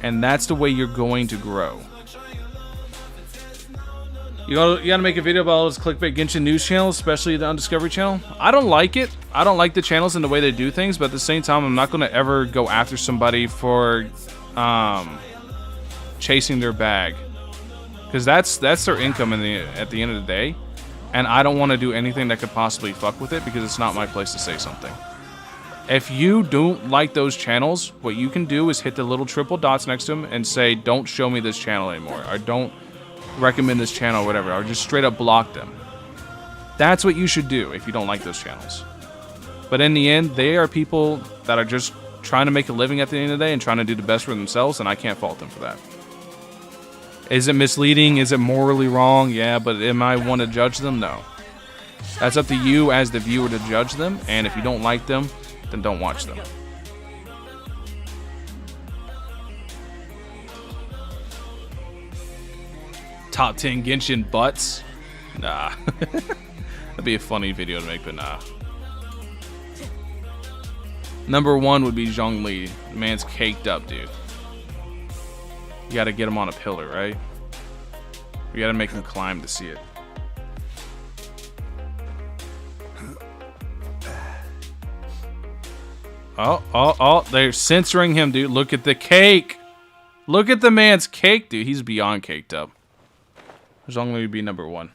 And that's the way you're going to grow. You gotta make a video about all this clickbait Genshin news channels, especially the Undiscovery channel. I don't like it. I don't like the channels and the way they do things, but at the same time, I'm not gonna ever go after somebody for chasing their bag, because that's their income at the end of the day, and I don't want to do anything that could possibly fuck with it because it's not my place to say something. If you don't like those channels, what you can do is hit the little triple dots next to them and say, "Don't show me this channel anymore," or "Don't recommend this channel," or whatever, or just straight up block them. That's what you should do if you don't like those channels. But in the end, they are people that are just trying to make a living at the end of the day and trying to do the best for themselves, and I can't fault them for that. Is it misleading? Is it morally wrong? Yeah, but am I one to judge them? No. That's up to you as the viewer to judge them, and if you don't like them, then don't watch them. Top 10 Genshin butts? Nah. That'd be a funny video to make, but nah. Number 1 would be Zhongli. The man's caked up, dude. You gotta get him on a pillar, right? You gotta make him climb to see it. Oh, they're censoring him, dude. Look at the cake. Look at the man's cake, dude. He's beyond caked up. Zhongli would be number 1.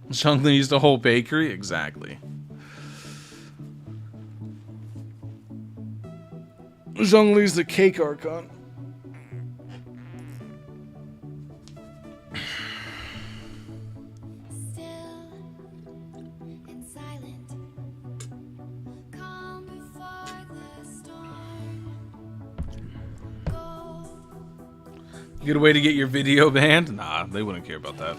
Zhongli used the whole bakery? Exactly. Zhongli's the cake archon. Good way to get your video banned? Nah, they wouldn't care about that.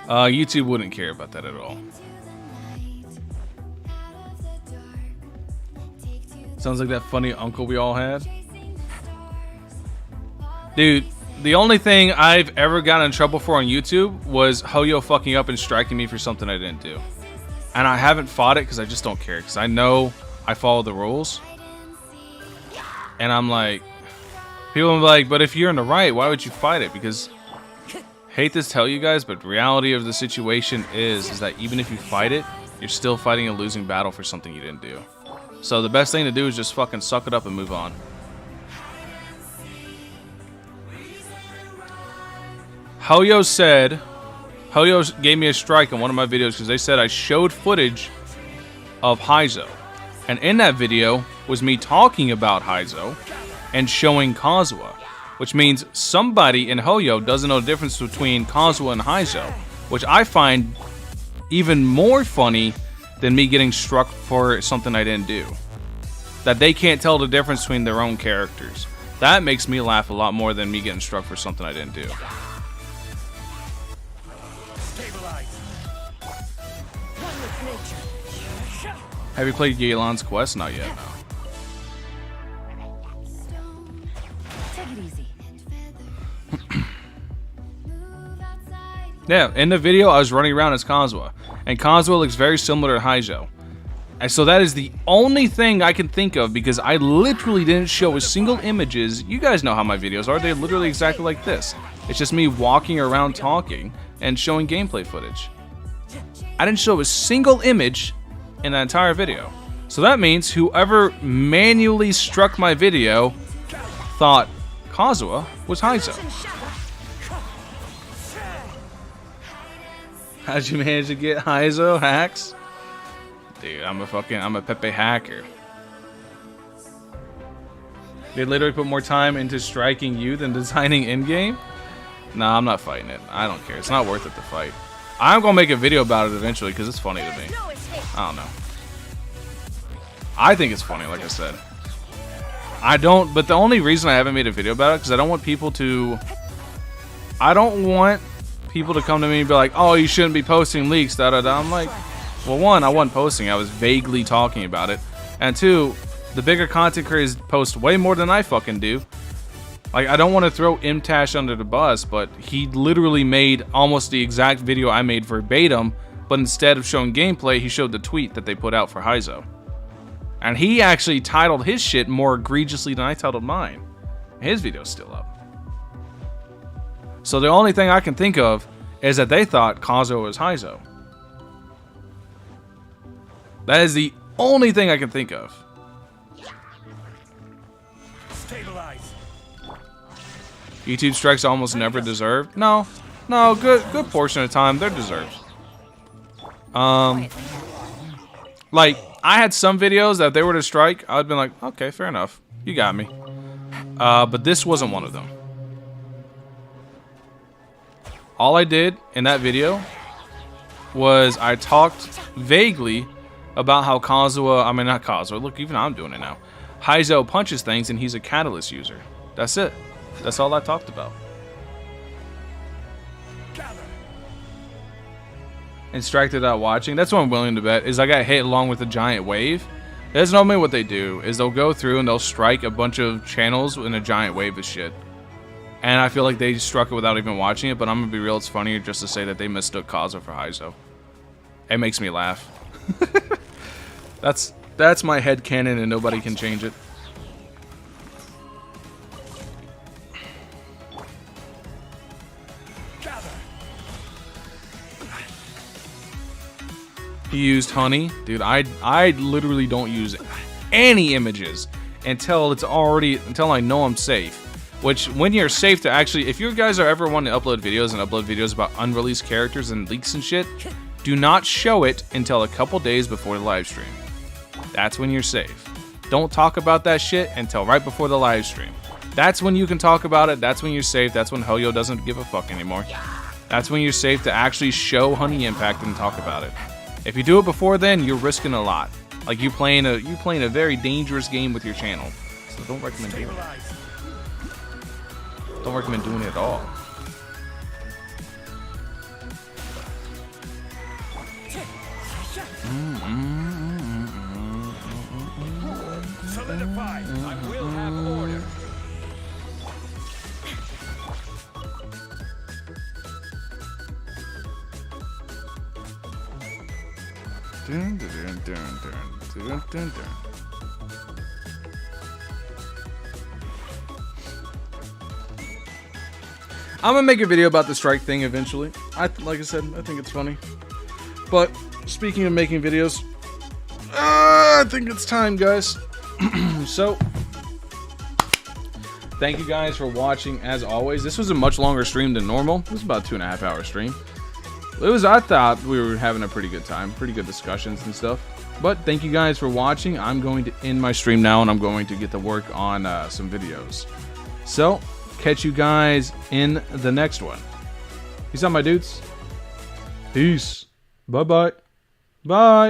YouTube wouldn't care about that at all. Sounds like that funny uncle we all had. Dude, the only thing I've ever gotten in trouble for on YouTube was Hoyo fucking up and striking me for something I didn't do. And I haven't fought it because I just don't care, because I know I follow the rules. And I'm like, people are like, but if you're in the right, why would you fight it? Because, hate to tell you guys, but reality of the situation is that even if you fight it, you're still fighting a losing battle for something you didn't do. So the best thing to do is just fucking suck it up and move on. Hoyo gave me a strike on one of my videos because they said I showed footage of Heizo. And in that video was me talking about Heizo and showing Kazuha, which means somebody in Hoyo doesn't know the difference between Kazuha and Heizo, which I find even more funny than me getting struck for something I didn't do. That they can't tell the difference between their own characters. That makes me laugh a lot more than me getting struck for something I didn't do. Have you played Yelan's Quest? Not yet, no. Yeah, in the video, I was running around as Kazuha. And Kazuha looks very similar to Heizo. And so that is the only thing I can think of, because I literally didn't show a single images. You guys know how my videos are. They're literally exactly like this. It's just me walking around talking and showing gameplay footage. I didn't show a single image in that entire video. So that means whoever manually struck my video thought Kazuha was Heizo. How'd you manage to get Heizo hacks? Dude, I'm a Pepe hacker. They literally put more time into striking you than designing in-game? Nah, I'm not fighting it. I don't care. It's not worth it to fight. I'm gonna make a video about it eventually because it's funny to me. I don't know. I think it's funny, like I said. I don't, but the only reason I haven't made a video about it because I don't want people people to come to me and be like, oh, you shouldn't be posting leaks, da da da. I'm like, well, one, I wasn't posting. I was vaguely talking about it. And two, the bigger content creators post way more than I fucking do. Like, I don't want to throw Imtash under the bus, but he literally made almost the exact video I made verbatim, but instead of showing gameplay, he showed the tweet that they put out for Heizo. And he actually titled his shit more egregiously than I titled mine. His video's still up. So the only thing I can think of is that they thought Kazuo was Heizo. That is the only thing I can think of. Stabilize. YouTube strikes almost never deserved. No, good portion of the time they're deserved. Like I had some videos that if they were to strike, I'd been like, okay, fair enough, you got me. But this wasn't one of them. All I did in that video was I talked vaguely about how Kazuo, I mean not Kazuo, look, even I'm doing it now. Heizo punches things and he's a catalyst user. That's it. That's all I talked about. And striked it out watching. That's what I'm willing to bet, is I got hit along with a giant wave. That's normally what they do, is they'll go through and they'll strike a bunch of channels in a giant wave of shit. And I feel like they struck it without even watching it, but I'm gonna be real, it's funnier just to say that they mistook Kazuo for Heizo. It makes me laugh. That's my headcanon and nobody can change it. He used honey. Dude, I literally don't use any images until I know I'm safe. Which, when you're safe to actually, if you guys are ever wanting to upload videos about unreleased characters and leaks and shit, do not show it until a couple days before the live stream. That's when you're safe. Don't talk about that shit until right before the live stream. That's when you can talk about it. That's when you're safe. That's when Hoyo doesn't give a fuck anymore. That's when you're safe to actually show Honey Impact and talk about it. If you do it before then, you're risking a lot. Like you're playing a very dangerous game with your channel. So don't recommend doing it. Don't recommend doing it at all. Solidify. I will have order. Dun, dun, dun, dun, dun, dun, dun. I'm gonna make a video about the strike thing eventually. Like I said, I think it's funny. But speaking of making videos, I think it's time, guys. So, thank you guys for watching. As always, this was a much longer stream than normal. It was about a 2.5 hour stream. I thought we were having a pretty good time, pretty good discussions and stuff. But thank you guys for watching. I'm going to end my stream now, and I'm going to get to work on some videos. So, catch you guys in the next one. Peace out, my dudes. Peace. Bye-bye. Bye.